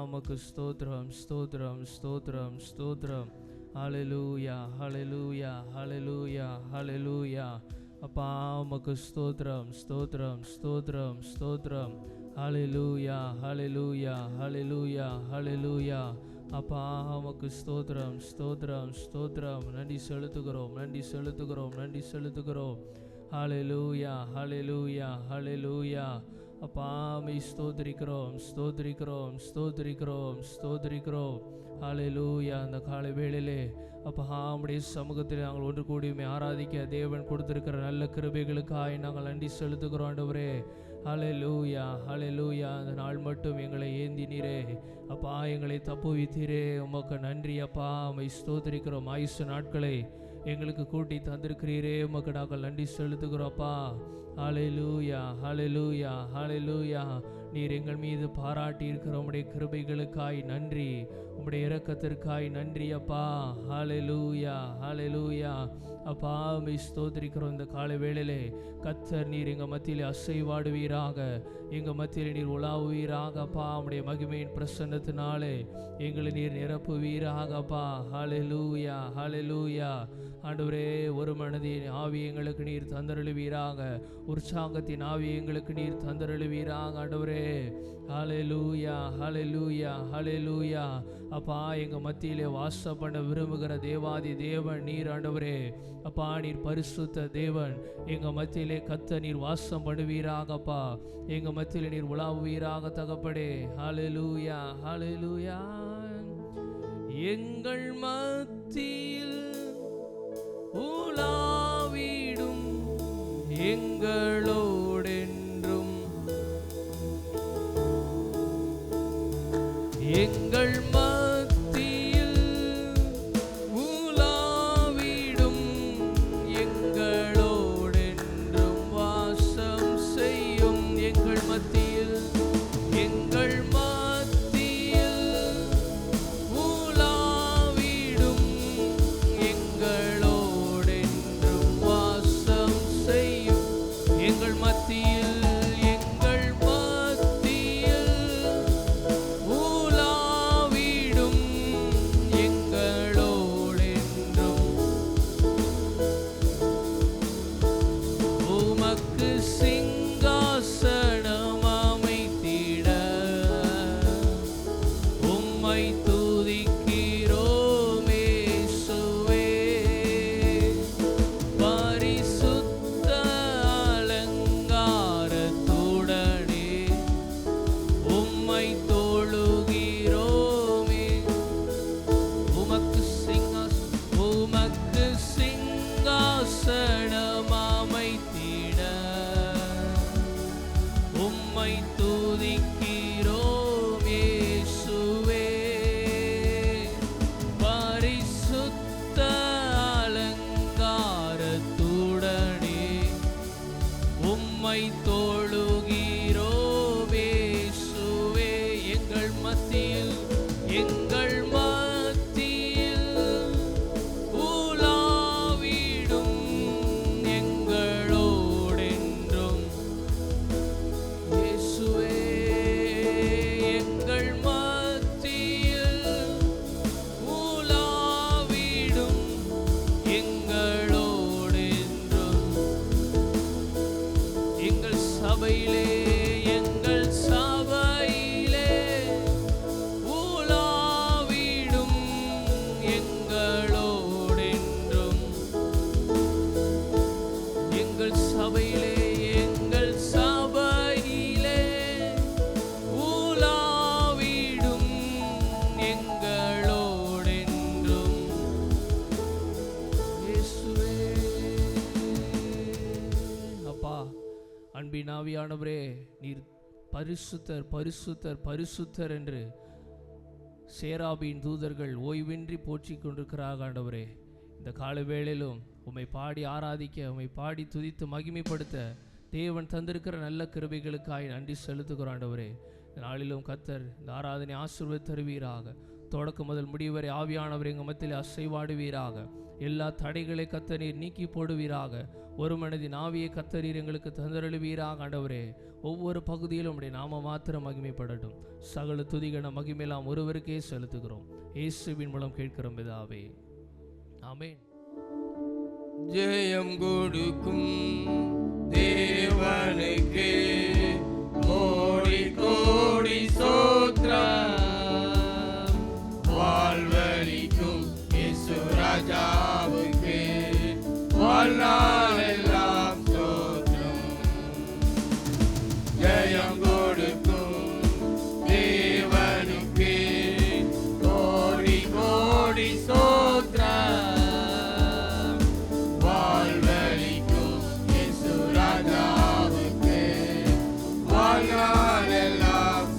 உமக்கு ஸ்தோத்திரம் ஸ்தோத்திரம் ஸ்தோத்திரம் ஸ்தோத்திரம். ஹல்லேலூயா ஹல்லேலூயா ஹல்லேலூயா ஹல்லேலூயா. அப்பா உமக்கு ஸ்தோத்திரம் ஸ்தோத்திரம் ஸ்தோத்திரம் ஸ்தோத்திரம். ஹல்லேலூயா ஹல்லேலூயா ஹல்லேலூயா ஹல்லேலூயா. அப்பா உமக்கு ஸ்தோத்திரம் ஸ்தோத்திரம் ஸ்தோத்திரம். நன்றி செலுத்துகிறோம் நன்றி செலுத்துகிறோம் நன்றி செலுத்துகிறோம். ஹல்லேலூயா ஹல்லேலூயா ஹல்லேலூயா. அப்பா மை ஸ்தோத்திரிக்கிறோம் ஸ்தோத்திரிக்கிறோம் ஸ்தோத்திரிக்கிறோம் ஸ்தோத்திரிக்கிறோம். ஹல்லேலூயா. அந்த காலை வேளையிலே அப்பா நம்முடைய சமூகத்தில் நாங்கள் ஒன்று கூடியுமே ஆராதிக்க தேவன் கொடுத்திருக்கிற நல்ல கிருபைகளுக்காய் நாங்கள் நன்றி செலுத்துகிறோம் ஆண்டவரே. ஹல்லேலூயா ஹல்லேலூயா. அந்த நாள் மட்டும் எங்களை ஏந்தினீரே அப்பா, எங்களை தப்புவித்தீரே, உமக்கு நன்றி அப்பா. மை ஸ்தோத்திரிக்கிறோம். ஆயுசு நாட்களை எங்களுக்கு கூட்டி தந்திருக்கிறீரே, உமக்கு நாங்கள் நன்றி செலுத்துகிறோம்ப்பா. ஹல்லேலூயா ஹல்லேலூயா ஹல்லேலூயா. நீர் எங்கள் மீது பாராட்டி இருக்கிற உம்முடைய கிருபைகளுக்காய் நன்றி, உம்முடைய இரக்கத்திற்காய் நன்றி அப்பா. ஹல்லேலூயா ஹல்லேலூயா. அப்பா மை ஸ்தோத்திரிக்கிறோம். இந்த காலை வேளையிலே கர்த்தர் நீர் எங்கள் மத்தியிலே அசைவாடுவீராக, எங்கள் மத்தியிலே நீர் உலாவுவீராக அப்பா. உம்முடைய மகிமையின் பிரசன்னத்தினாலே எங்களை நீர் நிரப்புவீராக அப்பா. ஹல்லேலூயா ஹல்லேலூயா. ஆண்டவரே, ஒரு மனதின் ஆவி எங்களுக்கு நீர் தந்தருளுவீராக, உற்சாகத்தின் ஆவி எங்களுக்கு நீர் தந்தருளுவீராக ஆண்டவரே. ஹல்லேலூயா ஹல்லேலூயா ஹல்லேலூயா. அப்பா எங்கள் மத்தியிலே வாசம் பண்ண விரும்புகிற தேவாதி தேவன் நீர் ஆண்டவரே. அப்பா நீர் பரிசுத்த தேவன், எங்கள் மத்தியிலே கர்த்தர் நீர் வாசம் பண்ணுவீராக அப்பா. எங்கள் மத்தியிலே நீர் உலாவுவீராக தகப்படே. ஹல்லேலூயா ஹல்லேலூயா. எங்கள் மத்தியில் உலாவிடும் எங்களோடென்றும், எங்கள் மத்தியில் உலாவிடும் எங்களோடென்றும் வாசம் செய்யும். எங்கள் மத்தியில் எங்கள் மத்தியில் உலாவிடும் எங்களோடென்றும் வாசம் செய்யும். எங்கள் மத்தியில் எங்கள் மத்தியில் உலாவிடும் எங்களோடென்றும் உமக்கு சிங்காசனம் அமைத்திட உம்மை துதிக்கிறோம் இயேசுவே. பரிசுத்த அலங்காரத்துடனே உம்மை தொழுகிறோமே. உமக்கு சிங்காசனம் அமைத்திட உம்மை துதிக்கிறோம் இயேசுவே. பரிசுத்த அலங்காரத்துடனே உம்மை தொழுகிறோம் இயேசுவே. எங்கள் மத்தியில் எங்கள் மத்தியில் உலாவிடும் எங்களோடென்றும் இயேசுவே. எங்கள் மத்தியில் உலாவிடும் எங்களோடென்றும் எங்கள் சபையிலே எங்கள் சபையிலே உலாவிடும் எங்களோடென்றும் எங்கள் சபையிலே எங்கள் சபையிலே உலாவிடும் எங்களோடென்றும் இயேசுவே. அப்பா அன்பின் ஆவியானவரே, நீர் பரிசுத்தர் பரிசுத்தர் பரிசுத்தர் என்று சேராபின் தூதர்கள் ஓய்வின்றி போற்றி கொண்டிருக்கிறார்கள் ஆண்டவரே. இந்த கால வேளையிலும் உம்மை பாடி ஆராதிக்க, உம்மை பாடி துதித்து மகிமைப்படுத்த தேவன் தந்திருக்கிற நல்ல கிருபைகளுக்காய் நன்றி செலுத்துகிறோம் ஆண்டவரே. நாளிலும் கர்த்தர் இந்த ஆராதனை ஆசீர்வாதம் தருவீராக. தொடக்கம் முதல் முடிவு வரை ஆவியானவர் எங்கள் மத்தியில் அசைவாடுவீராக. எல்லா தடைகளை கர்த்தர் நீர் நீக்கி போடுவீராக. ஒரு மனதின் ஆவியை கர்த்தர் நீர் எங்களுக்கு தந்தருளுவீராக. ஆண்டவரே, ஒவ்வொரு பகுதியிலும் உம்முடைய நாம மாத்திரம் மகிமைப்படட்டும். சகல துதிகன மகிமையெல்லாம் ஒருவருக்கே செலுத்துகிறோம். இயேசுவின் மூலம் கேட்கிறோம் பிதாவே, ஆமென். ஜெயம் கொடுக்கும் தேவனுக்கு கோடி கோடி ஸ்தோத்திரம். வாழ்வளிக்கும் இயேசு ராஜாவுக்கு வாழ்நாளெல்லாம் ஸ்தோத்திரம். ஜெயம் கொடுக்கும் தேவனுக்கு கோடி கோடி ஸ்தோத்திரம். வாழ்வளிக்கும் இயேசு ராஜாவுக்கு வாழ்நாளெல்லாம்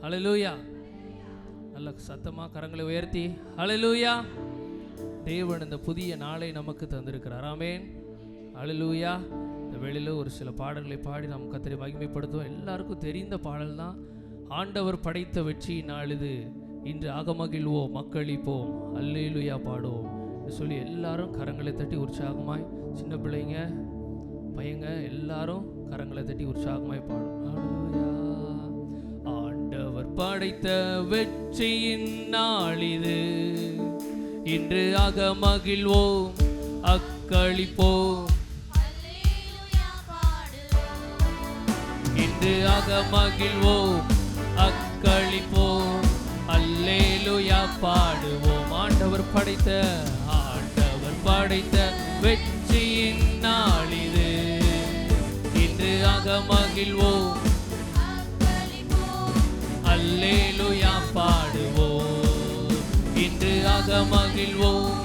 ஹல்லேலூயா. நல்ல சத்தமா கரங்களை உயர்த்தி ஹல்லேலூயா. தேவன் இந்த புதிய நாளை நமக்கு தந்திருக்கிறார். ஆமென். ஹல்லேலூயா. இந்த வேளையில ஒரு சில பாடல்களை பாடி நாம் கர்த்தரை மகிமைப்படுத்துவோம். எல்லாருக்கும் தெரிந்த பாடல் தான். ஆண்டவர் படைத்த வெற்றி நாள் இது, இன்று அகமகிழ்வோம் மக்களிப்போம் அல்லேலூயா பாடுவோம் சொல்லி எல்லாரும் கரங்களை தட்டி உற்சாகமாய், சின்ன பிள்ளைங்க பையங்க எல்லாரும் கரங்களை தட்டி உற்சாகமாய் பாடும். அல்லேலூயா. ஆண்டவர் படைத்த வெற்றியின் நாள் இது, இன்று அகமகிழ்வோம் அக்களிப்போம். இன்று அகமகிழ்வோம் அக்களிப்போம் அல்லேலூயா பாடுவோம். ஆண்டவர் படைத்த வெற்றியின் நாள் இது, இன்று அகமகிழ்வோம் அல்லேலூயா பாடுவோம். இன்று அகமகிழ்வோம்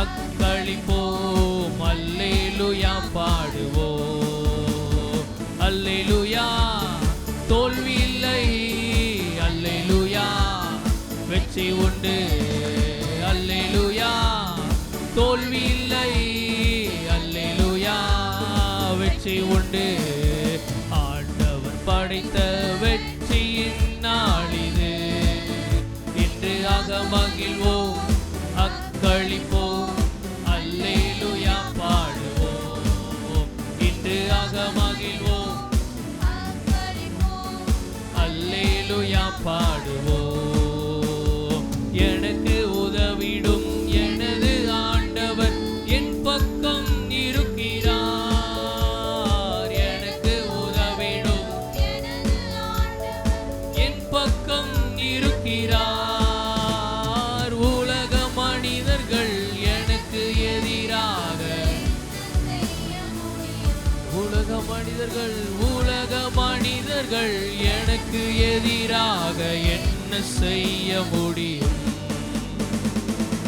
அக்களிப்போம் அல்லேலூயா பாடுவோம். அல்லேலூயா. தோல்வி இல்லை அல்லேலூயா, வெற்றி உண்டு அல்லேலூயா. தோல்வி இல்லை அல்லேலூயா, வெற்றி உண்டு. ஆண்டவர் படைத்த வெற்றியின் நாள் இது, இன்று அகமகிழ்வோம் அக்களிப்போம் அல்லேலூயா பாடுவோம். இன்று அகமகிழ்வோம் அல்லேலூயா பாடுவோம். எனக்கு உதவிடும் எனது ஆண்டவர் என் பக்கம் இருக்கிறார். எனக்கு உதவிடும் என் பக்கம் இருக்கிறார். உலக மனிதர்கள் எனக்கு எதிராக, உலக மனிதர்கள் எனக்கு எதிராக என்ன செய்ய முடியும்?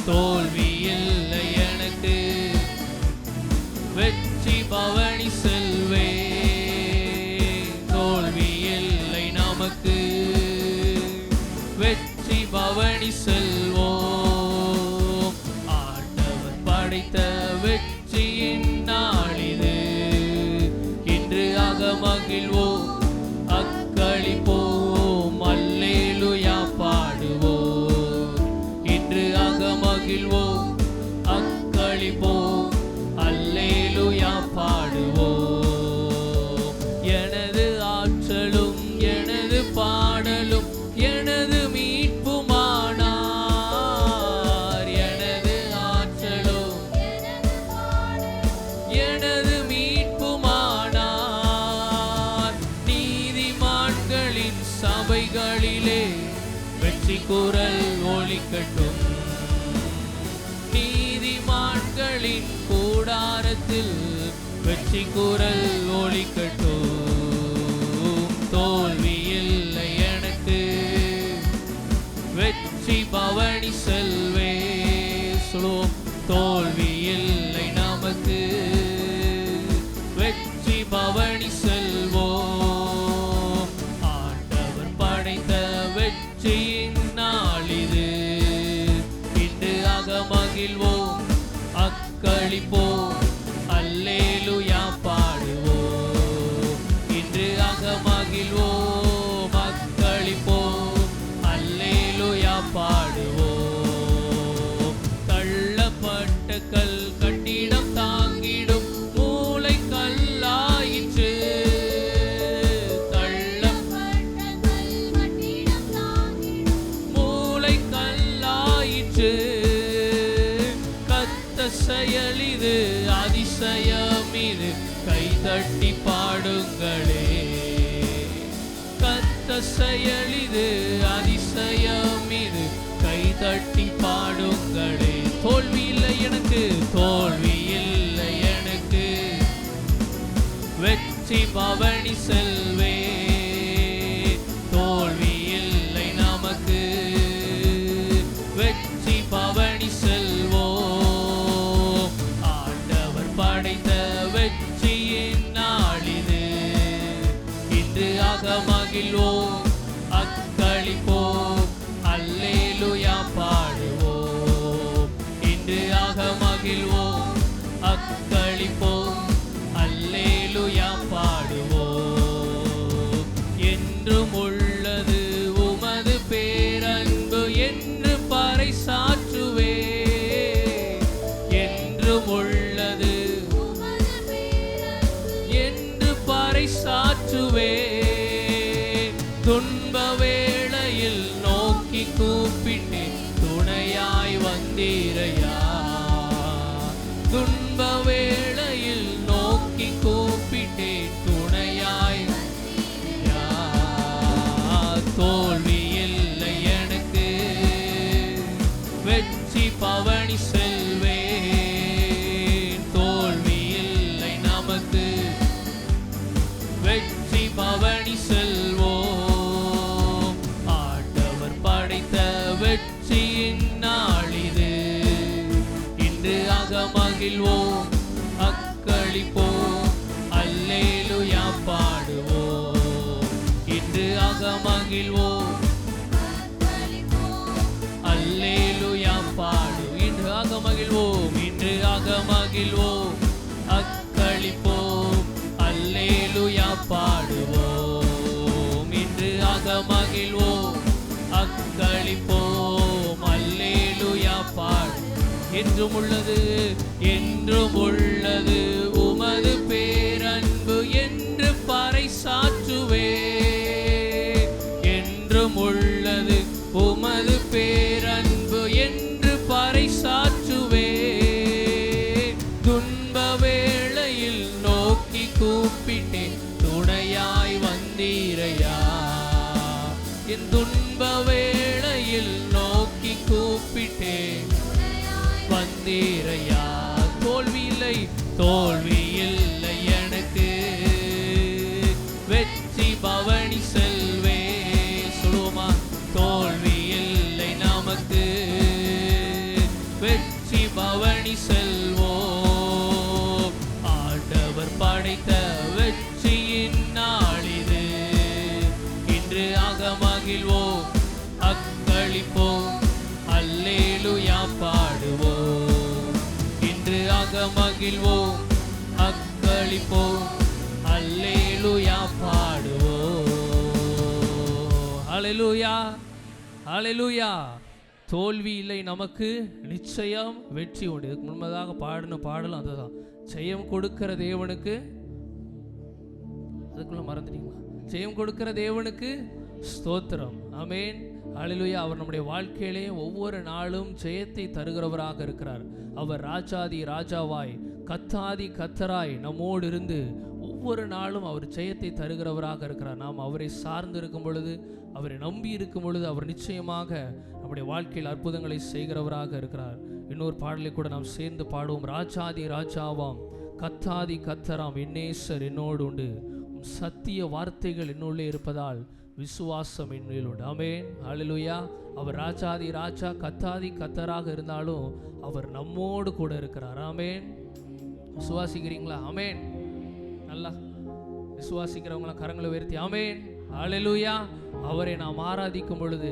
தோல்வி இல்லை எனக்கு, வெற்றி பவனி செல்வே. தோல்வி இல்லை நமக்கு, வெற்றி பவனி செல்வோம். ஆண்டவர் படைத்த வெற்றியின் நாள் இது, இன்று அகமகிழ்வோம் அக்களிப்போம் அல்லேலூயா பாடுவோம். இன்று அகமகிழ்வோம் அக்களிப்போம் அல்லேலூயா பாடுவோம். எனது ஆற்றலும் எனது பாடலும் எனது மீட்புமானார். எனது ஆற்றலும் எனது மீட்புமானார். நீதிமான்களின் சபைகளிலே வெற்றி குரல் ஒலிக்கட்டும். நீதிமான்களின் கூடாரத்தில் வெற்றி குரல் ஒலிக்கட்டும். தோல்வி இல்லை எனக்கு, வெற்றி பவனி செல்வே. சொல்லுவோம். தோல்வி இல்லை நமக்கு, வெற்றி பவனி செல்வோம். ஆண்டவர் படைத்த வெற்றியின் நாள் இது, இன்று அகமகிழ்வோம் அக்களிப்போம் அல்லேலூயா பாடுவோம். இன்று அகமகிழ்வோம் அக்களிப்போம் அல்லேலூயா பாடுவோம். தள்ளப்பட்ட கல் கட்டிடம் தாங்கிடும் மூளை கல்லாயிற்று. மூளை கல்லாயிற்று. கத்த செயலிது அதிசயம் இது, கைதட்டி பாடுங்களே. கத்த செயலிது அதிசயம் இது, கைதட்டி பாடுங்களே. தோல்வி இல்லை எனக்கு, தோல்வி இல்லை எனக்கு, வெற்றி பவனி செல்வே. தோல்வி இல்லை நமக்கு, வெற்றி பவனி செல்வோம். ஆண்டவர் படைத்த வெற்றியின் நாள் இது, இன்று அகமகிழ்வோம் அக்களி பறைசாற்றுவே. துன்ப வேளையில் நோக்கி கூப்பிட்டேன், துணையாய் வந்தீரையா. துன்ப வேளையில் நோக்கி கூப்பிட்டேன், துணையாய் வந்தீரையா. தோல்வி இல்லை எனக்கு, வெற்றி பவனி செல்வேன். தோல்வி இல்லை நமக்கு, வெற்றி பவனி செல்வோம். ஆண்டவர் படைத்த வெற்றியின் நாளிது. இன்று அகமகிழ்வோம், அக்களிப்போம், அல்லேலூயா பாடுவோம். இன்று அகமகிழ்வோம், அல்லேலூயா பாடு. இன்று அகமகிழ்வோம், இன்று அகமகிழ்வோம், அக்களிப்போம், அல்லேலூயா பாடுவோம். இன்று அகமகிழ்வோம், அக்களிப்போம், அல்லேலூயா பாடு. என்றும் உள்ளது, என்றும் உள்ளது உமது பேரன்பு என்று பறைசாற்றுவே. என்றும் உள்ளது உமது பேரன்பு என்று பறைசாற்றுவே. துன்ப வேளையில் நோக்கி கூப்பிட்டேன், துணையாய் வந்தீரையா. என் துன்ப வேளையில் நோக்கி கூப்பிட்டேன், வந்தீரையா. தோல்வி இல்லை, தோல்வி இல்லை எனக்கு, வெற்றி பவனி செல்வே. சொல்லுமா, தோல்வி இல்லை நமக்கு, வெற்றி பவனி செல்வோம். ஆண்டவர் படைத்த வெற்றியின் நாளிது. இன்று அகமகிழ்வோம், அக்களிப்போம், அல்லேலூயா பாடுவோம். இன்று அகமகிழ்வோம், அக்களிப்போம், அல்லேலூயா பாடுவோம். ஹல்லேலூயா, ஹல்லேலூயா. தோல்வி இல்லை நமக்கு, நிச்சயம் வெற்றி உண்டு. இதுக்கு முன்பதாக பாடின பாடலும் அதுதான். ஜெயம் கொடுக்கிற தேவனுக்கு, அதுக்குள்ள மறந்துட்டீங்களா? ஜெயம் கொடுக்கிற தேவனுக்கு ஸ்தோத்திரம். ஆமென், ஹல்லேலூயா. அவர் நம்முடைய வாழ்க்கையிலே ஒவ்வொரு நாளும் ஜெயத்தை தருகிறவராக இருக்கிறார். அவர் ராஜாதி ராஜாவாய், கத்தாதி கத்தராய் நம்மோடு இருந்து ஒவ்வொரு நாளும் அவர் ஜெயத்தை தருகிறவராக இருக்கிறார். நாம் அவரை சார்ந்து இருக்கும் பொழுது, அவரை நம்பி இருக்கும் பொழுது, அவர் நிச்சயமாக நம்முடைய வாழ்க்கையில் அற்புதங்களை செய்கிறவராக இருக்கிறார். இன்னொரு பாடலை கூட நாம் சேர்ந்து பாடுவோம். ராஜாதி ராஜாவாம், கத்தாதி கத்தராம் என்னேசர் என்னோடு உண்டு, சத்திய வார்த்தைகள் என்னுள்ளே இருப்பதால் விசுவாசம் என்னில் உண்டு. ஆமென், ஹல்லேலூயா. அவர் ராஜாதி ராஜா, கத்தாதி கத்தராக இருந்தாலும் அவர் நம்மோடு கூட இருக்கிறார். ஆமென். விசுவாசிக்கிறீங்களா? ஆமென். நல்லா விசுவாசிக்கிறவங்களா கரங்களை உயர்த்தி ஆமென், ஹல்லேலூயா. அவரை நாம் ஆராதிக்கும் பொழுது,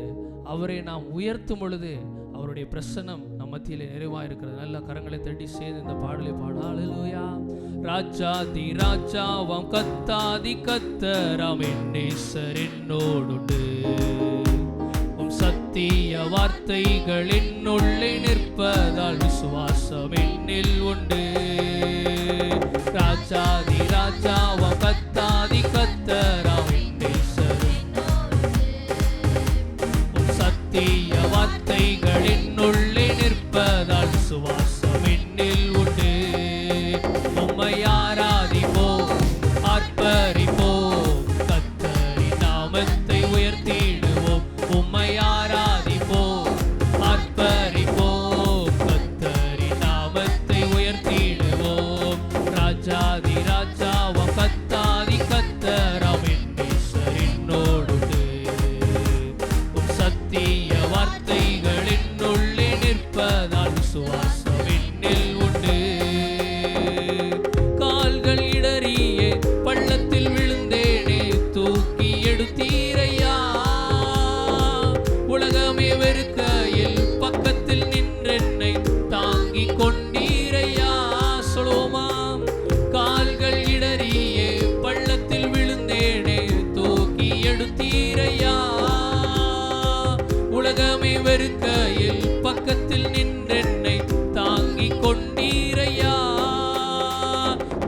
அவரை நாம் உயர்த்தும் பொழுது, அவருடைய பிரசன்னம் நம் மத்தியிலே நிறைவாக இருக்கிறது. நல்ல கரங்களை தட்டி சேர்ந்து இந்த பாடலை பாடு. ஹல்லேலூயா. ராஜாதி ராஜாவாம், கத்தாதி கத்தராம் என்னேசர் என்னோடுண்டு, உம் சத்திய வார்த்தைகள் என்னுள்ளே நிற்பதால் விசுவாசம் என்னில் உண்டு. ராஜாதி ராஜாவாம், கத்தாதி கத்தராம் என்னேசர், உம் சத்திய வார்த்தைகள் என்னுள்ளே நிற்பதால் விசுவாசம் என்னில் உண்டு. உம்மை ஆராதிப்போம், ஆர்ப்பரிப்போம், கர்த்தரின் நாமத்தை உயர்த்திடுவோம். உம்மை ஆராதிப்போம், ஆர்ப்பரிப்போம், கர்த்தரின் நாமத்தை உயர்த்திடுவோம். ராஜாதி ராஜாவாம், கத்தாதி கத்தராம் என்னேசர் என்னோடுண்டு, உம் சத்திய வார்த்தைகள் என்னுள்ளே நிற்பதால் விசுவாசம் என்னில் உண்டு. கால்கள் இடறியே பள்ளத்தில் விழுந்தேனே, தூக்கி எடுத்தீரையா. உலகமே வெறுக்கையில் பக்கத்தில் நின்றென்னை தாங்கி கொண்டீரையா. சொல்லுவோமாம். கால்கள் இடறியே பள்ளத்தில் விழுந்தேனே, தூக்கி எடுத்தீரையா. உலகமே வெறுக்கையில் பக்கத்தில் நின்றென்னை தாங்கி கொண்டீரையா.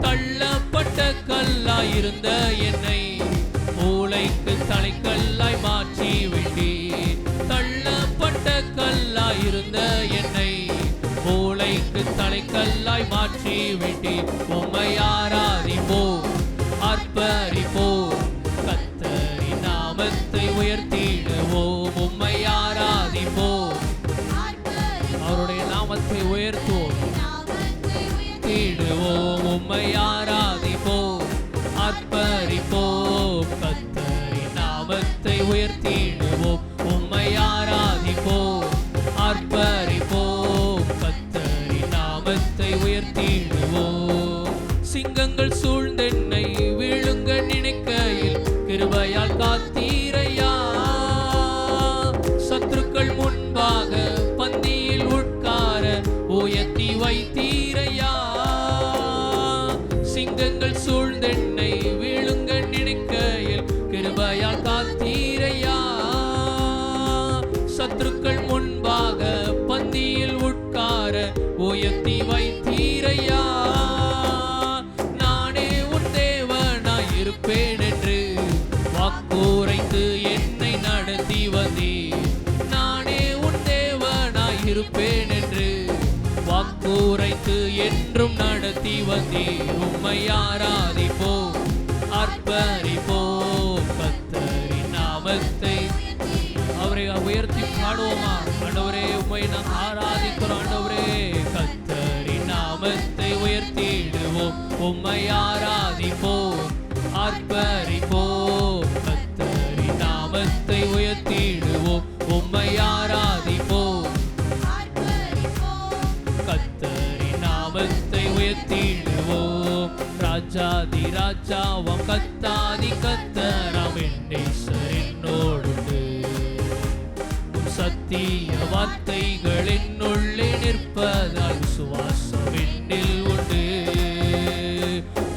தள்ளப்பட்ட கல்லாய் இருந்த என்னை மூளைக்கு தலைக்கல்லாய் மாற்றி விட்டீர். தள்ளப்பட்ட கல்லாய் இருந்த என்னை மூளைக்கு தலைக்கல்லாய் மாற்றி விட்டீர். உம்மை ஆராதிப்போம், ஆர்ப்பரிப்போம், கர்த்தரின் நாமத்தை உயர்த்திடுவோம். உம்மை ஆராதிப்போம், அவருடைய நாமத்தை உயர்த்துவோம், தீடுவோம். உம்மை ஆராதிப்போம், ஆர்ப்பரிப்போம், கர்த்தரின் நாமத்தை உயர்த்திடுவோம். உம்மை ஆராதிப்போம், ஆர்ப்பரிப்போம், கர்த்தரின் நாமத்தை உயர்த்திடுவோம். சிங்கங்கள் சூழ்ந்தென்னை விழுங்க நினைக்கையில் கிருபையால் காத்தீரையா. சத்துருக்கள் முன்பாக பந்தியில் உட்கார உயர்த்தி வைத்தீரையா. சிங்கங்கள் சூழ்ந்தென்னை விழுங்க நினைக்கையில் கிருபையால் காத்தீரையா. சத்துருக்கள் முன்பாக பந்தியில் உட்கார உயர்த்தி வைத்தீரையா. நானே உன் தேவனாய் இருப்பேன் என்று வாக்குரைத்து என்னை நடத்தி வந்தீர். நானே உன் தேவனாய் இருப்பேன் என்று வாக்குரைத்து என்றும் நடத்தி வந்தீர். உம்மை ஆராதிப்போம், ஆர்ப்பரிப்போம், கர்த்தரின் நாமத்தை அவரை உயர்த்தி பாடுவோமா. ஆண்டவரே, உம்மை நாம் ஆராதிக்கிறோம். ஆண்டவரே, கர்த்தரின் நாமத்தை உயர்த்திடுவோம். உம்மை ஆராதிப்போம், ஆர்ப்பரிப்போம், கர்த்தரின் நாமத்தை உயர்த்திடுவோம். உம்மை ஆராதிப்போம், கர்த்தரின் நாமத்தை உயர்த்திடுவோம். ராஜாதி ராஜாவாம் கர்த்தாதி கர்த்தராம் என் நேசர் என்னோடுண்டு. சத்திய வார்த்தைகள் என்னுள்ளே நிற்பதால் விசுவாசம் என்னில் உண்டு.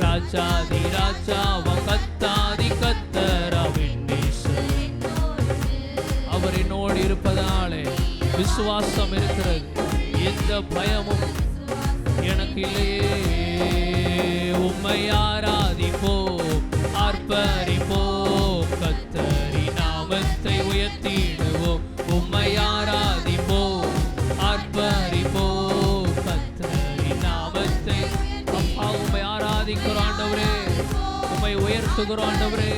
ராஜாதி ராஜாவாம் கர்த்தாதி கர்த்தராம் என் நேசர், அவர் என்னோடு இருப்பதாலே விசுவாசம் இருக்கிறது. எந்த பயமும் எனக்கு இல்லையே. உம்மை ஆராதிப்போம், ஆர்ப்பரிப்போம், கர்த்தரின் நாமத்தை உயர்த்திடுவோம். உம்மை ஆராதிப்போம், ஆர்ப்பரிப்போம், கர்த்தரின் நாமத்தை. அப்பா, உம்மை ஆராதிக்கிறோம் ஆண்டவரே, உம்மை உயர்த்துகிறோம் ஆண்டவரே.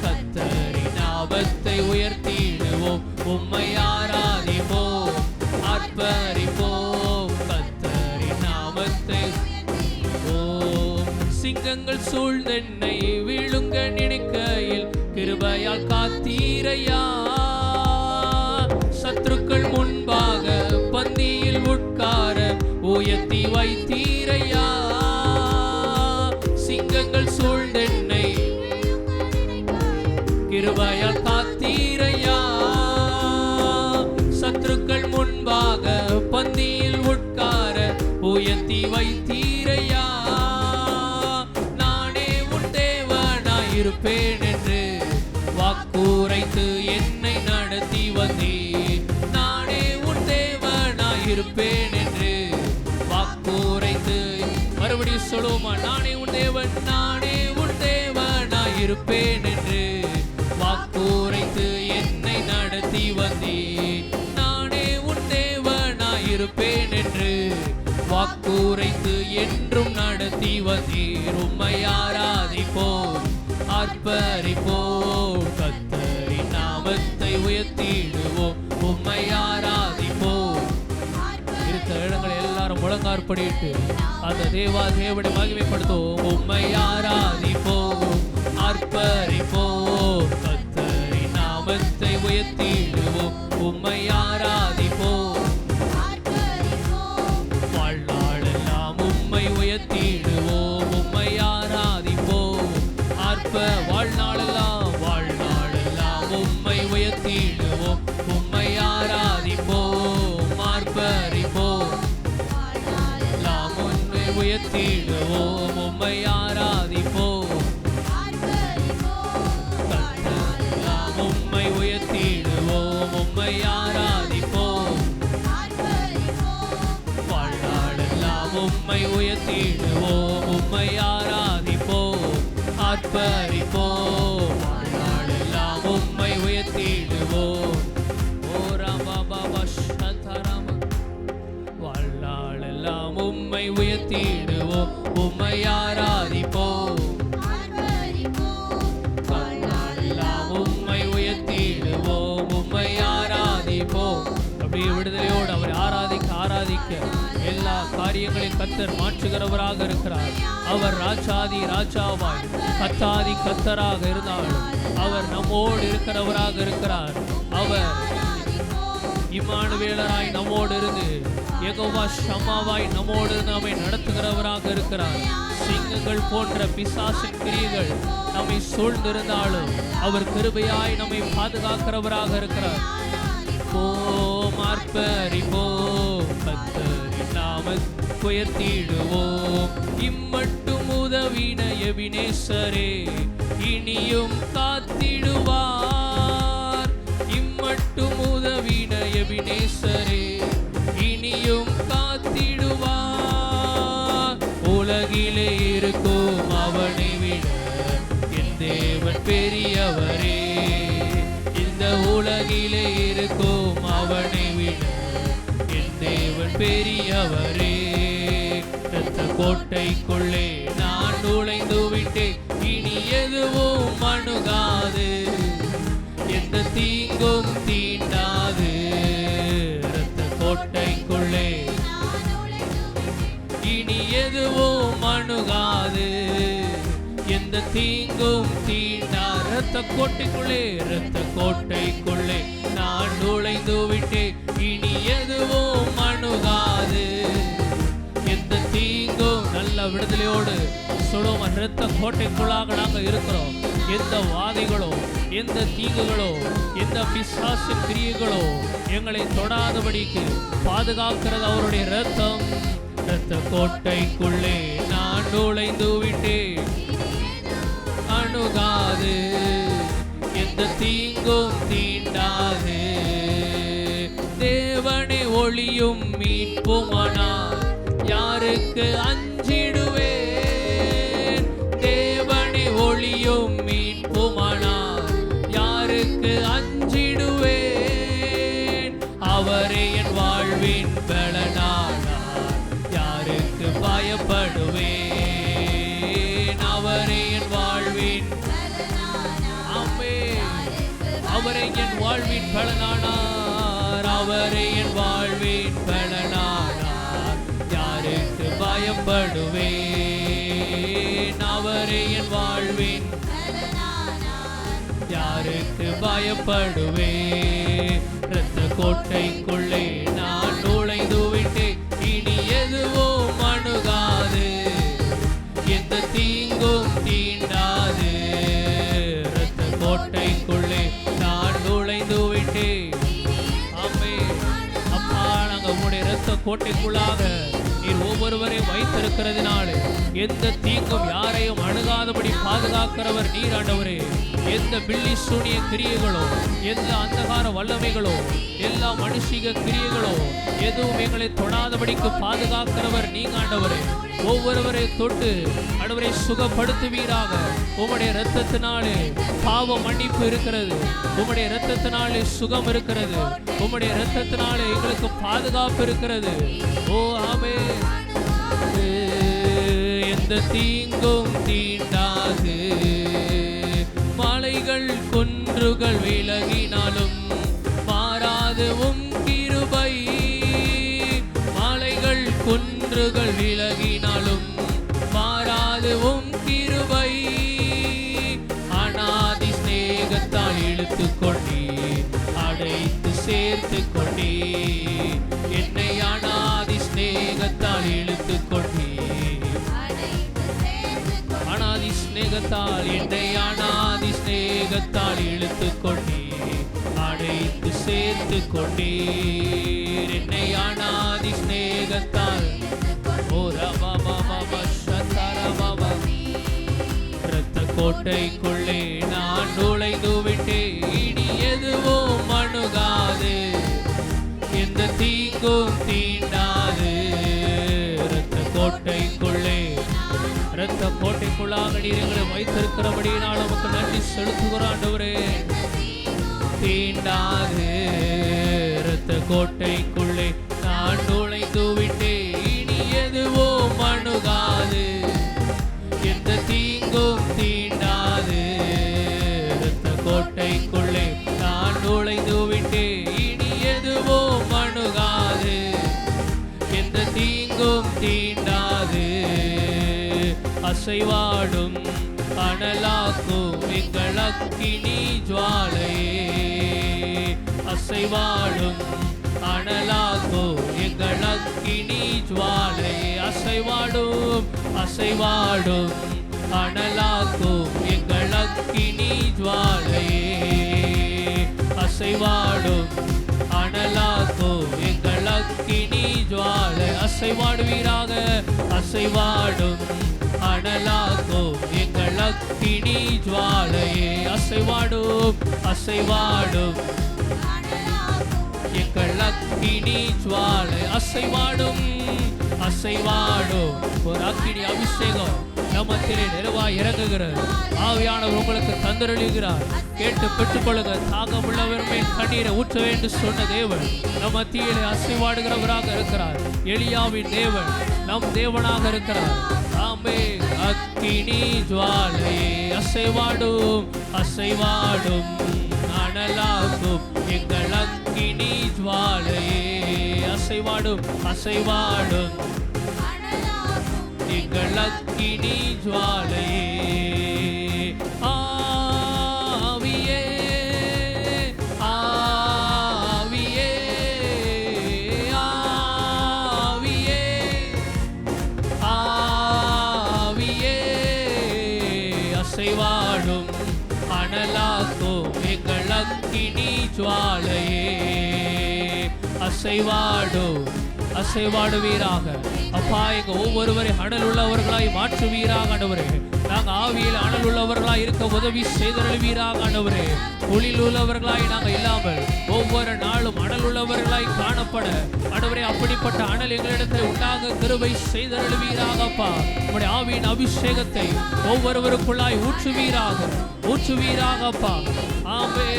கர்த்தரின் நாமத்தை உயர்த்திடுவோம். உம்மை ஆராதிப்போம், ஆர்ப்பரிப்போம், கர்த்தரின் நாமத்தை. சிங்கங்கள் சூழ்ந்தென்னை விழுங்க நினைக்கையில் கிருபையால் காத்தீரையா. சத்துருக்கள் முன்பாக பந்தியில் உட்கார உயர்த்தி வைத்தீரையா. சிங்கங்கள் சூழ்ந்தென்னை கிருபையால் காத்தீரையா. சத்துருக்கள் முன்பாக பந்தியில் உட்கார உயர்த்தி வைத்தீரையா. நானே உன் தேவனாய் இருப்பேன் என்று வாக்குரைத்து என்னை நடத்தி வந்தீர். நானே உன் தேவனாய் இருப்பேன் என்று வாக்குரைத்து. மறுபடியும் சொல்லுவோமா. நானே உன் தேவன், நானே உன் தேவனாய் இருப்பேன் என்று வாக்குரைத்து என்னை நடத்தி வந்தீர். நானே உன் தேவனாய் இருப்பேன் என்று வாக்குரைத்து என்றும் நடத்தி வந்தீர். உம்மை ஆராதிப்போம், ஆர்ப்பரிப்போம், கர்த்தரின் நாமத்தை உயர்த்திடுவோம். உம்மை ஆராதிப்போம். இருக்கிற இடங்களை எல்லாரும் முழங்காற்படிட்டு அந்த தேவனை மகிமைப்படுத்துவோம். உம்மை ஆராதிப்போம், ஆர்ப்பரிப்போம், கர்த்தரின் நாமத்தை உயர்த்திடுவோம். உம்மை ஆராதிப்போம், வாழ்நாளெல்லாம் உம்மை உயர்த்திடுவோம். உம்மை ஆராதிப்போம், வாழ்நாளெல்லாம் உம்மை உயர்த்திடுவோம். உம்மை ஆராதிப்போம், ஆர்ப்பரிப்போம், எல்லாம் உம்மை உயர்த்திடுவோம். உம்மை ஆராதிப்போம், எல்லாம் உம்மை உயர்த்திடுவோம். உம்மை ஆராதிப்போம், வாழ்நாளெல்லாம் உம்மை உயர்த்திடுவோம். உம்மை ஆராதிப்போம், ஆர்ப்பரிப்போம், வாழ்நாளெல்லாம் உம்மை உயர்த்திடுவோம். ஓ ராமா சந்தராம, வாழ்நாளெல்லாம் உம்மை உயர்த்திடுவோம், உம்மை ஆராதிப்போம், வாழ்நாளெல்லாம் உம்மை உயர்த்திடுவோம், உம்மை ஆராதிப்போம். அப்படியே விடுதலையோடு அவரை ஆராதிக்க ஆராதிக்க எல்லா காரியங்களையும் கர்த்தர் மாற்றுகிறவராக இருக்கிறார். அவர் ராஜாதி ராஜாவாய் கத்தாதி கத்தராக இருந்தாலும் அவர் நம்மோடு இருக்கிறவராக இருக்கிறார். அவர் இம்மானுவேலராய் நம்மோடு இருந்து யெகோவா ஷம்மாவாய் நம்மோடு இருந்து நம்மை நடத்துகிறவராக இருக்கிறார். சிங்கங்கள் போன்ற பிசாசின் கிரியைகள் நம்மை சூழ்ந்திருந்தாலும் அவர் கிருபையாய் நம்மை பாதுகாக்கிறவராக இருக்கிறார். ஓம் ஆர்ப்பரிப்போம், கர்த்தரின் நாமத்தை உயர்த்திடுவோம். இம்மட்டும் உதவின எபினேசரே இனியும் காத்திடுவார். இம்மட்டும் உதவின எபினேசரே இனியும் காத்திடுவார். உலகிலே இருக்கும் அவனை விட என் தேவன் பெரியவரே. இந்த உலகிலே இருக்கும் அவனை விட என் தேவன் பெரியவரே. இரத்த கோட்டைக்குள்ளே நான் நுழைந்து விட்டேன், இனி எதுவும் அணுகாது, எந்த தீங்கும் தீண்டாது. இரத்த கோட்டைக்குள்ளே இனி எதுவும் அணுகாது, எந்த தீங்கும் தீண்டாது. இரத்த கோட்டைக்குள்ளே நான் நுழைந்து விட்டேன், இனி எதுவும் அணுகாது, எந்த தீங்கும். நல்ல விடுதலையோடு சொல்லுவோம், இரத்த கோட்டைக்குள்ளாக நாங்கள் இருக்கிறோம். எந்த வாதைகளோ எந்த தீங்குகளோ எந்த பிசாசின் கிரியைகளோ எங்களை தொடாதபடிக்கு பாதுகாக்கிறது அவருடைய இரத்தம். இரத்த கோட்டைக்குள்ளே நான் நுழைந்து விட்டேன், அணுகாது, எந்த தீங்கும் தீண்டாது. தேவனே ஒளியும் மீட்புமானார் யாருக்கு அஞ்சிடுவேன். தேவனே ஒளியும் மீட்புமானார் யாருக்கு அஞ்சிடுவேன். அவரே என் வாழ்வின் பலனானார் யாருக்கு பயப்படுவேன். அவரே என் வாழ்வின் அவரை என் வாழ்வின் பலனானார். அவரை என் வாழ்வின் பலனானார் யாருக்கு பயப்படுவேன். அவரை என் வாழ்வின் யாருக்கு பயப்படுவேன். இரத்த கோட்டைக்குள்ளே நான் நுழைந்து விட்டேன், இனி எதுவும் அணுகாது, எந்த தீங்கும் தீண்டாது. இரத்த கோட்டைக்குள்ளே நான் நுழைந்து விட்டேன். ஆமென். அப்பா, நாங்கள் உம்முடைய இரத்த கோட்டைக்குள்ளாக நீர் ஒவ்வொருவரையும் வைத்திருக்கிறதுனால எந்த தீங்கும் யாரையும் அணுகாதபடி பாதுகாக்கிறவர் நீர் ஆண்டவரே. எந்த பில்லி சூனிய கிரியைகளோ எந்த அந்தகார வல்லமைகளோ எல்லா மனுஷிக கிரியைகளோ எதுவும் எங்களை தொடாதபடிக்கு பாதுகாக்கிறவர் நீங்க ஆண்டவரே. ஒவ்வொருவரை தொட்டு ஆண்டவரை சுகப்படுத்துவீராக. உம்முடைய இரத்தத்தினாலே பாவ மன்னிப்பு இருக்கிறது, உம்முடைய இரத்தத்தினாலே சுகம் இருக்கிறது, உம்முடைய இரத்தத்தினாலே எங்களுக்கு பாதுகாப்பு இருக்கிறது. ஓ ஆமென். எந்த தீங்கும் தீண்டாது. மலைகள் குன்றுகள் விலகினாலும் மாறாது உம் கிருபை. மலைகள் குன்றுகள் விலகினாலும் மாறாது உம் கிருபை. அநாதி ஸ்நேகத்தால் இழுத்து கொண்டே அடைத்து சேர்த்து கொண்டே என்னை. அநாதி ஸ்நேகத்தால் இழுத்து கொண்டே அநாதி ஸ்நேகத்தால் என்னை. அநாதி ஸ்நேகத்தால் இழுத்து கொண்டே அடைத்து சேர்த்து கொண்டே என்னை. அநாதி ஸ்நேகத்தால் இரத்த கோட்டைக்குள்ளே நான் நுழைந்து விட்டேன், இனி எதுவும் அணுகாது, எந்த தீங்கும் தீண்டாது. இரத்த கோட்டைக்குள்ளே இரத்த கோட்டைக்குள்ள பிள்ளைகளாக நீர் எங்களை வைத்திருக்கிறபடியினால் உமக்கு நன்றி செலுத்துகிறோம் ஆண்டவரே. தீண்டாது இரத்த கோட்டைக்குள்ளே நான் நுழைந்து விட்டேன், இனி எதுவும் அணுகாது, எந்த தீங்கும் தீண்டாது. இரத்த கோட்டைக்குள்ளே நான் நுழைந்து விட்டேன், இனி எதுவும் அணுகாது, எந்த தீங்கும் தீண்டாது. அசைவாடும் அனலாக்கும் எங்கள் அக்கினி ஜுவாலையே, அசைவாடும் அனலாக்கும் எங்கள் அக்கினி ஜுவாலையே. அசைவாடும் அசைவாடும் அனலாக்கும் எங்கள் அக்கினி ஜுவாலையே, அசைவாடும் அனலாக்கும் எங்கள் அக்கினி ஜுவாலை. அசைவாடுவீராக, அசைவாடும் அனலாக்கும் எங்கள் அக்கினி ஜுவாலையே. அசைவாடும் அசைவாடும் எங்கள் அக்கினி ஜுவாலை. அசைவாடும் அசைவாடும் ஒரு அக்கினி அபிஷேகம் நம்மத்திலே நிறைவாய் இறங்குகிறது. ஆவியானவர் உங்களுக்கு தந்தருளுகிறார். கேட்டு பெற்றுக்கொள்ளுங்க. தாகம் உள்ளவர் மேல் கண்ணீரை ஊற்ற வேண்டும் சொன்ன தேவன் நம் மத்தியிலே அசைவாடுகிறவராக இருக்கிறார். எலியாவின் தேவன் நம் தேவனாக இருக்கிறார். ஆமே. அக்கினி ஜுவாலையே, அசைவாடும் அசைவாடும் அனலாகும் எங்கள் அக்கினி ஜுவாலையே. அசைவாடும் அசைவாடும் எங்கள் அக்கினி ஜுவாலையே. ஆவியே ஆவியே ஆவியே ஆவியே, அசைவாடும் அனலாக்கும் எங்கள் அக்கினி ஜுவாலையே. அசைவாடும் அசைவாடுவீராக அப்பா. எங்க ஒவ்வொருவரை அனல் உள்ளவர்களாய் மாற்றுவீராக ஆண்டவரே. நாங்கள் ஆவியில் அனல் உள்ளவர்களாய் இருக்க உதவி செய்தருள்வீராக ஆண்டவரே. ஒளியில் உள்ளவர்களாய் நாங்கள் இல்லாமல் ஒவ்வொரு நாளும் அனல் உள்ளவர்களாய் காணப்பட ஆண்டவரே, அப்படிப்பட்ட அனல் எங்களிடத்தில் உண்டாக கிருபை செய்தருள்வீராகப்பா. உம்முடைய ஆவியின் அபிஷேகத்தை ஒவ்வொருவருக்குள்ளாய் ஊற்றுவீராக ஊற்றுவீராகப்பா. ஆமே.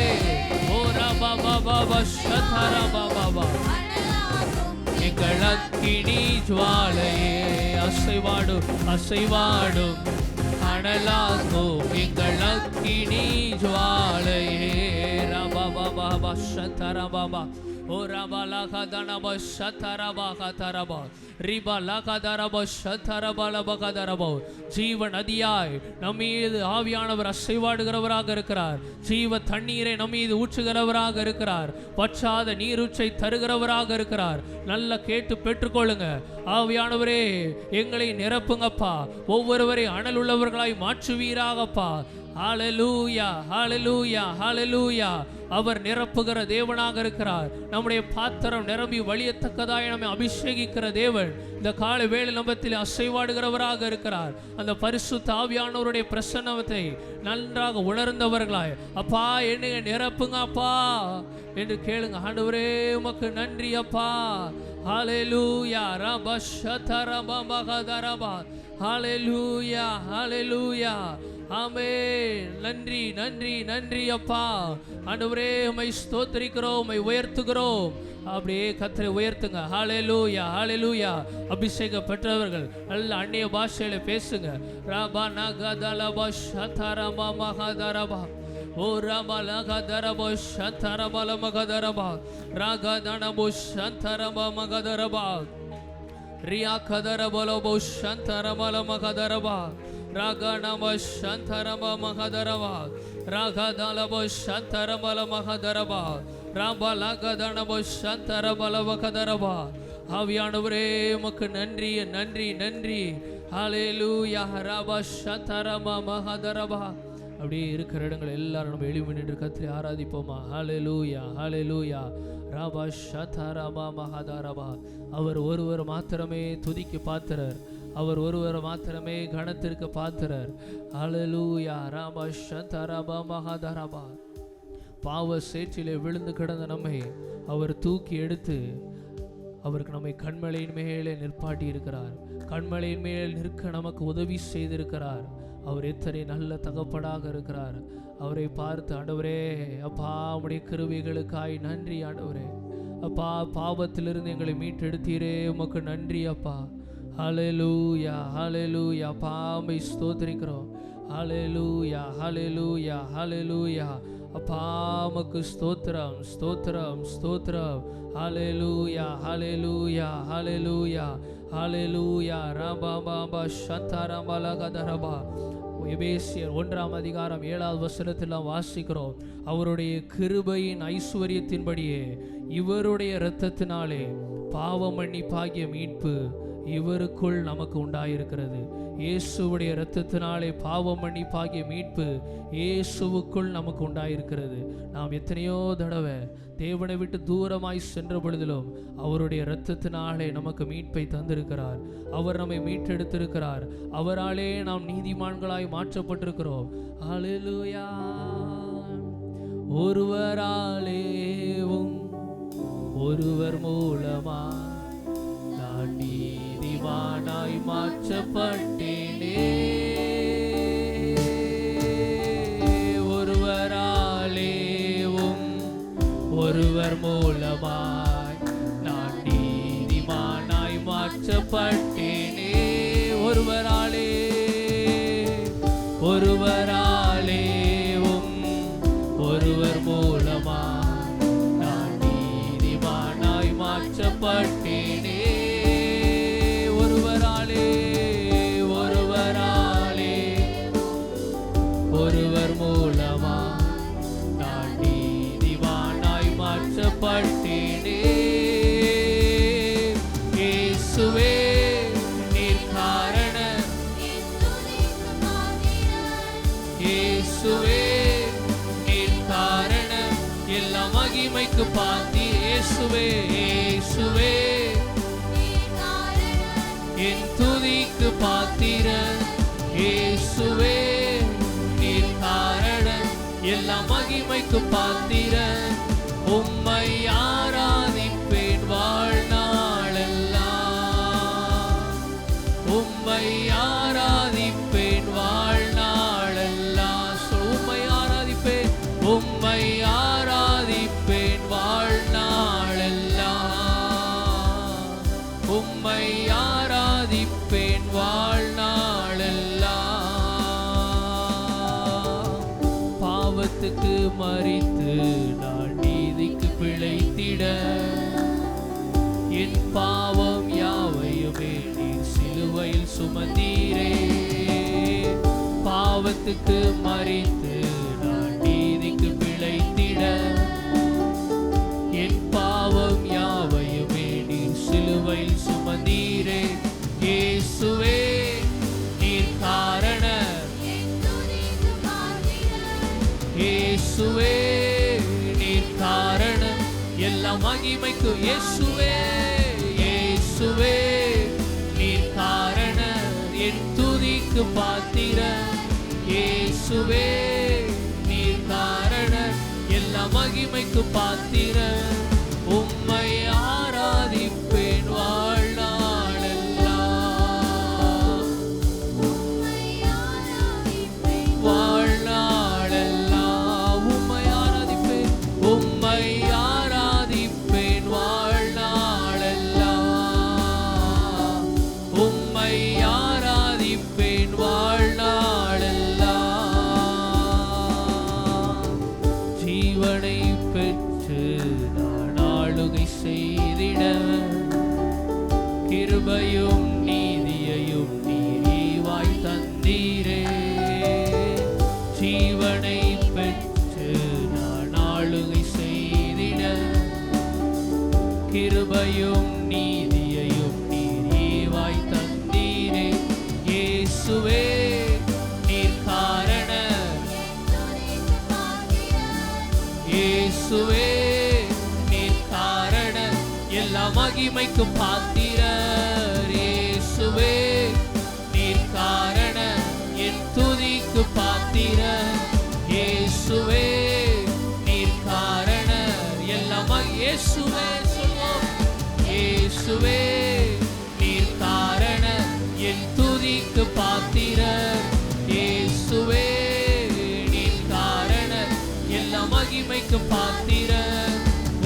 ஓ ரபா பாபா ஷதரா பாபா எங்கள் அக்கினி ஜுவாலையே. அசைவாடும் அசைவாடும் அனலாக்கும் எங்கள் அக்கினி ஜுவாலையே. ரபா பாபா ஷதரா பாபா ஓ ரபா லகதனப ஷதரபா கதரபா ரிபா லகதரப ஷதரபா லபகதரபா. ஜீவ நதியாய் நம்மீது ஆவியானவர் அசைவாடுகிறவராக இருக்கிறார். ஜீவ தண்ணீரை நம்மீது ஊற்றுகிறவராக இருக்கிறார். வற்றாத நீரூற்றை தருகிறவராக இருக்கிறார். நல்ல கேட்டு பெற்றுக்கொள்ளுங்க. ஆவியானவரே எங்களை நிரப்புங்கப்பா. ஒவ்வொருவரை அனல் உள்ளவர்களாய் மாற்றுவீராகப்பா. ஹல்லேலூயா ஹல்லேலூயா ஹல்லேலூயா. அவர் நிரப்புகிற தேவனாக இருக்கிறார். நம்முடைய பாத்திரம் நிரம்பி வழியத்தக்கதாய் நம்மை அபிஷேகிக்கிற தேவன் இந்த கால வேளை நம்பத்தில் அசைவாடுகிறவராக இருக்கிறார். அந்த பரிசுத்த ஆவியானவருடைய பிரசன்னத்தை நன்றாக உணர்ந்தவர்களாய் அப்பா என்னை நிரப்புங்க அப்பா என்று கேளுங்க. ஆண்டவரே உமக்கு நன்றி அப்பா. ஹல்லேலூயா ரப ஷதரபா மகதரபா. ஹல்லேலூயா ஹல்லேலூயா. ஆமென். நன்றி நன்றி நன்றி அப்பா. ஆண்டவரே உம்மை ஸ்தோத்திரிக்கிறோம், உம்மை உயர்த்துகிறோம். அப்படியே கர்த்தரை உயர்த்துங்க. ஹல்லேலூயா ஹல்லேலூயா. அபிஷேகம் பெற்றவர்கள் நல்ல அந்நிய பாஷையில பேசுங்க. ரபா நகதலபா ஷதரபா மகதரபா ஓ ரபா லகதரபா ஷதரபா மகதரபா ரகதனபு ஷதரபா மகதரபா ரியா கதரபலபு ஷதரபா மகதரபா ராகணப ஷந்தரப மகதரபா ராகதலப ஷந்தரபல மகதரபா ராபலகதனப ஷந்தரபல மகதரபா. ஆவியானவரே உமக்கு நன்றி நன்றி நன்றி. ஹல்லேலூயா ரப ஷந்தரப மகதரபா. அப்படியே இருக்கிற இடங்கள் எல்லாரும் நம்ம எழுப்பி நின்று கர்த்தரை ஆராதிப்போமா. ஹல்லேலூயா ஹல்லேலூயா ரப ஷந்தரப மகதரபா. அவர் ஒருவர் மாத்திரமே துதிக்கு பாத்திரர். அவர் ஒருவர் மாத்திரமே கணத்திற்கு பாத்திரர். ஹல்லேலூயா ரப ஷந்தரப மகதரபா. பாவ சேற்றிலே விழுந்து கிடந்த நம்மை அவர் தூக்கி எடுத்து அவருக்கு நம்மை கண்மலையின் மேலே நிற்பாட்டி இருக்கிறார். கண்மலையின் மேல் நிற்க நமக்கு உதவி செய்திருக்கிறார். அவர் எத்தனை நல்ல தகப்பனாக இருக்கிறார். அவரை பார்த்து, ஆண்டவரே அப்பா உம்முடைய கிருபைகளுக்காய் நன்றி ஆண்டவரே. அப்பா பாவத்திலிருந்து எங்களை மீட்டெடுத்தீரே, உமக்கு நன்றி அப்பா. ஹல்லேலூயா ஹல்லேலூயா. அப்பா உம்மை ஸ்தோத்திரிக்கிறோம். ஹல்லேலூயா ஹல்லேலூயா ஹல்லேலூயா. அப்பா உமக்கு ஸ்தோத்திரம் ஸ்தோத்திரம் ஸ்தோத்திரம். ஹல்லேலூயா ஹல்லேலூயா ஹல்லேலூயா ஹல்லேலூயா. ரபா பாபா ஷந்தரமலகதரபா. எபேசியர் 1:7 வாசிக்கிறோம். அவருடைய கிருபையின் ஐஸ்வர்யத்தின்படியே இவருடைய இரத்தத்தினாலே பாவ மன்னிப்பாகிய மீட்பு இவருக்குள் நமக்கு உண்டாயிருக்கிறது. இயேசுவுடைய இரத்தத்தினாலே பாவ மன்னிப்பாகிய மீட்பு இயேசுவுக்குள் நமக்கு உண்டாயிருக்கிறது. நாம் எத்தனையோ தடவை தேவனை விட்டு தூரமாய் சென்ற பொழுதிலும் அவருடைய இரத்தத்தினாலே நமக்கு மீட்பை தந்திருக்கிறார். அவர் நம்மை மீட்டெடுத்திருக்கிறார். அவராலே நாம் நீதிமான்களாய் மாற்றப்பட்டிருக்கிறோம். ஹல்லேலூயா. ஒருவராலேவும் ஒருவர் மூலமா நான் நீதிமானாய் மாற்றப்பட்டேனே. ஒருவராலேவும் ஒருவர் மூலமாய் நான் நீதிமானாய் மாற்றப்பட்டேனே. ஒருவராலே ஒருவராலேவும் ஒருவர் மூலமாய் நான் நீதிமானாய் மாற்றப்பட்டேனே. ஒருவராலே ஒருவராலே ஒருவர் மூலமாய் நான் நீதிமானாய் மாற்றப்பட்டேனே. இயேசுவே நீர் காரணம். இயேசுவே நீர் காரணம். எல்லா மகிமைக்கு பாத்தி. இயேசுவே இயேசுவே என் துதிக்கு பாத்திர. இயேசுவே நீர் காரணம். எல்லா மகிமைக்கு பாத்திர. உம்மை ஆராதிப்பேன் வாழ்நாளெல்லாம். உம்மை ஆராதிப்பேன் வாழ்நாளெல்லாம். உம்மை ஆராதிப்பேன். உம்மை ஆராதிப்பேன் வாழ்நாளெல்லாம். உம்மை ஆராதிப்பேன் வாழ்நாளெல்லாம். பாவத்துக்கு மரித்து நான் நீதிக்கு பிழைத்திட என் பாவம் யாவையுமே நீர் சிலுவையில் சுமந்தீரே. பாவத்துக்கு மரித்து நான் நீதிக்கு பிழைத்திட என் பாவம் யாவையுமே நீர் சிலுவையில் சுமந்தீரே. இயேசுவே நீர் காரணம். இயேசுவே நீர் காரணம். எல்லா மகிமைக்கு. இயேசுவே இயேசுவே நீர் காரணம். என் துதிக்கு பாத்திர. இயேசுவே நீர் காரணம். எல்லா மகிமைக்கு பாத்திர. உம்மை ஆராதிப்பேன் வாழ்நாளெல்லாம். வாழ்நாளெல்லாம் உம்மை ஆராதிப்பேன். உம்மை ஆராதிப்பேன் வாழ்நாளெல்லாம். உம்மை ஆராதிப்பேன் வாழ்நாளெல்லாம். ஜீவனை பெற்று நான் ஆளுகை செய்திட கிருபையும் நீதியையும் நீர் ஈவாய் தந்தீரே. ஜீவனை பெற்று நான் ஆளுகை செய்திட கிருபையும் நீதியையும் நீர் ஈவாய் தந்தீரே. இயேசுவே நீர் காரணம். இயேசுவே நீர் காரணம். எல்லா மகிமைக்கு பாத்திரர். இயேசுவே நீர் காரணம். என் துதிக்கு பாத்திரர். இயேசுவே நீர் காரணம். எல்லா இயேசுவே சொல்வோம். இயேசுவே நீர் காரணம். என் துதிக்கு பாத்திரர். மகிமைக்கு பாத்திர,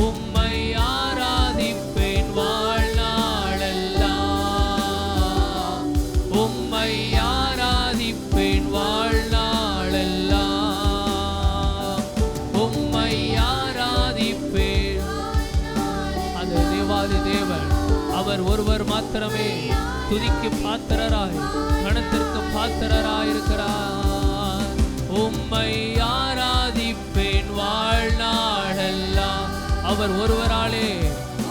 உம்மை ஆராதிப்பேன் வாழ்நாளெல்லாம், உம்மை ஆராதிப்பேன் வாழ்நாளெல்லாம், உம்மை ஆராதிப்பேன். அந்த தேவாதி தேவன் அவர் ஒருவர் மாத்திரமே துதிக்கு பாத்திரராய், கணத்திற்கு பாத்திரராய் இருக்கிறார். உம்மை ஆராதிப்பேன் வாழ்நாளெல்லாம். அவர் ஒருவராலே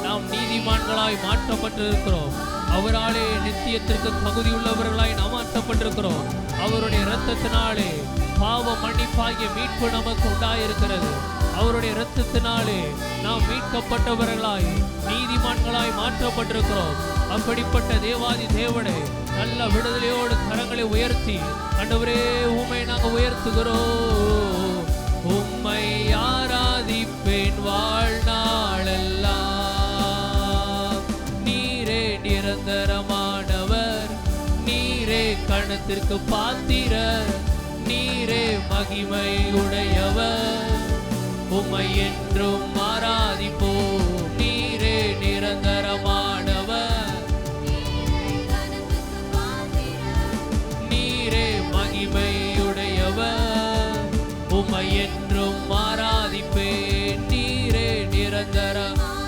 நாம் நீதிமான்களாய் மாற்றப்பட்டிருக்கிறோம். அவராலே நித்தியத்திற்கு தகுதியுள்ளவர்களாய் நாம் மாற்றப்பட்டிருக்கிறோம். அவருடைய இரத்தத்தினாலே பாவ மன்னிப்பாகிய மீட்பு நமக்கு உண்டாயிருக்கிறது. அவருடைய இரத்தத்தினாலே நாம் மீட்கப்பட்டவர்களாய் நீதிமான்களாய் மாற்றப்பட்டிருக்கிறோம். அப்படிப்பட்ட தேவாதி தேவனை நல்ல விடுதலையோடு கரங்களை உயர்த்தி, ஆண்டவரே உம்மை நாங்கள் உயர்த்துகிறோம். உம்மை ஆராதிப்பேன் வாழ்நாளெல்லாம். நீரே நிரந்தரமானவர், நீரே கணத்திற்கு பாத்திரர், நீரே மகிமை உடையவர். உம்மை என்றும் ஆராதிப்போம். நீரே நிரந்தரமானவர், நீரே மகிமையுடையவர். உம்மை என்றும் ஆராதிப்பேன். நீரே நிரந்தர,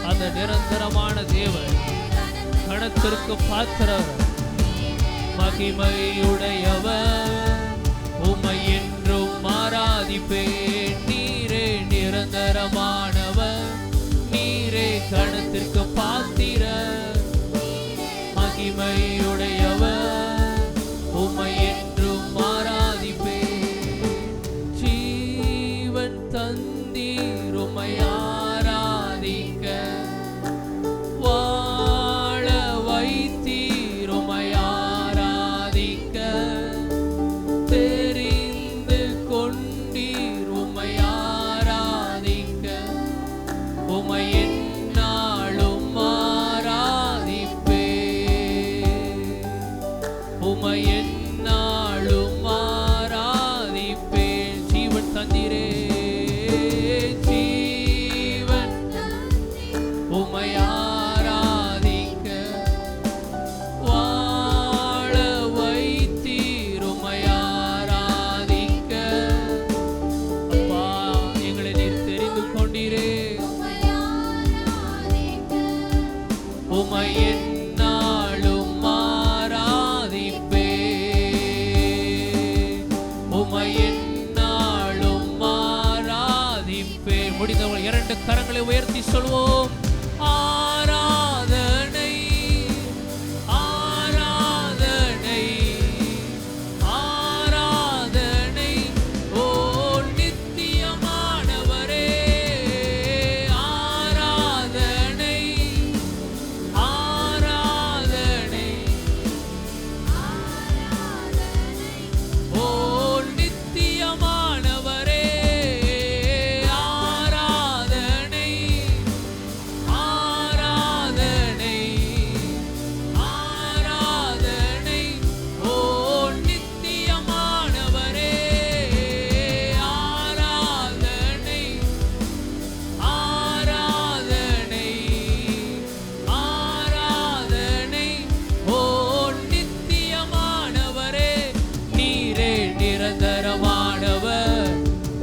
அந்த நிரந்தரமான தேவன், கணத்திற்கு பாத்திரர், மகிமையுடையவர். உம்மை என்றும் ஆராதிப்பேன். நீரே நிரந்தரமானவர், நீரே கணத்திற்கு பாத்திரர், மகிமையுடையவர். உம்மை என்றும் ஆராதிப்பேன். ஜீவன் தந்தீர் உம்மை ஆராதிக்க, வாழ வைத்தீர் உம்மை ஆராதிக்க, தெரிந்து கொண்டீர் உம்மை ஆராதிக்க, உம்மை எந்நாளும் ஆராதிப்பேன். உம்மை எந்நாளும் ஆராதிப்பேன். ஜீவன் தந்தீரே, ஜீவன் உம்மை ஆராதிக்க, வாழ வைத்தீர் உம்மை ஆராதிக்க. அப்பா, எங்களை நீர் தெரிந்து கொண்டீரே, உம்மை எந்நாளும் ஆராதிப்பேன். உம்மை எந்நாளும் ஆராதிப்பேன். முடிந்தவர்கள் இரண்டு கரங்களை உயர்த்தி சொல்வோம். ஆராதனை, ஆராதனை, ஆராதனை ஓ நித்தியமானவரே. ஆராதனை, ஆராதனை ஓ நித்தியமானவரே. ஆராதனை, ஆராதனை, ஆராதனை ஓ நித்தியமானவரே. ஆராதனை, ஆராதனை, ஆராதனை ஓ நித்தியமானவரே. நீரே நிரந்தரமானவர்,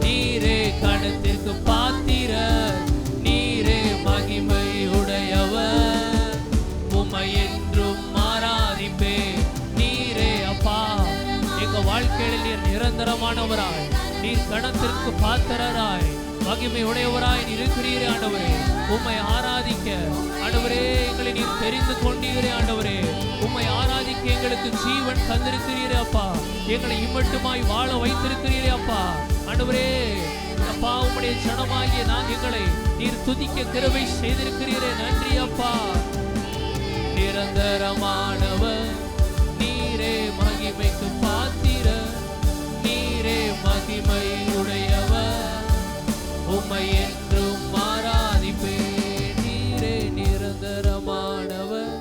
நீரே கணத்திற்கு பாத்திரர், நீரே மகிமை உடையவர். உம்மை என்றும் ஆராதிப்பேன். நீரே அப்பா, எங்க வாழ்க்கையில் நீர் நிரந்தரமானவராய், நீர் கணத்திற்கு பாத்திரராய், மகிமை உடையவராய் நீர் இருக்கிறீரே ஆண்டவரே. உம்மை ஆராதிக்க ஆண்டவரே எங்களை நீர் தெரிந்து கொண்டீரே ஆண்டவரே. உம்மை ஆராதிக்க எங்களுக்கு ஜீவன் தந்திருக்கிறீரே அப்பா. எங்களை இம்மட்டுமாய் வாழ வைத்திருக்கிறீரே அப்பா. ஆண்டவரே அப்பா, உம்முடைய ஜனமாகிய எங்களை நீர் துதிக்க கிருபை செய்திருக்கிறீரே. நன்றி அப்பா. நிரந்தரமானவர், நீரே மகிமைக்கு பாத்திரர், நீரே மகிமை உடையவர். உம்மை என்றும் ஆராதிப்பேன். நீரே நிரந்தரமானவர்,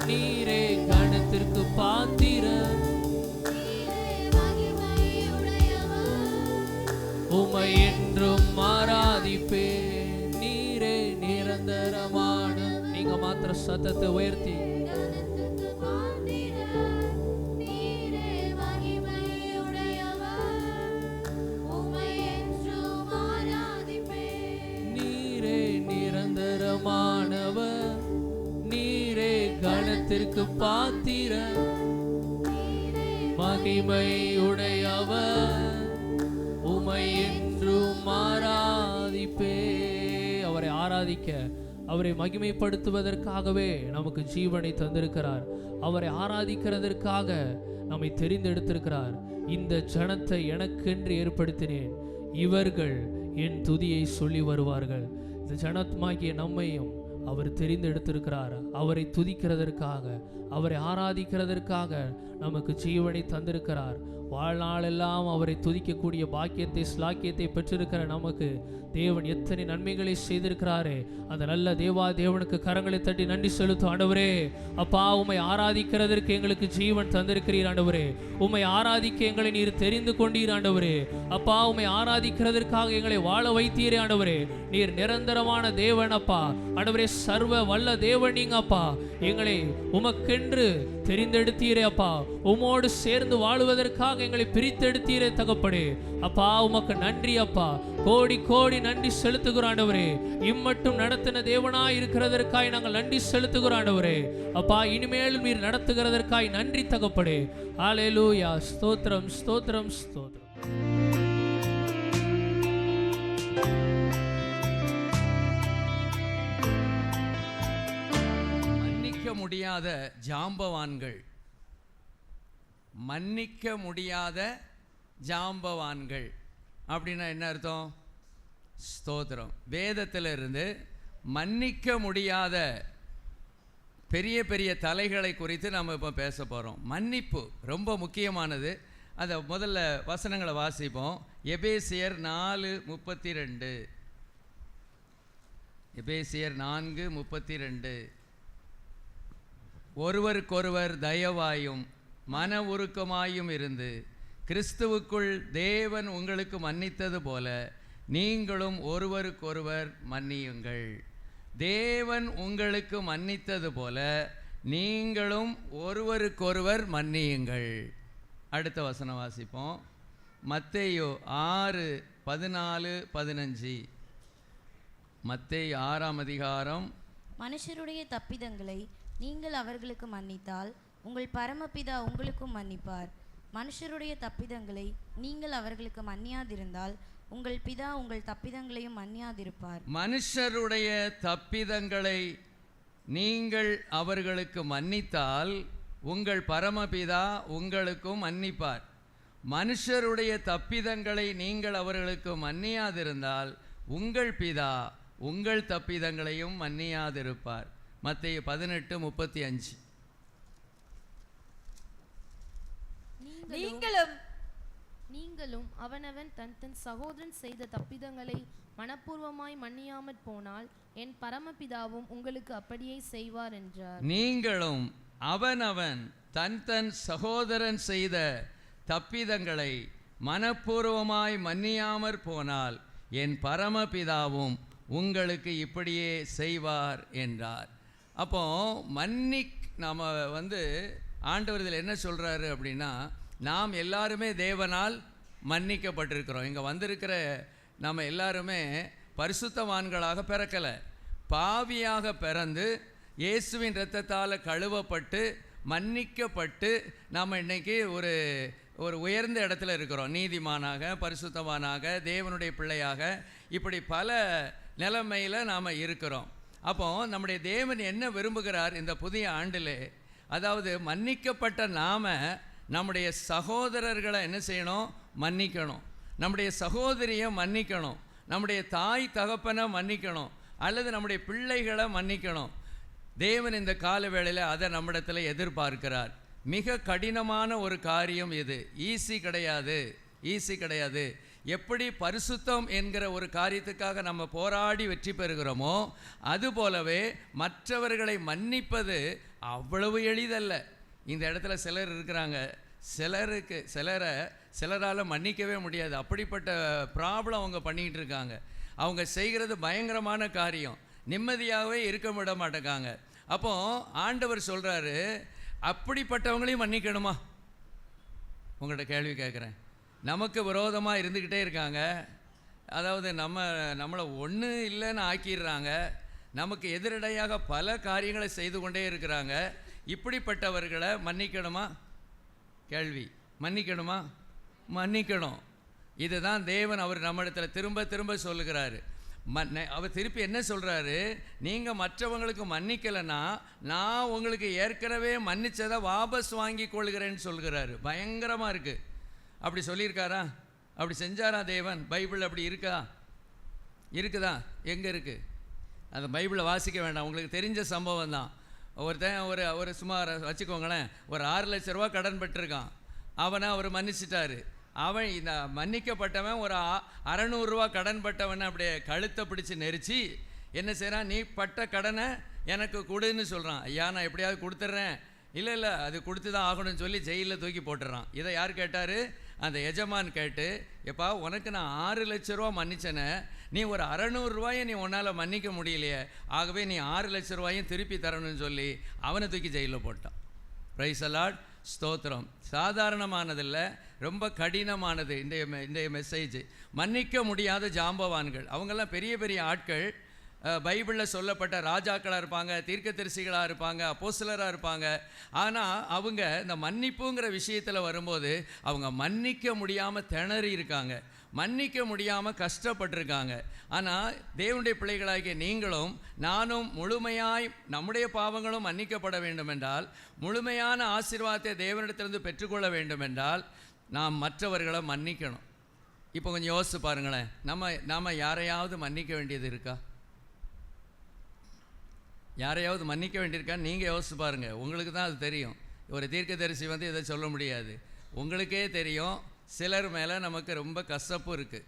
நீரே கணத்திற்கு பாத்திரர், உம்மை என்றும் ஆராதி ஆராதிப்பே. நீரே நிரந்தரமான. நீங்க மாத்திர சத்தத்தை உயர்த்தி நீரே நிரந்தரமானவர், நீரே கணத்திற்கு பாத்திர, மகிமை உடையவர், உமை என்றும் ஆராதிப்பே. அவரை ஆராதிக்க, அவரை மகிமைப்படுத்துவதற்காகவே நமக்கு ஜீவனை தந்திருக்கிறார். அவரை ஆராதிக்கிறதற்காக நம்மை தெரிந்தெடுத்திருக்கிறார். இந்த ஜனத்தை எனக்கென்று ஏற்படுத்தினேன், இவர்கள் என் துதியை சொல்லி வருவார்கள். இந்த ஜனமாகிய நம்மையும் அவர் தெரிந்தெடுத்திருக்கிறார். அவரை துதிக்கிறதற்காக, அவரை ஆராதிக்கிறதற்காக நமக்கு ஜீவனை தந்திருக்கிறார். வாழ்நாளெல்லாம் அவரை துதிக்கக்கூடிய பாக்கியத்தை, ஸ்லாக்கியத்தை பெற்றிருக்கிற நமக்கு தேவன் எத்தனை நன்மைகளை செய்திருக்கிறாரே. அந்த நல்ல தேவனுக்கு கரங்களை தட்டி நன்றி செலுத்தும். ஆண்டவரே, அப்பா, உம்மை ஆராதிக்கிறதற்கு எங்களுக்கு ஜீவன் தந்திருக்கிறீர். ஆண்டவரே, உம்மை ஆராதிக்க எங்களை நீர் தெரிந்து கொண்டீர். ஆண்டவரே, அப்பா, உம்மை ஆராதிக்கிறதற்காக எங்களை வாழ வைத்தீரே. ஆண்டவரே, நீர் நிரந்தரமான தேவன். அப்பா, ஆண்டவரே, சர்வ வல்ல தேவன் நீங்க. அப்பா, எங்களை உமக்கென்று தெரிந்தெடுத்தீரே. அப்பா, உமோடு சேர்ந்து வாழுவதற்காக எங்களை பிரித்தெடுத்தீரே தகப்படே. அப்பா, உமக்கு நன்றி. அப்பா, கோடி கோடி நன்றி செலுத்துகிறோம். ஆண்டவரே, இம்மட்டும் நடத்தின தேவனாய் இருக்கிறதற்காய் நாங்கள் நன்றி செலுத்துகிறோம். ஆண்டவரே, அப்பா, இனிமேலும் நீர் நடத்துகிறதற்காய் நன்றி தகப்படே. ஹல்லேலூயா. ஸ்தோத்திரம், ஸ்தோத்திரம், ஸ்தோத்திரம். மன்னிக்க முடியாத ஜாம்பவான்கள், மன்னிக்க முடியாத ஜாம்பவான்கள் அப்படின்னா என்ன அர்த்தம்? ஸ்தோத்திரம். வேதத்தில் இருந்து மன்னிக்க முடியாத பெரிய பெரிய தலைகளை குறித்து நம்ம இப்போ பேச போகிறோம். மன்னிப்பு ரொம்ப முக்கியமானது. அதை முதல்ல வசனங்களை வாசிப்போம். எபேசியர் 4:32. எபேசியர் 4:32. ஒருவருக்கொருவர் தயவாயும் மன உருக்கமாயும் இருந்து கிறிஸ்துவுக்குள் தேவன் உங்களுக்கு மன்னித்தது போல நீங்களும் ஒருவருக்கொருவர் மன்னியுங்கள். தேவன் உங்களுக்கு மன்னித்தது போல நீங்களும் ஒருவருக்கொருவர் மன்னியுங்கள். அடுத்த வசனம் வாசிப்போம். மத்தேயு 6:14-15. மத்தேயு 6ஆம் அதிகாரம். மனுஷருடைய தப்பிதங்களை நீங்கள் அவர்களுக்கு மன்னித்தால் உங்கள் பரமபிதா உங்களுக்கும் மன்னிப்பார். மனுஷருடைய தப்பிதங்களை நீங்கள் அவர்களுக்கு மன்னியாதிருந்தால் உங்கள் பிதா உங்கள் தப்பிதங்களையும் மன்னியாதிருப்பார். மனுஷருடைய தப்பிதங்களை நீங்கள் அவர்களுக்கு மன்னித்தால் உங்கள் பரமபிதா உங்களுக்கும் மன்னிப்பார். மனுஷருடைய தப்பிதங்களை நீங்கள் அவர்களுக்கு மன்னியாதிருந்தால் உங்கள் பிதா உங்கள் தப்பிதங்களையும் மன்னியாதிருப்பார். மத்தேயு 18:35. நீங்களும் அவனவன் தன் தன் சகோதரன் செய்த தப்பிதங்களை மனப்பூர்வமாய் மன்னியாமற் போனால் என் பரமபிதாவும் உங்களுக்கு அப்படியே செய்வார் என்றார். நீங்களும் அவனவன் தன் தன் சகோதரன் செய்த தப்பிதங்களை மனப்பூர்வமாய் மன்னியாமற் போனால் என் பரமபிதாவும் உங்களுக்கு இப்படியே செய்வார் என்றார். அப்போ நாம் ஆண்டவர் இதில் என்ன சொல்கிறாரு அப்படின்னா, நாம் எல்லாருமே தேவனால் மன்னிக்கப்பட்டிருக்கிறோம். இங்கே வந்திருக்கிற நம்ம எல்லாருமே பரிசுத்தவான்களாக பிறக்கலை, பாவியாக பிறந்து இயேசுவின் இரத்தத்தால் கழுவப்பட்டு மன்னிக்கப்பட்டு நாம் இன்னைக்கு ஒரு உயர்ந்த இடத்துல இருக்கிறோம். நீதிமானாக, பரிசுத்தவானாக, தேவனுடைய பிள்ளையாக, இப்படி பல நிலைமையில் நாம் இருக்கிறோம். அப்போ நம்முடைய தேவன் என்ன விரும்புகிறார் இந்த புதிய ஆண்டிலே? அதாவது மன்னிக்கப்பட்ட நாம் நம்முடைய சகோதரர்களை என்ன செய்யணும்? மன்னிக்கணும். நம்முடைய சகோதரியை மன்னிக்கணும். நம்முடைய தாய் தகப்பனை மன்னிக்கணும். அல்லது நம்முடைய பிள்ளைகளை மன்னிக்கணும். தேவன் இந்த கால வேளையில் அதை நம்மிடத்தில் எதிர்பார்க்கிறார். மிக கடினமான ஒரு காரியம் இது. ஈஸி கிடையாது. எப்படி பரிசுத்தம் என்கிற ஒரு காரியத்துக்காக நம்ம போராடி வெற்றி பெறுகிறோமோ அதுபோலவே மற்றவர்களை மன்னிப்பது அவ்வளவு எளிதல்ல. இந்த இடத்துல சிலர் இருக்கிறாங்க, சிலரால் மன்னிக்கவே முடியாது. அப்படிப்பட்ட ப்ராப்ளம் அவங்க பண்ணிக்கிட்டு இருக்காங்க. அவங்க செய்கிறது பயங்கரமான காரியம், நிம்மதியாகவே இருக்க விட மாட்டேங்காங்க. அப்போ ஆண்டவர் சொல்கிறாரு, அப்படிப்பட்டவங்களையும் மன்னிக்கணுமா? உங்கள்கிட்ட கேள்வி கேட்குறேன். நமக்கு விரோதமாக இருந்துக்கிட்டே இருக்காங்க, அதாவது நம்மளை ஒன்றும் இல்லைன்னு ஆக்கிடுறாங்க, நமக்கு எதிரடையாக பல காரியங்களை செய்து கொண்டே இருக்கிறாங்க. இப்படிப்பட்டவர்களை மன்னிக்கணுமா? கேள்வி. மன்னிக்கணுமா? மன்னிக்கணும். இதுதான் தேவன் அவர் நம்மிடத்தில் திரும்ப திரும்ப சொல்லுகிறாரு. அவர் திருப்பி என்ன சொல்கிறாரு? நீங்கள் மற்றவங்களுக்கு மன்னிக்கலைன்னா நான் உங்களுக்கு ஏற்கனவே மன்னிச்சதை வாபஸ் வாங்கி கொள்கிறேன்னு சொல்கிறாரு. பயங்கரமாக இருக்குது. அப்படி சொல்லியிருக்காரா? அப்படி செஞ்சாரா தேவன்? பைபிள் அப்படி இருக்குதா? எங்கே இருக்குது? அந்த பைபிளை வாசிக்க வேண்டாம், உங்களுக்கு தெரிஞ்ச சம்பவம் தான். ஒருத்தன் ஒரு சுமார் வச்சுக்கோங்களேன், ஒரு 6 லட்ச ரூபா கடன் பெற்றிருக்கான். அவனை அவர் மன்னிச்சிட்டாரு. அவன் இந்த மன்னிக்கப்பட்டவன் ஒரு 600 ரூபா கடன் பட்டவனை அப்படியே கழுத்தை பிடிச்சி நெரிச்சு என்ன செய்கிறான்? நீ பட்ட கடனை எனக்கு கொடுன்னு சொல்கிறான். ஐயா நான் எப்படியாவது கொடுத்துட்றேன். இல்லை அது கொடுத்து தான் ஆகணும்னு சொல்லி ஜெயிலில் தூக்கி போட்டுடுறான். இதை யார் கேட்டார்? அந்த எஜமான் கேட்டு, எப்பா உனக்கு நான் 6 லட்ச ரூபா மன்னிச்சேனே, நீ ஒரு 600 ரூபாயை நீ உன்னால் மன்னிக்க முடியலையே, ஆகவே நீ 6 லட்ச ரூபாயும் திருப்பி தரணும்னு சொல்லி அவனை தூக்கி ஜெயிலில் போட்டான். பிரைஸ் தி லார்ட், ஸ்தோத்திரம். சாதாரணமானதில்லை, ரொம்ப கடினமானது இந்த மெசேஜ். மன்னிக்க முடியாத ஜாம்பவான்கள், அவங்கெல்லாம் பெரிய பெரிய ஆட்கள். பைபிளில் சொல்லப்பட்ட ராஜாக்களாக இருப்பாங்க, தீர்க்கதரிசிகளாக இருப்பாங்க, அப்போஸ்தலராக இருப்பாங்க. ஆனால் அவங்க இந்த மன்னிப்புங்கிற விஷயத்தில் வரும்போது அவங்க மன்னிக்க முடியாமல் திணறி இருக்காங்க, மன்னிக்க முடியாமல் கஷ்டப்பட்டிருக்காங்க. ஆனால் தேவனுடைய பிள்ளைகளாகிய நீங்களும் நானும் முழுமையாய் நம்முடைய பாவங்களும் மன்னிக்கப்பட வேண்டுமென்றால், முழுமையான ஆசீர்வாதத்தை தேவனிடத்திலிருந்து பெற்றுக்கொள்ள வேண்டுமென்றால் நாம் மற்றவர்களை மன்னிக்கணும். இப்போ கொஞ்சம் யோசிச்சு பாருங்களேன், நம்ம யாரையாவது மன்னிக்க வேண்டியது இருக்கா? யாரையாவது மன்னிக்க வேண்டியிருக்கான்னு நீங்கள் யோசிச்சு பாருங்கள். உங்களுக்கு தான் அது தெரியும். ஒரு தீர்க்கதரிசி இதை சொல்ல முடியாது. உங்களுக்கே தெரியும். சிலர் மேலே நமக்கு ரொம்ப கசப்பு இருக்குது,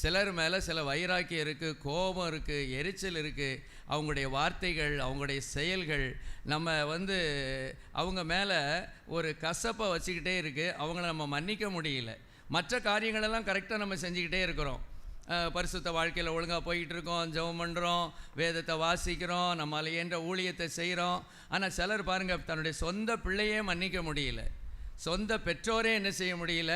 சிலர் மேலே சில வைராக்கியம் இருக்குது, கோபம் இருக்குது, எரிச்சல் இருக்குது. அவங்களுடைய வார்த்தைகள், அவங்களுடைய செயல்கள் நம்ம அவங்க மேலே ஒரு கசப்பை வச்சுக்கிட்டே இருக்குது. அவங்கள நம்ம மன்னிக்க முடியல. மற்ற காரியங்களெல்லாம் கரெக்டாக நம்ம செஞ்சுக்கிட்டே இருக்கிறோம். பரிசுத்த வாழ்க்கையில் ஒழுங்காக போய்கிட்டு இருக்கோம், ஜெபம் பண்ணுறோம், வேதத்தை வாசிக்கிறோம், நம்மளால் இயன்ற ஊழியத்தை செய்கிறோம். ஆனால் சிலர் பாருங்கள், தன்னுடைய சொந்த பிள்ளையே மன்னிக்க முடியல, சொந்த பெற்றோரே என்ன செய்ய முடியல?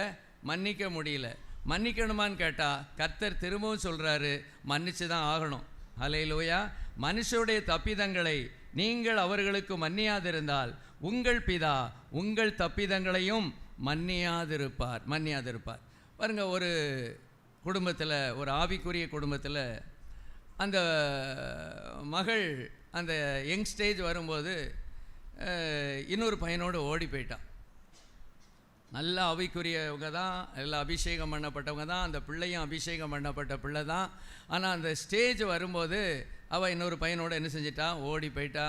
மன்னிக்க முடியல. மன்னிக்கணுமான்னு கேட்டால் கர்த்தர் திரும்பவும் சொல்கிறாரு, மன்னிச்சு தான் ஆகணும். ஹல்லேலூயா. மனுஷருடைய தப்பிதங்களை நீங்கள் அவர்களுக்கு மன்னியாதிருந்தால் உங்கள் பிதா உங்கள் தப்பிதங்களையும் மன்னியாதிருப்பார். பாருங்கள், ஒரு குடும்பத்தில், ஒரு ஆவிக்குரிய குடும்பத்தில் அந்த மகள் அந்த யங் ஸ்டேஜ் வரும்போது இன்னொரு பையனோடு ஓடி போயிட்டான். நல்ல ஆவிக்குரியவங்க தான், எல்லாம் அபிஷேகம் பண்ணப்பட்டவங்க தான், அந்த பிள்ளையும் அபிஷேகம் பண்ணப்பட்ட பிள்ளை தான். ஆனால் அந்த ஸ்டேஜ் வரும்போது அவள் இன்னொரு பையனோடு என்ன செஞ்சிட்டா? ஓடி போயிட்டா.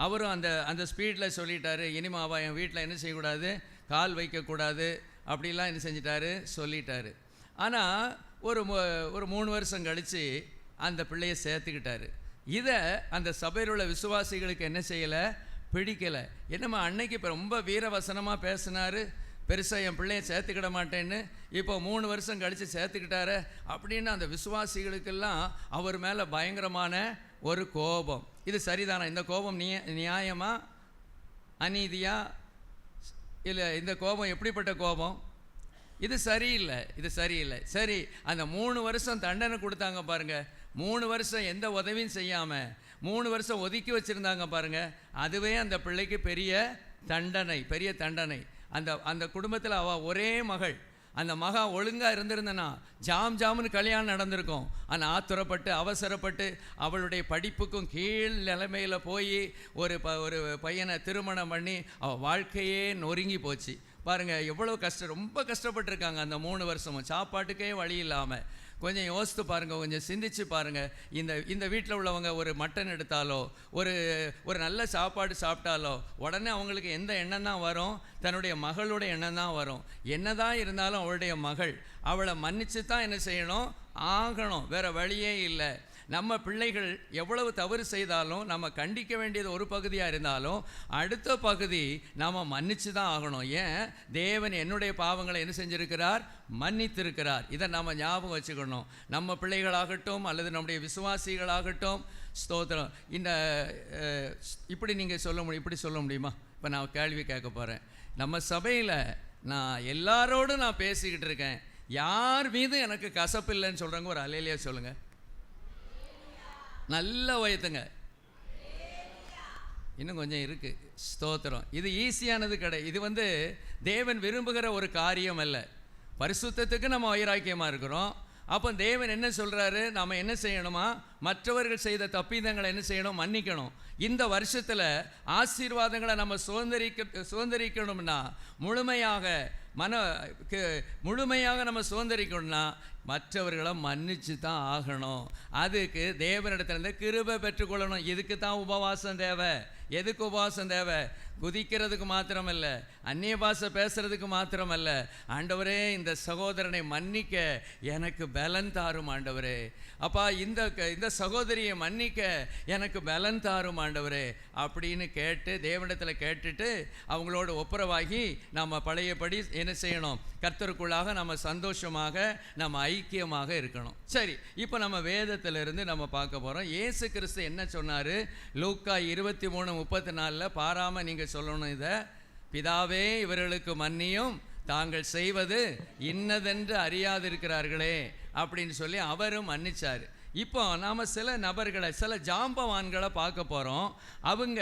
அவரும் அந்த ஸ்பீடில் சொல்லிட்டாரு, இனிமே அவள் என் வீட்டில் என்ன செய்யக்கூடாது? கால் வைக்கக்கூடாது அப்படிலாம் என்ன செஞ்சிட்டாரு? சொல்லிட்டாரு. ஆனால் ஒரு 3 வருஷம் கழித்து அந்த பிள்ளையை சேர்த்துக்கிட்டாரு. இதை அந்த சபையில் உள்ள விசுவாசிகளுக்கு என்ன செய்யலை? பிடிக்கலை. என்னம்மா அன்னைக்கு இப்போ ரொம்ப வீரவசனமாக பேசினார், பெருசாக என் பிள்ளையை சேர்த்துக்கிட மாட்டேன்னு, இப்போ 3 வருஷம் கழித்து சேர்த்துக்கிட்டாரு அப்படின்னு அந்த விசுவாசிகளுக்கெல்லாம் அவர் மேலே பயங்கரமான ஒரு கோபம். இது சரிதானா? இந்த கோபம் நியாயமா, அநீதியா? இல்லை, இந்த கோபம் எப்படிப்பட்ட கோபம்? இது சரியில்லை. சரி, அந்த 3 வருஷம் தண்டனை கொடுத்தாங்க பாருங்கள். 3 வருஷம் எந்த உதவியும் செய்யாமல் 3 வருஷம் ஒதுக்கி வச்சுருந்தாங்க பாருங்கள். அதுவே அந்த பிள்ளைக்கு பெரிய தண்டனை. அந்த குடும்பத்தில் அவள் ஒரே மகள். அந்த மகா ஒழுங்காக இருந்திருந்தனா ஜாம்னு கல்யாணம் நடந்திருக்கும். ஆனால் ஆத்துரப்பட்டு அவசரப்பட்டு அவளுடைய படிப்புக்கும் கீழ் நிலைமையில் போய் ஒரு பையனை திருமணம் பண்ணி அவள் வாழ்க்கையே நொறுங்கி போச்சு. பாருங்கள் எவ்வளோ ரொம்ப கஷ்டப்பட்டுருக்காங்க அந்த 3 வருஷமும், சாப்பாட்டுக்கே வழி இல்லாமல். கொஞ்சம் யோசித்து பாருங்கள், கொஞ்சம் சிந்திச்சு பாருங்கள். இந்த வீட்டில் உள்ளவங்க ஒரு மட்டன் எடுத்தாலோ, ஒரு நல்ல சாப்பாடு சாப்பிட்டாலோ உடனே அவங்களுக்கு எந்த எண்ணம் தான் வரும்? தன்னுடைய மகளுடைய எண்ணம் தான் வரும். என்னதான் இருந்தாலும் அவளுடைய மகள், அவளை மன்னிச்சு தான் என்ன செய்யணும்? ஆகணும், வேறு வழியே இல்லை. நம்ம பிள்ளைகள் எவ்வளவு தவறு செய்தாலும் நம்ம கண்டிக்க வேண்டியது ஒரு பகுதியாக இருந்தாலும் அடுத்த பகுதி நாம் மன்னிச்சு தான் ஆகணும். ஏன்? தேவன் என்னுடைய பாவங்களை என்ன செஞ்சிருக்கிறார்? மன்னித்திருக்கிறார். இதை நம்ம ஞாபகம் வச்சுக்கணும். நம்ம பிள்ளைகளாகட்டும் அல்லது நம்முடைய விசுவாசிகளாகட்டும். ஸ்தோத்திரம். இந்த இப்படி நீங்கள் இப்படி சொல்ல முடியுமா? இப்போ நான் கேள்வி கேட்க போகிறேன். நம்ம சபையில் நான் எல்லாரோடும் நான் பேசிக்கிட்டு இருக்கேன், யார் மீது எனக்கு கசப்பு இல்லைன்னு சொல்கிறாங்க? ஒரு அல்லேலூயா சொல்லுங்கள். நல்ல வயத்துங்க. இன்னும் கொஞ்சம் இருக்குது. ஸ்தோத்திரம். இது ஈஸியானது கிடையாது. இது தேவன் விரும்புகிற ஒரு காரியம் அல்ல. பரிசுத்தத்துக்கு நம்ம வைராக்கியமாக இருக்கிறோம். அப்போ தேவன் என்ன சொல்கிறாரு? நாம் என்ன செய்யணுமா? மற்றவர்கள் செய்த தப்பிதங்களை என்ன செய்யணும்? மன்னிக்கணும். இந்த வருஷத்தில் ஆசீர்வாதங்களை நம்ம சுதந்திரிக்கணும்னா முழுமையாக நம்ம சுதந்திரிக்கணும்னா மற்றவர்களை மன்னிச்சு தான் ஆகணும். அதுக்கு தேவனிடத்திலிருந்து கிருபை பெற்றுக்கொள்ளணும். இதுக்கு தான் உபவாசம் தேவை. எதுக்கு உபவாசம் தேவை? குதிக்கிறதுக்கு மாத்திரமல்ல, அந்நிய பாஷை பேசுறதுக்கு மாத்திரமல்ல. ஆண்டவரே, இந்த சகோதரனை மன்னிக்க எனக்கு பலன் தாரும் ஆண்டவரே. அப்பா, இந்த சகோதரியை மன்னிக்க எனக்கு பலன் தாரும் ஆண்டவரே அப்படின்னு கேட்டு தேவனிடத்தில் கேட்டுட்டு அவங்களோட ஒப்புரவாகி நம்ம பழையபடி என்ன செய்யணும்? கர்த்தருக்குள்ளாக நம்ம சந்தோஷமாக நம்ம ஐக்கியமாக இருக்கணும். சரி, இப்போ நம்ம வேதத்திலிருந்து நம்ம பார்க்க போகிறோம். இயேசு கிறிஸ்து என்ன சொன்னார்? லூக்கா 23:34 பாராமல் நீங்கள் சொல்லணும். இதை, பிதாவே இவர்களுக்கு மன்னியும், தாங்கள் செய்வது இன்னதென்று அறியாதிருக்கிறார்களே அப்படின்னு சொல்லி அவரும் மன்னிச்சார். இப்போ நாம் சில நபர்களை, சில ஜாம்பவான்களை பார்க்க போகிறோம். அவங்க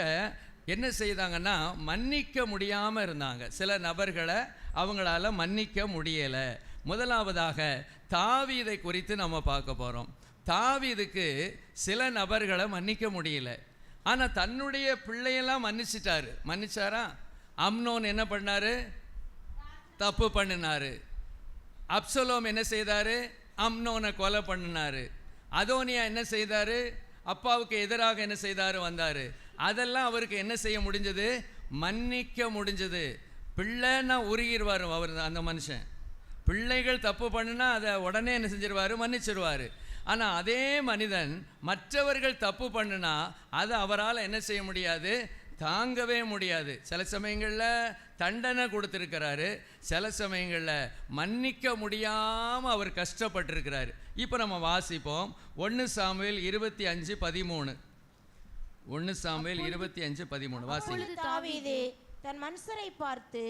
என்ன செய்தாங்கன்னா மன்னிக்க முடியாமல் இருந்தாங்க. சில நபர்களை அவங்களால மன்னிக்க முடியலை. முதலாவதாக தாவீதை குறித்து நம்ம பார்க்க போகிறோம். தாவீதுக்கு சில நபர்களை மன்னிக்க முடியல. ஆனால் தன்னுடைய பிள்ளையெல்லாம் மன்னிச்சாரா? அம்னோன் என்ன பண்ணாரு? தப்பு பண்ணினாரு. அப்சலோம் என்ன செய்தாரு? அம்னோனை கொலை பண்ணினாரு. அதோனியா என்ன செய்தாரு? அப்பாவுக்கு எதிராக என்ன செய்தாரு? வந்தாரு. அதெல்லாம் அவருக்கு என்ன செய்ய முடிஞ்சது? மன்னிக்க முடிஞ்சது. பிள்ளைன்னா உருகிடுவார் அவர். அந்த மனுஷன் பிள்ளைகள் தப்பு பண்ணுனா அதை உடனே என்ன செஞ்சிருவார்? மன்னிச்சிருவார். ஆனால் அதே மனிதன் மற்றவர்கள் தப்பு பண்ணுனா அதை அவரால் என்ன செய்ய முடியாது? தாங்கவே முடியாது. சில சமயங்களில் தண்டனை கொடுத்துருக்கிறாரு, சில சமயங்களில் மன்னிக்க முடியாமல் அவர் கஷ்டப்பட்டிருக்கிறாரு. இப்போ நம்ம வாசிப்போம். 1 சாமுவேல் 25:13. 1 சாமுவேல் 25:13 வாசிப்போம். தாவீது தன் மனுஷரை பார்த்து,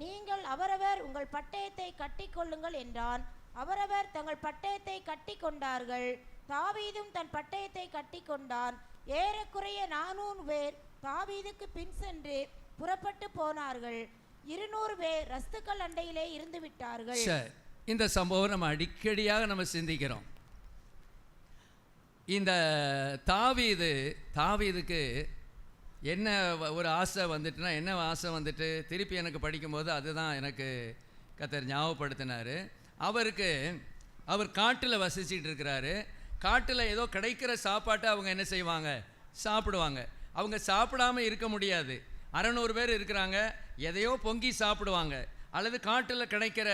நீங்கள் அவரவர் உங்கள் பட்டயத்தை கட்டிக்கொள்ளுங்கள் என்றான். அவரவர் தங்கள் பட்டயத்தை கட்டி கொண்டார்கள். தாவீதும் தன் பட்டயத்தை கட்டி கொண்டான். ஏறக்குறைய 400 பேர் தாவீதுக்கு பின் சென்று புறப்பட்டு போனார்கள். 200 பேர் ரஸ்துக்கள் அண்டையிலே இருந்து விட்டார்கள். இந்த சம்பவம் நம்ம அடிக்கடியாக நம்ம சிந்திக்கிறோம். இந்த தாவீதுக்கு என்ன ஒரு ஆசை வந்துட்டுனா, என்ன ஆசை வந்துட்டு திருப்பி எனக்கு படிக்கும்போது அதுதான் எனக்கு கர்த்தர் ஞாபகப்படுத்தினார். அவர் காட்டில் வசிச்சிட்டு இருக்கிறாரு. காட்டில் ஏதோ கிடைக்கிற சாப்பாட்டை அவங்க என்ன செய்வாங்க? சாப்பிடுவாங்க. அவங்க சாப்பிடாமல் இருக்க முடியாது. 600 பேர் இருக்கிறாங்க, எதையோ பொங்கி சாப்பிடுவாங்க. அல்லது காட்டில் கிடைக்கிற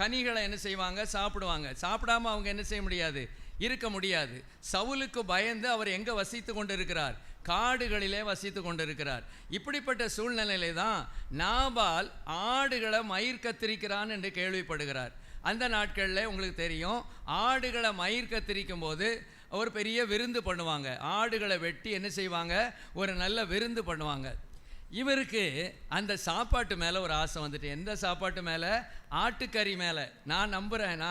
கனிகளை என்ன செய்வாங்க? சாப்பிடுவாங்க. சாப்பிடாமல் அவங்க என்ன செய்ய முடியாது? இருக்க முடியாது. சவுலுக்கு பயந்து அவர் எங்கே வசித்து கொண்டு இருக்கிறார்? காடுகளிலே வசித்து கொண்டு இருக்கிறார். இப்படிப்பட்ட சூழ்நிலையிலே தான் நாபால் ஆடுகளை மயிர் கத்திரிக்கிறான் என்று கேள்விப்படுகிறார். அந்த நாட்களில் உங்களுக்கு தெரியும், ஆடுகளை மயிர் கத்திரிக்கும் போது ஒரு பெரிய விருந்து பண்ணுவாங்க. ஆடுகளை வெட்டி என்ன செய்வாங்க? ஒரு நல்ல விருந்து பண்ணுவாங்க. இவருக்கு அந்த சாப்பாட்டு மேலே ஒரு ஆசை வந்துட்டு. எந்த சாப்பாட்டு மேலே? ஆட்டுக்கறி மேலே. நான் நம்புகிறேன்,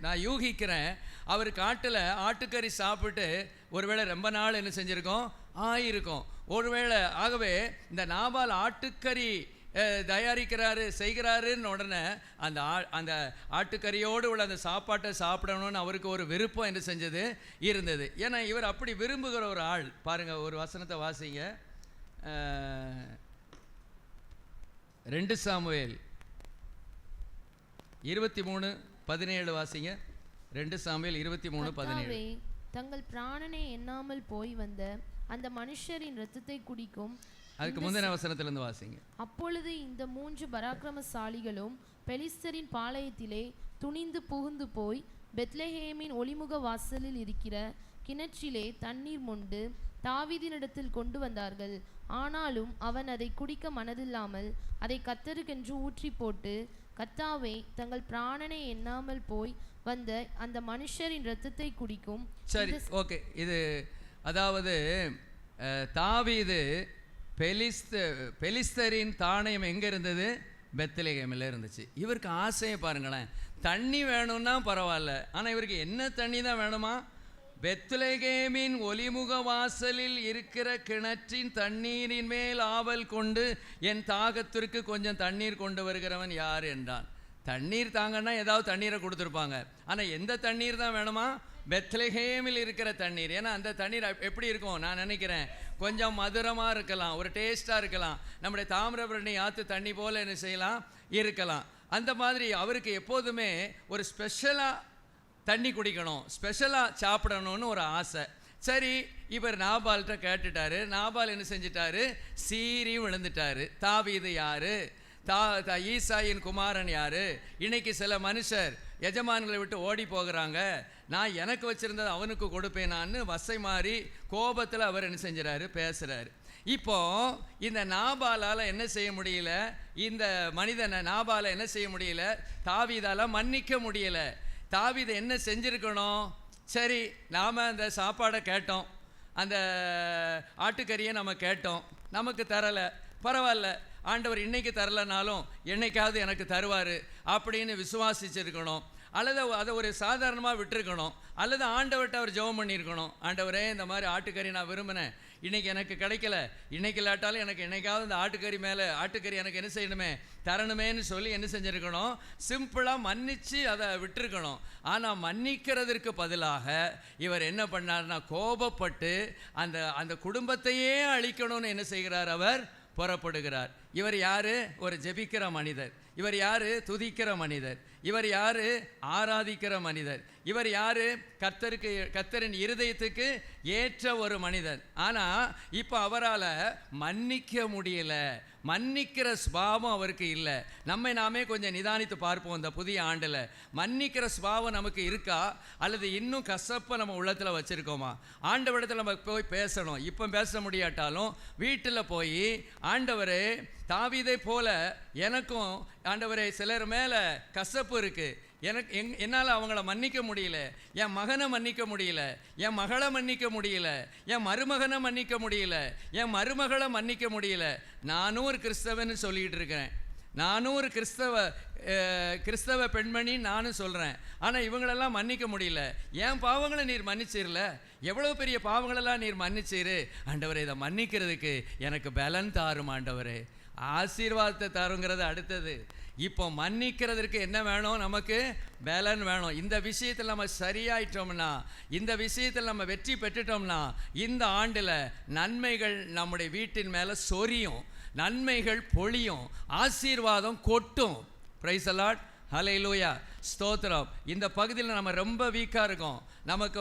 நான் யூகிக்கிறேன், அவர் காட்டில் ஆட்டுக்கறி சாப்பிட்டு ஒருவேளை ரொம்ப நாள் என்ன செஞ்சுருக்கோம்? ஆயிருக்கும் ஒருவேளை. ஆகவே இந்த நாபால் ஆட்டுக்கறி செய்கிறாருன்னு உடனே அந்த ஆட்டுக்கறியோடு உள்ள அந்த சாப்பாட்டை சாப்பிடணும்னு அவருக்கு ஒரு விருப்பம் என்ன செஞ்சது? இருந்தது. ஏன்னா இவர் அப்படி விரும்புகிற ஒரு ஆள். பாருங்கள், ஒரு வசனத்தை வாசிங்க. 2 சாமுவேல் 23:17 வாசிங்க. 2 சாமுவேல் 23:17. தங்கள் பிராணனை எண்ணாமல் போய் வந்த அந்த மனுஷரின் இரத்தத்தை குடிக்கும். அதுக்கு முந்தின வசனத்திலிருந்து வாசிங்க. அப்பொழுது இந்த 3 பராக்கிரமசாலிகளும் பெலிஸ்தரின் பாளையத்திலே துணிந்து புகுந்து போய் பெத்லெஹேமின் ஒளிமுக வாசலில் இருக்கிற கிணற்றிலே தண்ணீர் மொண்டு தாவீதினிடத்தில் கொண்டு வந்தார்கள். ஆனாலும் அவன் அதை குடிக்க மனதில்லாமல் அதை கர்த்தருக்கென்று ஊற்றி போட்டு, கர்த்தாவே, தங்கள் பிராணனை எண்ணாமல் போய் வந்த அந்த மனுஷரின் இரத்தத்தை குடிக்கும். சரி, ஓகே. இது அதாவது தாவீது பெலிஸ்தரின் தானியம் எங்கே இருந்தது? பெத்லெகேமில் இருந்துச்சு. இவருக்கு ஆசையை பாருங்களேன், தண்ணி வேணும்னா பரவாயில்ல, ஆனால் இவருக்கு என்ன தண்ணி தான் வேணுமா? பெத்லெகேமின் ஒலிமுக வாசலில் இருக்கிற கிணற்றின் தண்ணீரின் மேல் ஆவல் கொண்டு என் தாகத்திற்கு கொஞ்சம் தண்ணீர் கொண்டு வருகிறவன் யார் என்றான். தண்ணீர் தாங்கன்னா ஏதாவது தண்ணீரை கொடுத்துருப்பாங்க, ஆனால் எந்த தண்ணீர் தான் வேணுமா? பெத்லெகேமில் இருக்கிற தண்ணீர். ஏன்னா அந்த தண்ணீர் எப்படி இருக்கும்? நான் நினைக்கிறேன் கொஞ்சம் மதுரமாக இருக்கலாம், ஒரு டேஸ்ட்டாக இருக்கலாம், நம்முடைய தாமிரபரணி ஆற்று தண்ணி போல் என்ன செய்யலாம், இருக்கலாம். அந்த மாதிரி அவருக்கு எப்போதுமே ஒரு ஸ்பெஷலாக தண்ணி குடிக்கணும், ஸ்பெஷலாக சாப்பிடணும்னு ஒரு ஆசை. சரி, இவர் நாபால்கிட்ட கேட்டுட்டாரு. நாபால் என்ன செஞ்சிட்டாரு? சீறி விழுந்துட்டாரு. தாவீது யாரு? ஈசாயின் குமாரன் யாரு? இன்னைக்கு சில மனுஷர் எஜமான்களை விட்டு ஓடி போகிறாங்க, நான் எனக்கு வச்சிருந்தது அவனுக்கு கொடுப்பேனான்னு வசை மாறி கோபத்தில் அவர் என்ன செஞ்சுறாரு? பேசுகிறாரு. இப்போ இந்த நாபாலால் என்ன செய்ய முடியல? இந்த மனிதனை நாபாலை என்ன செய்ய முடியல? தாவீதால மன்னிக்க முடியல. தாவீது என்ன செஞ்சுருக்கணும்? சரி, நாம் அந்த சாப்பாடை கேட்டோம், அந்த ஆட்டுக்கறியை நம்ம கேட்டோம், நமக்கு தரலை, பரவாயில்ல, ஆண்டவர் இன்னைக்கு தரலைனாலும் என்னைக்காவது எனக்கு தருவார் அப்படின்னு விசுவாசிச்சிருக்கணும். அல்லது அதை ஒரு சாதாரணமாக விட்டுருக்கணும். அல்லது ஆண்டவர்கிட்ட அவர் ஜெபம் பண்ணியிருக்கணும், ஆண்டவரே, இந்த மாதிரி ஆட்டுக்கறி நான் விரும்பினேன், இன்றைக்கி எனக்கு கிடைக்கல, இன்றைக்கி இல்லாட்டாலும் எனக்கு என்னைக்காவது இந்த ஆட்டுக்கறி எனக்கு என்ன செய்யணுமே, தரணுமேன்னு சொல்லி என்ன செஞ்சுருக்கணும்? சிம்பிளாக மன்னித்து அதை விட்டுருக்கணும். ஆனால் மன்னிக்கிறதற்கு பதிலாக இவர் என்ன பண்ணார்னா, கோபப்பட்டு அந்த குடும்பத்தையே அழிக்கணும்னு என்ன செய்கிறார்? அவர் புறப்படுகிறார். இவர் யாரு? ஒரு ஜெபிக்கிற மனிதர். இவர் யாரு? துதிக்கிற மனிதர். இவர் யாரு? ஆராதிக்கிற மனிதர். இவர் யாரு? கர்த்தரின் இருதயத்துக்கு ஏற்ற ஒரு மனிதர். ஆனால் இப்போ அவரால் மன்னிக்க முடியல. மன்னிக்கிற சுபாவம் அவருக்கு இல்லை. நம்மை நாமே கொஞ்சம் நிதானித்து பார்ப்போம். இந்த புதிய ஆண்டில் மன்னிக்கிற சுபாவம் நமக்கு இருக்கா, அல்லது இன்னும் கசப்பை நம்ம உள்ளத்தில் வச்சுருக்கோமா? ஆண்டவரிடத்தில் நம்ம போய் பேசணும். இப்போ பேச முடியாட்டாலும் வீட்டில் போய், ஆண்டவரே, தாவீதை போல எனக்கும் ஆண்டவரே சிலர் மேலே கசப்பு இருக்குது, என்னால் அவங்கள மன்னிக்க முடியல, என் மகனை மன்னிக்க முடியல, என் மகளை மன்னிக்க முடியல, என் மருமகனை மன்னிக்க முடியல, என் மருமகளை மன்னிக்க முடியல. நானும் ஒரு கிறிஸ்தவன்னு சொல்லிகிட்டு இருக்கிறேன், நானும் ஒரு கிறிஸ்தவ பெண்மணி நானும் சொல்கிறேன், ஆனால் இவங்களெல்லாம் மன்னிக்க முடியல. என் பாவங்களை நீர் மன்னிச்சிடல, எவ்வளோ பெரிய பாவங்களெல்லாம் நீர் மன்னிச்சிரு ஆண்டவரே, இதை மன்னிக்கிறதுக்கு எனக்கு பலன் தாரும் ஆண்டவரே, ஆசீர்வாதத்தை தருங்கிறது அடுத்தது. இப்போ மன்னிக்கிறதுக்கு என்ன வேணும்? நமக்கு பலன் வேணும். இந்த விஷயத்தில் நம்ம சரியாயிட்டோம்னா, இந்த விஷயத்தில் நம்ம வெற்றி பெற்றுட்டோம்னா, இந்த ஆண்டில் நன்மைகள் நம்முடைய வீட்டின் மேலே சொரியும், நன்மைகள் பொழியும், ஆசீர்வாதம் கொட்டும். பிரைஸ் தி லார்ட், ஹல்லேலூயா, ஸ்தோத்திரம். இந்த பகுதியில் நம்ம ரொம்ப வீக்காக இருக்கோம். நமக்கு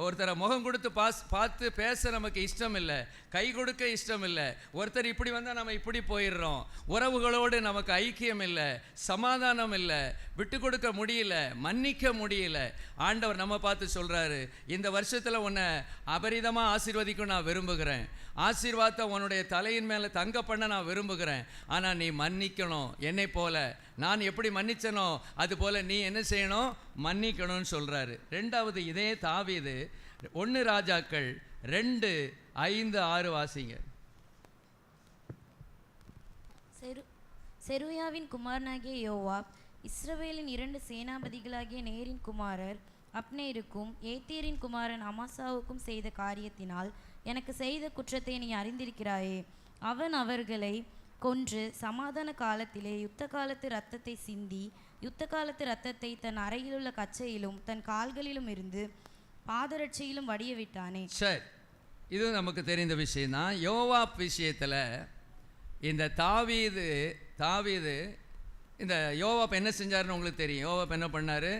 ஒருத்தரை முகம் கொடுத்து பார்த்து பேச நமக்கு இஷ்டம் இல்லை, கை கொடுக்க இஷ்டம் இல்லை. ஒருத்தர் இப்படி வந்தால் நம்ம இப்படி போயிடுறோம். உறவுகளோடு நமக்கு ஐக்கியம் இல்லை, சமாதானம் இல்லை, விட்டு கொடுக்க முடியல, மன்னிக்க முடியல. ஆண்டவர் நம்ம பார்த்து சொல்கிறாரு, இந்த வருஷத்தில் உன்னை அபரிதமாக ஆசீர்வதிக்கும் நான் விரும்புகிறேன், ஆசீர்வாதத்தை உன்னுடைய தலையின் மேலே தங்க பண்ண நான் விரும்புகிறேன். ஆனால் நீ மன்னிக்கணும், என்னை போல நான் எப்படி மன்னிச்சனோ அது போல் நீ என்ன செய்யணும்? மன்னிக்கணும்னு சொல்கிறாரு. ரெண்டாவது, இதே தாவீது 1 ராஜாக்கள் 2:5-6 வாசிங்க. செருயாவின் குமாரனாகிய யோவாப் இஸ்ரவேலின் 2 சேனாபதிகளாகிய நேரின் குமாரர் அப்னேருக்கும் ஏத்தேரின் குமாரன் அமாசாவுக்கும் செய்த காரியத்தினால் எனக்கு செய்த குற்றத்தை நீ அறிந்திருக்கிறாயே. அவன் அவர்களை கொன்று சமாதான காலத்திலே யுத்த காலத்து இரத்தத்தை சிந்தி, யுத்த காலத்து இரத்தத்தை தன் அறையிலுள்ள கச்சையிலும் தன் கால்களிலும் இருந்து பாதரட்சையிலும் வடிய விட்டானே. சரி, இது நமக்கு தெரிந்த விஷயம்தான். யோவாப் விஷயத்தில் இந்த தாவீது இந்த யோவாப் என்ன செஞ்சாருன்னு உங்களுக்கு தெரியும். யோவாப் என்ன பண்ணார்?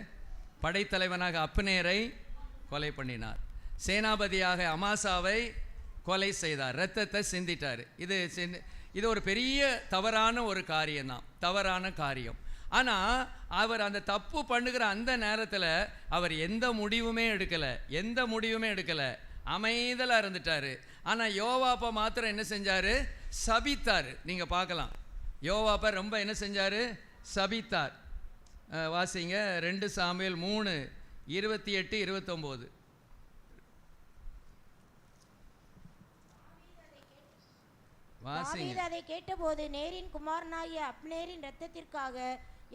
படைத்தலைவனாக அப்னேரை கொலை பண்ணினார், சேனாபதியாக அமாசாவை கொலை செய்தார், இரத்தத்தை சிந்திட்டார். இது ஒரு பெரிய தவறான ஒரு காரியம்தான், தவறான காரியம். ஆனால் அவர் அந்த தப்பு பண்ணுகிற அந்த நேரத்தில் அவர் எந்த முடிவுமே எடுக்கலை, அமைதலாக இருந்துட்டார். ஆனால் யோவாப்பை மாத்திரம் என்ன செஞ்சார்? சபித்தார். நீங்கள் பார்க்கலாம், யோவாப்பை ரொம்ப என்ன செஞ்சார்? சபித்தார். வாசிங்க 2 சாமுவேல் 3:28-29. தாவீது அதை கேட்டபோது, நேரின் குமாரனாகிய அப்னேரின் இரத்தத்திற்காக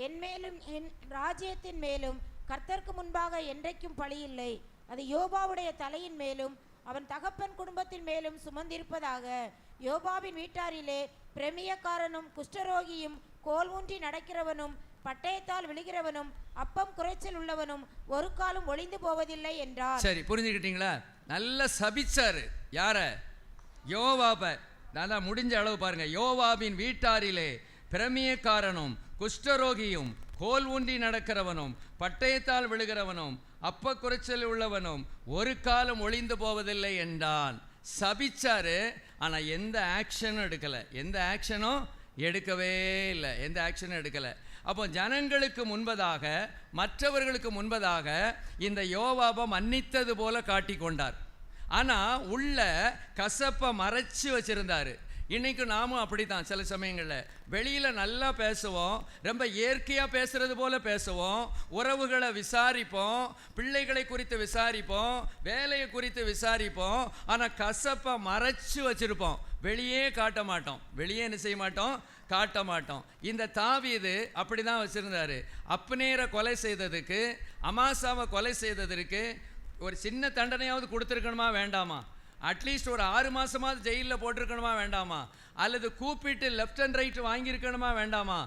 என் மேலும் என் ராஜ்யத்தின் மேலும் கர்த்தருக்கு முன்பாக என்றைக்கும் பழி இல்லை. அது யோபாவுடைய தலையின் மேலும் அவன் தகப்பன் குடும்பத்தின் மேலும் சுமந்திருப்பதாக. யோபாவின் வீட்டாரிலே பிரமியக்காரனும் குஷ்டரோகியும் கோல் ஊன்றி நடக்கிறவனும் பட்டயத்தால் விழுகிறவனும் அப்பம் குறைச்சல் உள்ளவனும் ஒரு காலம் ஒளிந்து போவதில்லை என்றார். சரி, புரிஞ்சுக்கிட்டீங்களா? நல்ல சபிச்சாரு. யார? யோவாபை. நல்லா முடிஞ்ச அளவு பாருங்க. யோவாபின் வீட்டாரிலே பிரமியக்காரனும் குஷ்டரோகியும் கோல் ஊன்றி நடக்கிறவனும் பட்டயத்தால் விழுகிறவனும் அப்ப குறைச்சல் உள்ளவனும் ஒரு காலம் ஒளிந்து போவதில்லை என்றான். சபிச்சாரு, ஆனா எந்த ஆக்ஷனும் எடுக்கவே இல்லை. அப்போ ஜனங்களுக்கு முன்பதாக, மற்றவர்களுக்கு முன்பதாக இந்த யோவாபை மன்னித்தது போல காட்டி கொண்டார். ஆனால் உள்ள கசப்பை மறைச்சு வச்சிருந்தாரு. இன்னைக்கு நாமும் அப்படித்தான். சில சமயங்களில் வெளியில் நல்லா பேசுவோம், ரொம்ப இயற்கையாக பேசுறது போல பேசுவோம், உறவுகளை விசாரிப்போம், பிள்ளைகளை குறித்து விசாரிப்போம், வேலையை குறித்து விசாரிப்போம். ஆனால் கசப்பை மறைச்சு வச்சிருப்போம், வெளியே காட்ட மாட்டோம். காட்ட மாட்டோம். இந்த தாவீது அப்படி தான் வச்சிருந்தாரு. அப்னேரை கொலை செய்ததுக்கு, அமாசாவை கொலை செய்ததற்கு ஒரு சின்ன தண்டனையாவது கொடுத்துருக்கணுமா வேண்டாமா? அட்லீஸ்ட் ஒரு 6 மாதமாவது ஜெயிலில் போட்டிருக்கணுமா வேண்டாமா? அல்லது கூப்பிட்டு லெஃப்ட் அண்ட் ரைட் வாங்கியிருக்கணுமா வேண்டாமா?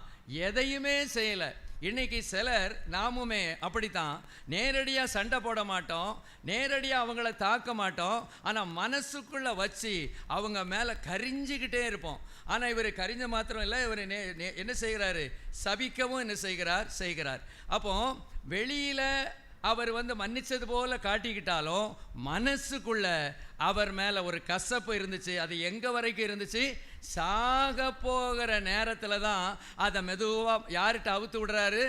எதையுமே செய்யலை. இன்னைக்கு சிலர், நாமுமே அப்படித்தான், நேரடியாக சண்டை போட மாட்டோம், நேரடியாக அவங்கள தாக்க மாட்டோம், ஆனால் மனசுக்குள்ளே வச்சு அவங்க மேலே கரிஞ்சிக்கிட்டே இருப்போம். ஆனால் இவர் கரிஞ்ச மாத்திரம் இல்லை, இவர் என்ன செய்கிறாரு? சபிக்கவும் என்ன செய்கிறார். அப்போ வெளியில் அவர் மன்னிச்சது போல காட்டிக்கிட்டாலும் மனசுக்குள்ள அவர் மேலே ஒரு கசப்பு இருந்துச்சு. அது எங்கே வரைக்கும் இருந்துச்சு? சாக போகிற நேரத்தில் தான் அதை மெதுவாக யார்கிட்ட அவுத்து விடுறாரு?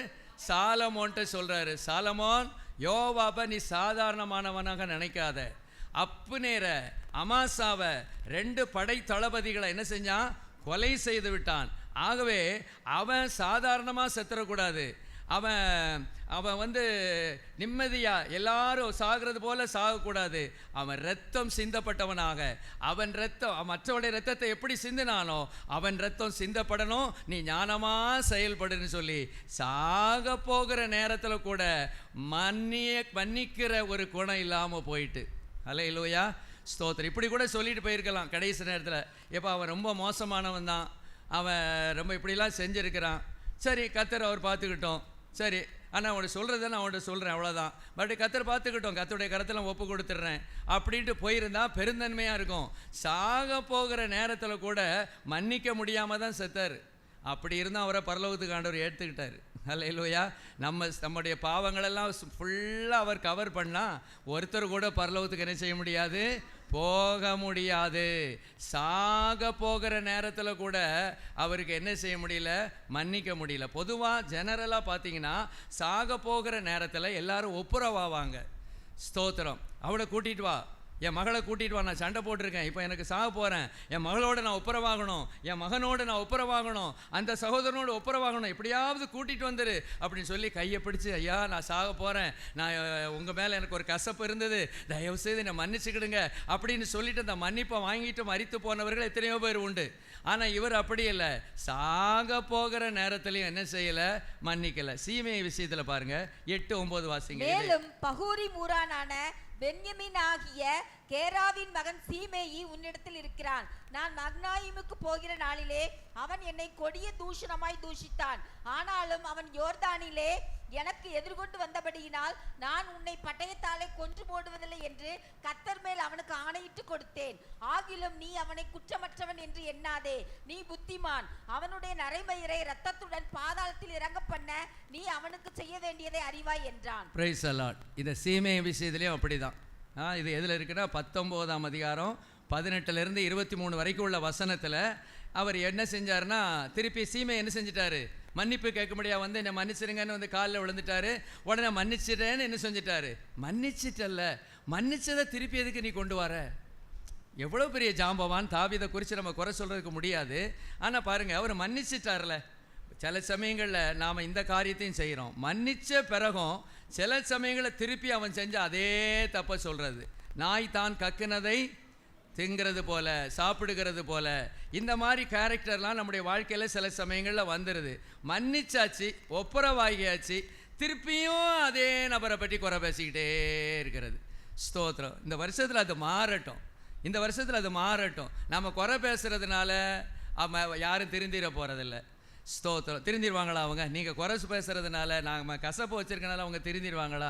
சாலமோன்ட்டு சொல்கிறாரு. சாலமோன், யோவாபை நீ சாதாரணமானவனாக நினைக்காத. அப்னேர, அமாசாவை 2 படை தளபதிகளை என்ன செஞ்சான்? கொலை செய்து விட்டான். ஆகவே அவன் சாதாரணமாக செத்துறக்கூடாது. அவன் நிம்மதியாக எல்லாரும் சாகிறது போல சாகக்கூடாது. அவன் ரத்தம் சிந்தப்பட்டவனாக, அவன் ரத்தம் மற்றவனுடைய ரத்தத்தை எப்படி சிந்தினானோ அவன் ரத்தம் சிந்தப்படணும், நீ ஞானமாக செயல்படுன்னு சொல்லி சாக போகிற நேரத்தில் கூட மன்னிக்கிற ஒரு குணம் இல்லாமல் போயிட்டு. அல்லேலூயா, ஸ்தோத்திரம். இப்படி கூட சொல்லிட்டு போயிருக்கலாம் கடைசி நேரத்தில், எப்போ அவன் ரொம்ப மோசமானவன் தான், அவன் ரொம்ப இப்படிலாம் செஞ்சுருக்கிறான், சரி கர்த்தர் அவர் பார்த்துக்கிட்டோம், சரி ஆனால் அவனை சொல்கிறத நான் அவன்கிட்ட சொல்கிறேன், அவ்வளோதான், பட் கர்த்தர் பார்த்துக்கிட்டோம், கர்த்தருடைய கருத்தில் ஒப்பு கொடுத்துட்றேன் அப்படின்ட்டு போயிருந்தா பெருந்தன்மையாக இருக்கும். சாக போகிற நேரத்தில் கூட மன்னிக்க முடியாமல் தான் செத்தார். அப்படி இருந்தால் அவரை பரலோகத்துக்கு ஆண்டவர் ஏற்றுக்கிட்டார். அல்லேலூயா. நம்முடைய பாவங்களெல்லாம் ஃபுல்லாக அவர் கவர் பண்ணால் ஒருத்தர் கூட பரலோகத்துக்கு என்ன செய்ய முடியாது? போக முடியாது. சாக போகிற நேரத்தில் கூட அவருக்கு என்ன செய்ய முடியல? மன்னிக்க முடியல. பொதுவாக ஜெனரலாக பார்த்தீங்கன்னா சாக போகிற நேரத்தில் எல்லாரும் ஒப்புரவாவாங்க. ஸ்தோத்திரம். அவளை கூட்டிகிட்டு வா, என் மகளை கூட்டிகிட்டு வா, நான் சண்டை போட்டிருக்கேன், இப்போ எனக்கு சாக போகிறேன், என் மகளோடு நான் ஒப்புரவாகணும், என் மகனோடு நான் ஒப்புரவாகணும், அந்த சகோதரனோடு ஒப்புரவாகணும், எப்படியாவது கூட்டிகிட்டு வந்துரு அப்படின்னு சொல்லி கையை பிடிச்சி, ஐயா நான் சாக போகிறேன், நான் உங்கள் மேலே எனக்கு ஒரு கசப்பு இருந்தது, தயவுசெய்து என்னை மன்னிச்சுக்கிடுங்க அப்படின்னு சொல்லிட்டு அந்த மன்னிப்பை வாங்கிட்டு மரித்து போனவர்கள் எத்தனையோ பேர் உண்டு. ஆனால் இவர் அப்படி இல்லை. சாக போகிற நேரத்துலையும் என்ன செய்யலை? மன்னிக்கலை. சீமை விஷயத்தில் பாருங்கள், 8-9 வாசிங்க. மேலும் பகூரி மூரானான பென்யமின் ஆகிய கேராவின் மகன் சீமேயி உன்னிடத்தில் இருக்கிறான். நான் மக்னாயிமுக்கு போகிற நாளிலே அவன் என்னை கொடிய தூஷணமாய் தூஷித்தான். ஆனாலும் அவன் யோர்தானிலே எனக்கு எதிர்கொண்டு வந்தபடியினால் நான் உன்னை பட்டயத்தாலே கொன்று போடுவதில்லை என்று கர்த்தர் மேல் அவனுக்கு ஆணையிட்டு கொடுத்தேன். ஆகிலும் நீ அவனை குற்றமற்றவன் என்று எண்ணாதே, நீ புத்திமான். அவனுடைய நரைமயிரை இரத்தத்துடன் பாதாளத்தில் இறங்க பண்ண நீ அவனுக்கு செய்ய வேண்டியதை அறிவாய் என்றான். Praise the Lord. இந்த சீமை விஷயத்திலையும் அப்படிதான். இது எதில் இருக்குன்னா 19ஆம் அதிகாரம் 18-23 வரைக்கும் உள்ள வசனத்தில் அவர் என்ன செஞ்சார்னா, திருப்பி சீமை என்ன செஞ்சிட்டாரு? மன்னிப்பு கேட்கும்படியா வந்து என்னை மன்னிச்சிருங்கன்னு வந்து காலில் விழுந்துட்டாரு. உடனே மன்னிச்சிட்டேன்னு என்ன செஞ்சிட்டாரு? மன்னிச்சிட்டல்ல, மன்னிச்சதை திருப்பி எதுக்கு நீ கொண்டு வர? எவ்வளோ பெரிய ஜாம்பவான்! தாவீதை குறித்து நம்ம குறை சொல்கிறதுக்கு முடியாது. ஆனால் பாருங்கள், அவர் மன்னிச்சிட்டார்ல. சில சமயங்களில் நாம் இந்த காரியத்தையும் செய்கிறோம். மன்னித்த பிறகும் சில சமயங்களில் திருப்பி அவன் செஞ்ச அதே தப்பை சொல்கிறது. நாய் தான் கக்குனதை திங்கிறது போல, சாப்பிடுகிறது போல, இந்த மாதிரி கேரக்டர்லாம் நம்முடைய வாழ்க்கையில் சில சமயங்களில் வந்துடுது. மன்னிச்சாச்சு, ஒப்புரவாகியாச்சு, திருப்பியும் அதே நபரை பற்றி குறை பேசிக்கிட்டே இருக்கிறது. ஸ்தோத்திரம். இந்த வருஷத்தில் அது மாறட்டும், இந்த வருஷத்தில் அது மாறட்டும். நம்ம குறை பேசுகிறதுனால யாரும் திருந்திட போகிறதில்ல. ஸ்தோத்திரம். திருந்திடுவாங்களா அவங்க? நீங்கள் குறை பேசுகிறதுனால, நாங்கள் கசப்பு வச்சுருக்கனால அவங்க திருந்திடுவாங்களா?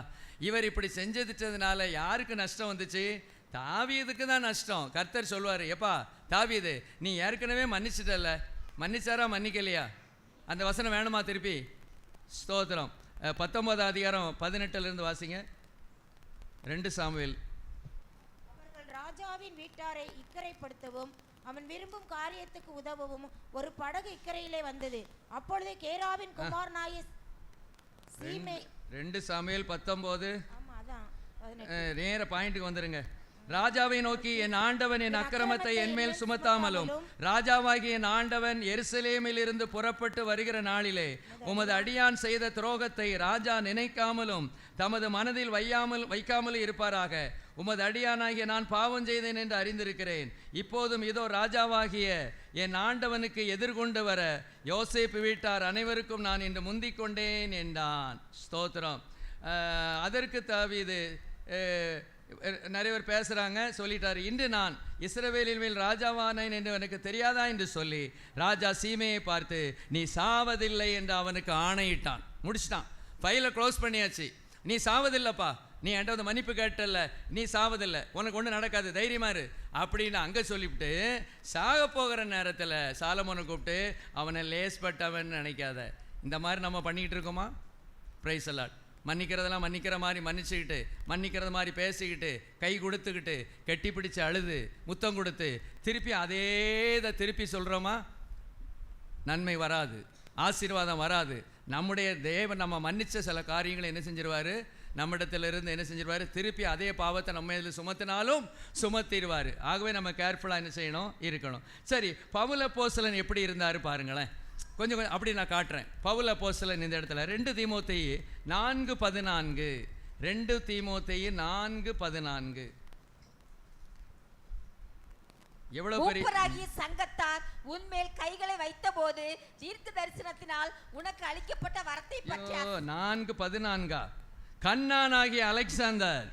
இவர் இப்படி செஞ்சதுனால யாருக்கு நஷ்டம் வந்துச்சு? தாவீதுக்கு தான் நஷ்டம். கர்த்தர் சொல்வார், எப்பா தாவீது, நீ ஏற்கனவே மன்னிச்சிட்டல்ல, மன்னிச்சாரா மன்னிக்கலையா? அந்த வசனம் வேணுமா திருப்பி? ஸ்தோத்திரம். 19 அதிகாரம் 18 வாசிங்க. 2 சாமுவேல். அவர்கள் ராஜாவின் வீட்டாரை இக்கரைப்படுத்தவும் அவன் விரும்பும் காரியத்துக்கு உதவவும் ஒரு படகு இக்கரையிலே வந்தது. அப்பொழுது கேராவின் குமாரனாகிய சீமே 2 சாமுவேல் 19. ஆமா, அதான் நேர பாயிண்ட்டுக்கு வந்துருங்க. ராஜாவை நோக்கி, என் ஆண்டவன் என் அக்கிரமத்தை என்மேல் சுமத்தாமலும் ராஜாவாகி என் ஆண்டவன் எருசலேமில் இருந்து புறப்பட்டு வருகிற நாளிலே உமது அடியான் செய்த துரோகத்தை ராஜா நினைக்காமலும் தமது மனதில் வைக்காமலும் இருப்பாராக. உமது அடியானாகிய நான் பாவம் செய்தேன் என்று அறிந்திருக்கிறேன். இப்போதும் இதோ ராஜாவாகிய என் ஆண்டவனுக்கு எதிர்கொண்டு வர யோசேப்பு வீட்டார் அனைவருக்கும் நான் இன்று முந்திக் கொண்டேன் என்றான். ஸ்தோத்திரம். அதற்கு தாவீது, நிறைய பேர் பேசுகிறாங்க, சொல்லிட்டார், இன்று நான் இஸ்ரவேலின் மேல் ராஜாவானேன் என்று எனக்கு தெரியாதா என்று சொல்லி ராஜா சீமையை பார்த்து நீ சாவதில்லை என்று அவனுக்கு ஆணையிட்டான். முடிச்சிட்டான், ஃபைலை க்ளோஸ் பண்ணியாச்சு. நீ சாவதில்லைப்பா, நீ என்கிட்ட வந்து மன்னிப்பு கேட்டல, நீ சாவதில்லை, உனக்கு ஒன்றும் நடக்காது, தைரியமா இரு அப்படின்னு அங்கே சொல்லிவிட்டு சாக போகிற நேரத்தில் சாலமோனை கூப்பிட்டு அவனை லேஸ்பட்டவன் நினைக்காத. இந்த மாதிரி நம்ம பண்ணிக்கிட்டு இருக்கோமா? Price allot. மன்னிக்கிறதெல்லாம் மன்னிக்கிற மாதிரி மன்னிச்சுக்கிட்டு, மன்னிக்கிறது மாதிரி பேசிக்கிட்டு, கை கொடுத்துக்கிட்டு, கெட்டி பிடிச்சி அழுது, முத்தம் கொடுத்து, திருப்பி அதே இதை திருப்பி சொல்கிறோமா? நன்மை வராது, ஆசீர்வாதம் வராது. நம்முடைய தேவன் நம்ம மன்னித்த சில காரியங்களை என்ன செஞ்சிருவார்? நம்மிடத்திலிருந்து என்ன செஞ்சிருவார்? திருப்பி அதே பாவத்தை நம்ம இதில் சுமத்தினாலும் சுமத்திடுவார். ஆகவே நம்ம கேர்ஃபுல்லாக என்ன செய்யணும்? இருக்கணும். சரி, பவுல் அப்போஸ்தலன் எப்படி இருந்தார் பாருங்களேன். கொஞ்சம் அப்படி நான் காட்டுறேன். பவுல் அப்போஸ்தலன் இந்த இடத்துல 2 தீமோத்தேயு 4:14. 2 தீமோத்தேயு 4:14. எவ்வளவு பெரிய சங்கத்தார் உன்மேல் கைகளை வைத்தபோது தீர்க்க தரிசனத்தினால் உனக்கு அளிக்கப்பட்ட வரத்தை பற்றி 4:14. கண்ணானாகிய அலெக்சாந்தர்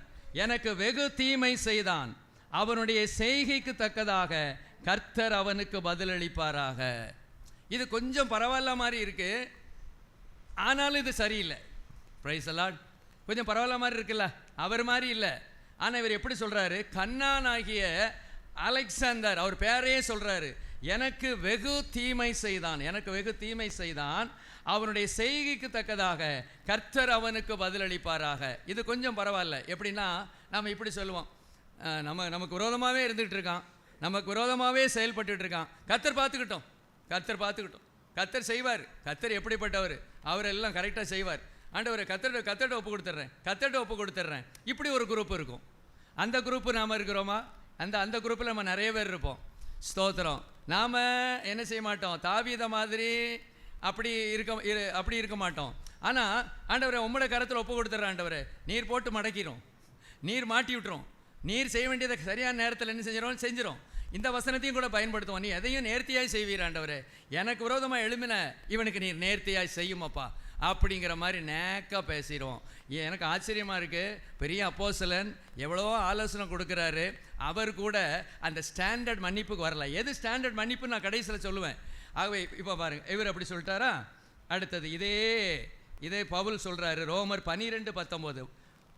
எனக்கு வெகு தீமை செய்தான், அவனுடைய செய்கைக்கு தக்கதாக கர்த்தர் அவனுக்கு பதிலளிப்பாராக. இது கொஞ்சம் பரவாயில்ல மாதிரி இருக்கு, ஆனாலும் இது சரியில்லை. Praise the Lord. கொஞ்சம் பரவாயில்ல மாதிரி இருக்குல்ல, அவர் மாதிரி இல்லை. ஆனால் இவர் எப்படி சொல்றாரு? கண்ணானாகிய அலெக்சாந்தர், அவர் பேரையே சொல்றாரு, எனக்கு வெகு தீமை செய்தான், எனக்கு வெகு தீமை செய்தான், அவனுடைய செய்கைக்கு தக்கதாக கர்த்தர் அவனுக்கு பதிலளிப்பாராக. இது கொஞ்சம் பரவாயில்ல. எப்படின்னா, நம்ம இப்படி சொல்லுவோம், நமக்கு விரோதமாகவே இருந்துகிட்டு இருக்கான், நமக்கு விரோதமாகவே செயல்பட்டு இருக்கான், கர்த்தர் பார்த்துக்கிட்டோம், கர்த்தர் பார்த்துக்கிட்டோம், கர்த்தர் செய்வார். கர்த்தர் எப்படிப்பட்டவர்? அவர் எல்லாம் கரெக்டாக செய்வார். ஆண்டவர் கர்த்தர்கிட்ட ஒப்பு கொடுத்துட்றேன், கர்த்தர்கிட்ட ஒப்பு கொடுத்துட்றேன். இப்படி ஒரு குரூப் இருக்கும். அந்த குரூப்பு நாம் இருக்கிறோமா? அந்த குரூப்பில் நம்ம நிறைய பேர் இருப்போம். ஸ்தோத்திரம். நாம் என்ன செய்ய மாட்டோம்? தாவீத மாதிரி அப்படி இருக்க மாட்டோம். ஆனால் ஆண்டவரை உம்மோட கரத்தில் ஒப்பு கொடுத்துட்றேன், ஆண்டவரை நீர் போட்டு மடக்கிறோம், நீர் மாட்டி விட்டுரும், நீர் செய்ய வேண்டியதை சரியான நேரத்தில் என்ன செஞ்சிடும். இந்த வசனத்தையும் கூட பயன்படுத்துவோம். நீ எதையும் நேர்த்தியாய் செய்வீர் ஆண்டவரே, எனக்கு விரோதமாக எழுமின இவனுக்கு நீர் நேர்த்தியாய் செய்யுமப்பா அப்படிங்கிற மாதிரி நேக்காக பேசிடுவோம். எனக்கு ஆச்சரியமாக இருக்குது, பெரிய அப்போஸ்தலன் எவ்வளோ ஆலோசனை கொடுக்குறாரு, அவர் கூட அந்த ஸ்டாண்டர்ட் மன்னிப்புக்கு வரல. எது ஸ்டாண்டர்ட் மன்னிப்பு நான் கடைசியில் சொல்லுவேன். ஆகவே இப்போ பாருங்கள், இவர் அப்படி சொல்லிட்டாரா? அடுத்தது இதே பவுல் சொல்கிறாரு. ரோமர் 12:19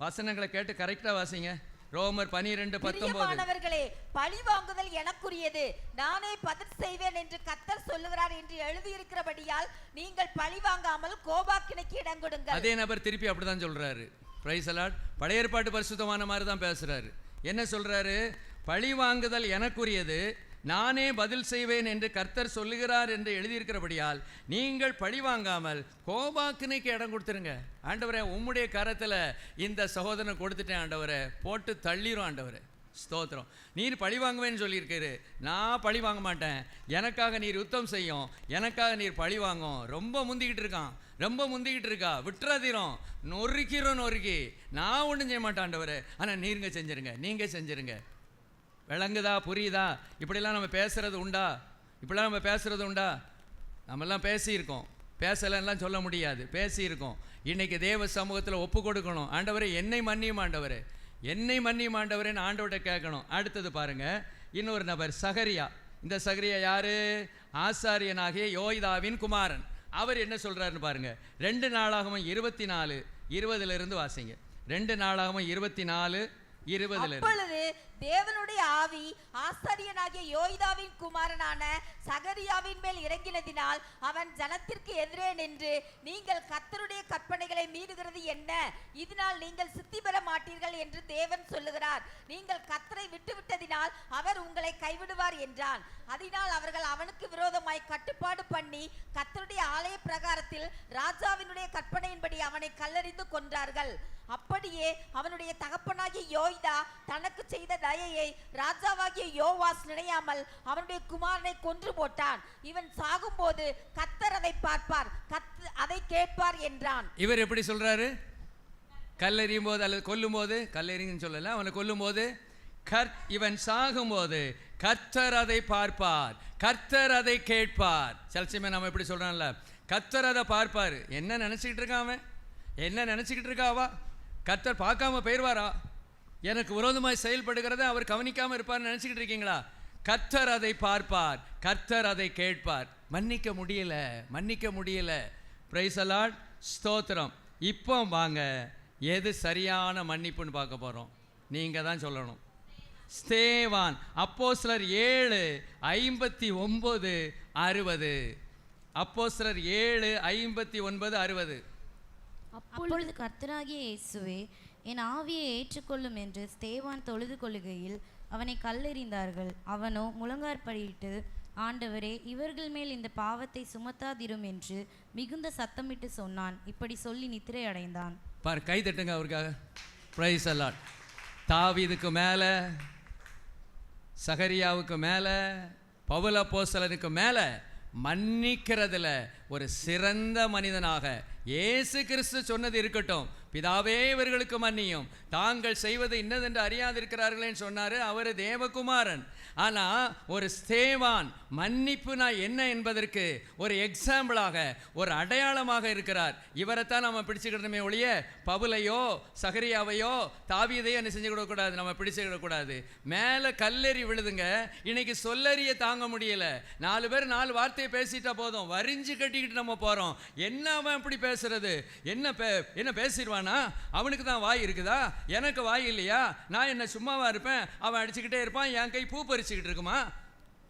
வசனங்களை கேட்டு கரெக்டாக வாசிங்க. ரோமர் 12:19. பழி வாங்குதல் எனக்குரியது, நானே பதில் செய்வேன் என்று கர்த்தர் சொல்லுகிறார் என்று எழுதியிருக்கிறபடியால் நீங்கள் பழி வாங்காமல் கோபாக்கினைக்கு இடம் கொடுங்கள். அதே நபர் திருப்பி அப்படிதான் சொல்றாரு. Praise the Lord. பழைய ஏற்பாட்டு பரிசுத்தமான மாதிரி தான் பேசுறாரு. என்ன சொல்றாரு? பழி வாங்குதல் எனக்குரியது, நானே பதில் செய்வேன் என்று கர்த்தர் சொல்லுகிறார் என்று எழுதியிருக்கிறபடியால் நீங்கள் பழி வாங்காமல் கோபாக்கினைக்கு இடம் கொடுத்துருங்க. ஆண்டவரே, உம்முடைய கரத்தில் இந்த சகோதரனை கொடுத்துட்டேன் ஆண்டவரே, போட்டு தள்ளிரும் ஆண்டவரே. ஸ்தோத்திரம். நீர் பழி வாங்குவேன்னு சொல்லியிருக்காரு. நான் பழி வாங்க மாட்டேன், எனக்காக நீர் யுத்தம் செய்யும், எனக்காக நீர் பழி வாங்கும். ரொம்ப முந்திக்கிட்டு இருக்கான், ரொம்ப முந்திக்கிட்டு இருக்கா, விட்டுறாதீரும், நொறுக்கி நான் ஒன்றும் செய்ய மாட்டேன் ஆண்டவரே, ஆனால் நீருங்க செஞ்சுருங்க, நீங்கள் செஞ்சுருங்க. விளங்குதா, புரியுதா? இப்படிலாம் நம்ம பேசுகிறது உண்டா? இப்படிலாம் நம்ம பேசுகிறது உண்டா? நம்மெல்லாம் பேசியிருக்கோம், பேசலைன்னெலாம் சொல்ல முடியாது, பேசியிருக்கோம். இன்றைக்கி தேவ சமூகத்தில் ஒப்பு கொடுக்கணும். ஆண்டவரே, என்னை மன்னியும் ஆண்டவரே, என்னை மன்னியும் ஆண்டவரேன்னு ஆண்டவர்கிட்ட கேட்கணும். அடுத்தது பாருங்க, இன்னொரு நபர் சகரியா. இந்த சகரியா யாரு? ஆசாரியனாகிய யோய்தாவின் குமாரன். அவர் என்ன சொல்றாருன்னு பாருங்க. 2 நாளாகமம் 24:20 வாசிங்க. 2 நாளாகமம் 24:20. அப்பொழுது தேவனுடைய ஆவி ஆசாரியனாகிய யோய்தாவின் குமாரனான சகரியாவின் மேல் இறங்கினதினால் அவன் ஜனத்திற்கு எதிரே நின்று, நீங்கள் கர்த்தருடைய கற்பனைகளை மீறுகிறது என்ன? இதனால் நீங்கள் சித்தி பெற மாட்டீர்கள் என்று தேவன் சொல்லுகிறார். நீங்கள் கர்த்தரை விட்டுவிட்டதினால் அவர் உங்களை கைவிடுவார் என்றான். அதனால் அவர்கள் அவனுக்கு விரோதமாய் கட்டுப்பாடு பண்ணி கர்த்தருடைய ஆலய பிரகாரத்தில் ராஜாவினுடைய கற்பனையின்படி அவனை கல்லெறிந்து கொன்றார்கள். அப்படியே அவனுடைய தகப்பனாகிய யோய்தா தனக்கு செய்த தயையை ராஜாவாகிய யோவாஸ் நினையாமல் அவனுடைய குமாரனை கொன்று போட்டான். இவன் சாகும்போது கர்த்தர் அதை பார்ப்பார், அதை கேட்பார் என்றான். இவர் எப்படி சொல்றாரு? கல்லெறியும் போது அல்லது கொல்லும் போது, கல்லெறின்னு சொல்லல, அவனை கொல்லும் போது, இவன் சாகும் போது கர்த்தர் அதை பார்ப்பார், கர்த்தர் அதை கேட்பார். சிலச்சமே நம்ம எப்படி சொல்றான்ல, கர்த்தர் அதை பார்ப்பார். என்ன நினைச்சுக்கிட்டு இருக்கான், என்ன நினைச்சுக்கிட்டு இருக்காவா? கர்த்தர் பார்க்காம போயிடுவாரா? எனக்கு விரோதமாய் செயல்படுகிறத அவர் கவனிக்காம இருப்பார்னு நினைச்சுக்கிட்டு இருக்கீங்களா? கர்த்தர் அதை பார்ப்பார், கர்த்தர் அதை கேட்பார். மன்னிக்க முடியல, மன்னிக்க முடியல. பிரைஸ் தி லார்ட், ஸ்தோத்திரம். இப்போ வாங்க, எது சரியான மன்னிப்புன்னு பார்க்க போறோம். நீங்க தான் சொல்லணும். ஸ்தேவான், அப்போஸ்தலர் 7:59-60. அப்போஸ்தலர் 7:59-60. அப்பொழுது கர்த்தராகிய இயேசுவே, என் ஆவியை ஏற்றுக்கொள்ளும் என்று ஸ்தேவான் தொழுது கொள்ளுகையில் அவனை கல்லெறிந்தார்கள். அவனோ முழங்காற்படியிட்டு, ஆண்டவரே, இவர்கள் மேல் இந்த பாவத்தை சுமத்தாதிரும் என்று மிகுந்த சத்தமிட்டு சொன்னான். இப்படி சொல்லி நித்திரை அடைந்தான். பார், கை தட்டுங்க அவருக்காக. Praise the Lord. தாவீதுக்கு மேலே, சகரியாவுக்கு மேலே, பவுல் அப்போஸ்தலனுக்கு மேலே மன்னிக்கிறதுல ஒரு சிறந்த மனிதனாக இயேசு கிறிஸ்து சொன்னது இருக்கட்டும். பிதாவே, இவர்களுக்கு மன்னியும், தாங்கள் செய்வது இன்னதென்று அறியாதிருக்கிறார்களேன்னு சொன்னாரு. அவர் தேவகுமாரன். ஆனால் ஒரு ஸ்தேவான் மன்னிப்புனா என்ன என்பதற்கு ஒரு எக்ஸாம்பிளாக, ஒரு அடையாளமாக இருக்கிறார். இவரைத்தான் நம்ம பிடிச்சுக்கிட்டோமே ஒழிய பவுலையோ சகரியாவையோ தாவீதையோ என்ன செஞ்சு கொடுக்கக்கூடாது, நம்ம பிடிச்சுக்கிடக்கூடாது. மேலே கல்லெறி விழுதுங்க. இன்னைக்கு சொல்லறிய தாங்க முடியல. 4 பேர் 4 வார்த்தையை பேசிட்டா போதும், வரிஞ்சு கட்டிக்கிட்டு நம்ம போகிறோம். என்ன அவன் அப்படி பேசுறது? என்ன பேசிடுவானா? அவனுக்கு தான் வாய் இருக்குதா? எனக்கு வாய் இல்லையா? நான் என்ன சும்மாவா இருப்பேன்? அவன் அடிச்சுக்கிட்டே இருப்பான், என் கை பூ பறிச்சுக்கிட்டு இருக்குமா?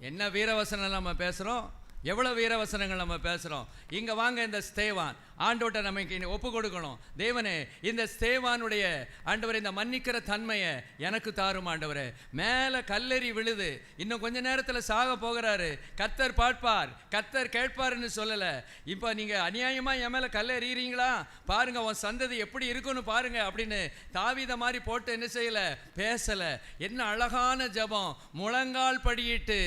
என்ன வீரவசனம் நம்ம பேசுகிறோம், எவ்வளோ வீரவசனங்கள் நம்ம பேசுகிறோம். இங்கே வாங்க, இந்த ஸ்தேவான் ஆண்டோட்ட நமக்கு ஒப்பு கொடுக்கணும். தேவனே, இந்த ஸ்தேவானுடைய ஆண்டவரை இந்த மன்னிக்கிற தன்மையை எனக்கு தாரும் ஆண்டவரே. மேலே கல்லெறி விழுது, இன்னும் கொஞ்ச நேரத்தில் சாக போகிறாரு. கர்த்தர் பார்ப்பார், கர்த்தர் கேட்பார்னு சொல்லலை. இப்போ நீங்கள் அநியாயமாக என் மேலே கல்லெறிகிறீங்களா, பாருங்க உன் சந்ததி எப்படி இருக்குன்னு பாருங்க அப்படின்னு தாவீத மாதிரி போட்டு என்ன செய்யலை, பேசலை. என்ன அழகான ஜெபம்! முழங்கால் படியிட்டு,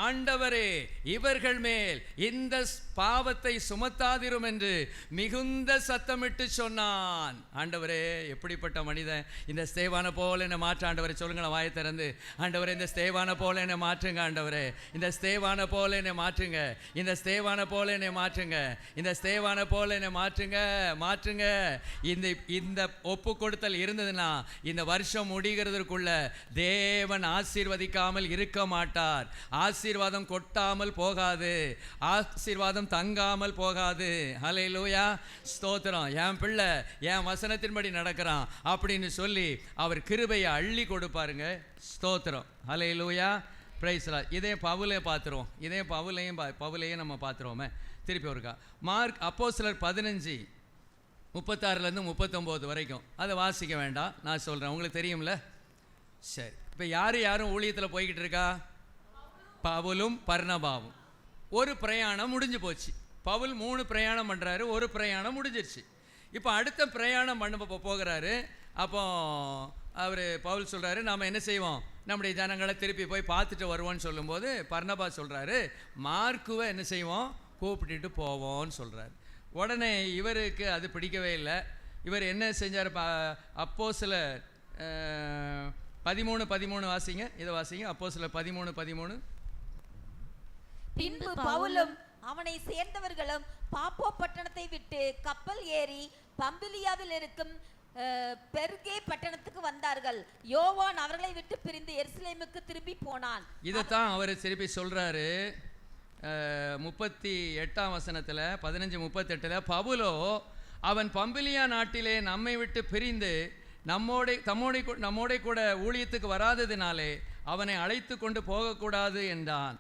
ஆண்டவரே, இவர்கள் மேல் இந்த பாவத்தை சுமத்தாதிரும் என்று மிகுந்த சத்தமிட்டு சொன்னான். ஆண்டவரே, எப்படிப்பட்ட மனிதன்! இந்த ஸ்தேவானை போல என்னை மாற்ற ஆண்டவரே. சொல்லுங்களேன் வாயை திறந்து, ஆண்டவரே, இந்த ஸ்தேவானை போல என்னை மாற்றுங்க ஆண்டவரே. இந்த ஸ்தேவானை போல என்னை மாற்றுங்க, இந்த ஸ்தேவானை போல என்னை மாற்றுங்க, இந்த ஸ்தேவானை போல என்னை மாற்றுங்க, மாற்றுங்க. இந்த ஒப்பு கொடுத்தல் இருந்ததுன்னா இந்த வருஷம் முடிகிறதுக்குள்ள தேவன் ஆசீர்வதிக்காமல் இருக்க மாட்டார். ஆசீர்வாதம் கொட்டாமல் போகாது, ஆசீர்வாதம் தங்காமல் போகாது. ஹல்லேலூயா, ஸ்தோத்திரம். என் பிள்ளை என் வசனத்தின்படி நடக்கிறான் அப்படின்னு சொல்லி அவர் கிருபையை அள்ளி கொடுப்பாருங்க. ஸ்தோத்திரம். ஹல்லேலூயா, பிரைஸ் தி லார்ட். இதே பவுலே பார்த்துருவோம், இதே பவுலையும் நம்ம பார்த்துருவோமே. திருப்பி ஒருக்கா மார்க் அப்போஸ்தலர் 15:36-39 வரைக்கும். அதை வாசிக்க வேண்டாம், நான் சொல்கிறேன், உங்களுக்கு தெரியும்ல. சரி, இப்போ யாரும் ஊழியத்தில் போய்கிட்டு இருக்கா? பவுலும் பர்னபாவும். ஒரு பிரயாணம் முடிஞ்சு போச்சு. பவுல் 3 பிரயாணம் பண்ணுறாரு, ஒரு பிரயாணம் முடிஞ்சிருச்சு. இப்போ அடுத்த பிரயாணம் பண்ண போகிறாரு. அப்போ பவுல் சொல்கிறாரு, நாம் என்ன செய்வோம், நம்முடைய ஜனங்களை திருப்பி போய் பார்த்துட்டு வருவோன்னு சொல்லும்போது பர்னபா சொல்கிறாரு, மார்க்குவை என்ன செய்வோம், கூப்பிட்டுட்டு போவோன்னு சொல்கிறாரு. உடனே இவருக்கு அது பிடிக்கவே இல்லை. இவர் என்ன செஞ்சார், அப்போஸ்தலர் 13:13 வாசிங்க, இதை வாசிங்க. அப்போஸ்தலர் 13:13. பின்பு பவுலும் அவனை சேர்ந்தவர்களும் பாப்போ பட்டணத்தை விட்டு கப்பல் ஏறி பம்பிலியாவில் இருக்கும் பெர்கே பட்டணத்துக்கு வந்தார்கள். யோவான் அவர்களை விட்டு பிரிந்து எருசலேமுக்கு திரும்பி போனான். இதைத்தான் அவர் திருப்பி சொல்றாரு 38ஆம் வசனத்தில் 15:38. பவுலோ அவன் பம்பிலியா நாட்டிலே நம்மை விட்டு பிரிந்து நம்மோட கூட ஊழியத்துக்கு வராததினாலே அவனை அழைத்து கொண்டு போகக்கூடாது என்றான்.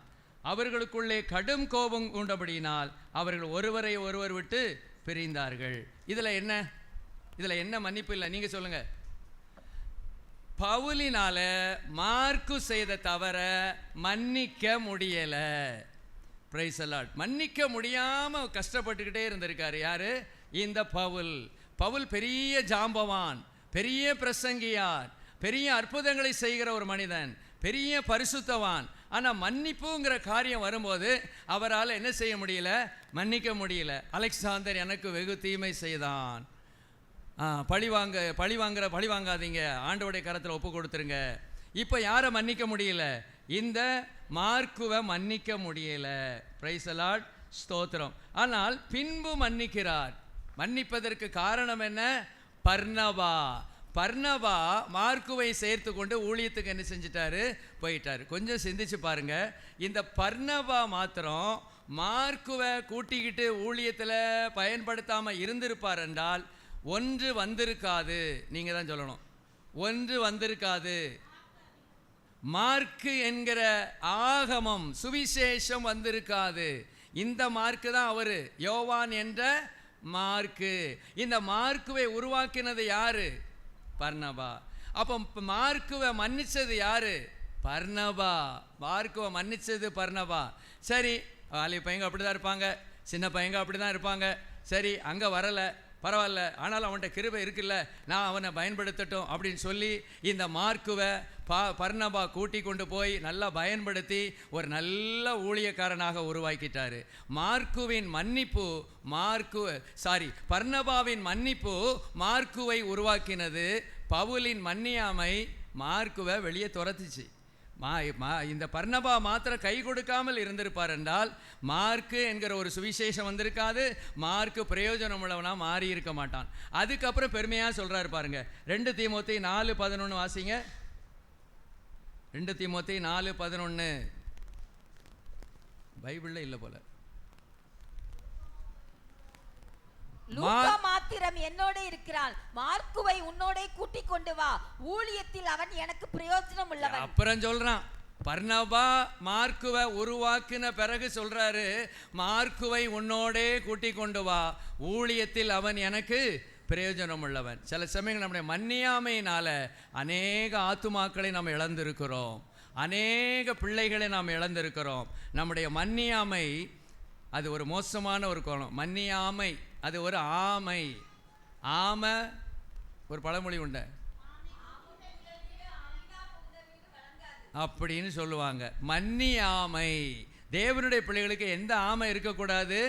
அவர்களுக்குள்ளே கடும் கோபம் உண்டபடியினால் அவர்கள் ஒருவரை ஒருவர் விட்டு பிரிந்தார்கள். இதில் என்ன மன்னிப்பு இல்லை, நீங்கள் சொல்லுங்க. பவுலினால மார்க்கு செய்த தவற மன்னிக்க முடியல. Praise the Lord. மன்னிக்க முடியாம கஷ்டப்பட்டுக்கிட்டே இருந்திருக்காரு. யாரு? இந்த பவுல் பெரிய ஜாம்பவான், பெரிய பிரசங்கியார், பெரிய அற்புதங்களை செய்கிற ஒரு மனிதன், பெரிய பரிசுத்தவான். ஆனால் மன்னிப்புங்கிற காரியம் வரும்போது அவரால் என்ன செய்ய முடியல, மன்னிக்க முடியல. அலெக்சாந்தர் எனக்கு வெகு தீமை செய்தான், பழி வாங்காதீங்க, ஆண்டவருடைய கரத்தில் ஒப்பு கொடுத்துருங்க. இப்போ யாரை மன்னிக்க முடியல? இந்த மார்க்குவை மன்னிக்க முடியல. பிரைஸ் தி லார்ட், ஸ்தோத்திரம். ஆனால் பின்பு மன்னிக்கிறார். மன்னிப்பதற்கு காரணம் என்ன? பர்னபா மார்க்குவை சேர்த்து கொண்டு ஊழியத்துக்கு என்ன செஞ்சிட்டாரு, போயிட்டாரு. கொஞ்சம் சிந்திச்சு பாருங்க. இந்த பர்னபா மாத்திரம் மார்க்குவை கூட்டிக்கிட்டு ஊழியத்தில் பயன்படுத்தாமல் இருந்திருப்பார் என்றால் ஒன்று வந்திருக்காது. நீங்கள் தான் சொல்லணும், ஒன்று வந்திருக்காது. மார்க்கு என்கிற ஆகமம் சுவிசேஷம் வந்திருக்காது. இந்த மார்க்கு தான் அவர், யோவான் என்ற மார்க்கு. இந்த மார்க்குவை உருவாக்கினது யாரு? பர்னபா. அப்போ மார்க்குவை மன்னிச்சது யாரு? பர்னபா. மார்க்குவை மன்னிச்சது பர்னபா. சரி, வாலிப பையங்க அப்படி தான் இருப்பாங்க, சின்ன பையங்க அப்படி தான் இருப்பாங்க. சரி, அங்கே வரலை, பரவாயில்ல, ஆனாலும் அவன்கிட்ட கிருபை இருக்குல்ல, நான் அவனை பயன்படுத்தட்டும் அப்படின்னு சொல்லி இந்த மார்க்குவை பர்னபா கூட்டி கொண்டு போய் நல்லா பயன்படுத்தி ஒரு நல்ல ஊழியக்காரனாக உருவாக்கிட்டாரு. பர்னபாவின் மன்னிப்பு மார்க்குவை உருவாக்கினது. பவுலின் மன்னியாமை மார்க்குவை வெளியே துரத்துச்சு. இந்த பர்னபா மாத்திரம் கை கொடுக்காமல் இருந்திருப்பார் என்றால் மார்க்கு என்கிற ஒரு சுவிசேஷம் வந்திருக்காது. மார்க்கு பிரயோஜனம் உள்ளவனா மாறி இருக்க மாட்டான். அதுக்கப்புறம் பெருமையாக சொல்றாரு பாருங்க. 2 தீமோத்தேயு 4:11 வாசிங்க. 2 தீமோத்தேயு 4:11 பைபிள்ல இல்லை போல. லூக்கா மாத்திரம் என்னோட இருக்கிறான், மார்க்குவை உன்னோட கூட்டிக் கொண்டு வா, ஊழியத்தில் அவன் எனக்கு பிரயோஜனம் உள்ளவன். அப்புறம் சொல்றான், பர்னபா மார்க்குவை உருவாக்கின பிறகு சொல்றாரு, மார்க்குவை உன்னோடே கூட்டிக் கொண்டு வா, ஊழியத்தில் அவன் எனக்கு பிரயோஜனம் உள்ளவன். சில சமயங்கள் நம்முடைய மன்னியாமையினால அநேக ஆத்துமாக்களை நாம் இழந்திருக்கிறோம், அநேக பிள்ளைகளை நாம் இழந்திருக்கிறோம். நம்முடைய மன்னியாமை அது ஒரு மோசமான ஒரு கோணம். மன்னியாமை அது ஒரு ஆமை. ஒரு பழமொழி உண்டு, அப்படின்னு சொல்லுவாங்க. மன்னியாமை. தேவனுடைய பிள்ளைகளுக்கு எந்த ஆமை இருக்கக்கூடாது?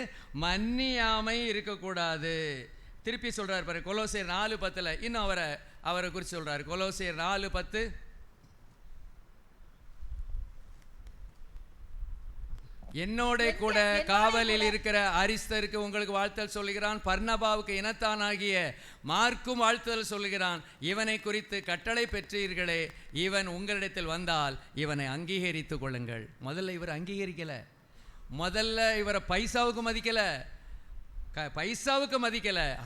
மன்னியாமை இருக்கக்கூடாது. திருப்பி சொல்றாரு பாரு, கொலோசியர் 4:10 இன்னும் அவரை குறித்து சொல்றாரு. கொலோசியர் 4:10, என்னோட கூட காவலில் இருக்கிற அரிஸ்தருக்கு உங்களுக்கு வாழ்த்தல் சொல்லுகிறான். பர்னபாவுக்கு இனத்தானாகிய மார்க்கும் வாழ்த்தல் சொல்லுகிறான். இவனை குறித்து கட்டளை பெற்றீர்களே, இவன் உங்களிடத்தில் வந்தால் இவனை அங்கீகரித்து கொள்ளுங்கள். முதல்ல இவர் அங்கீகரிக்கல, முதல்ல இவரை பைசாவுக்கு மதிக்கல.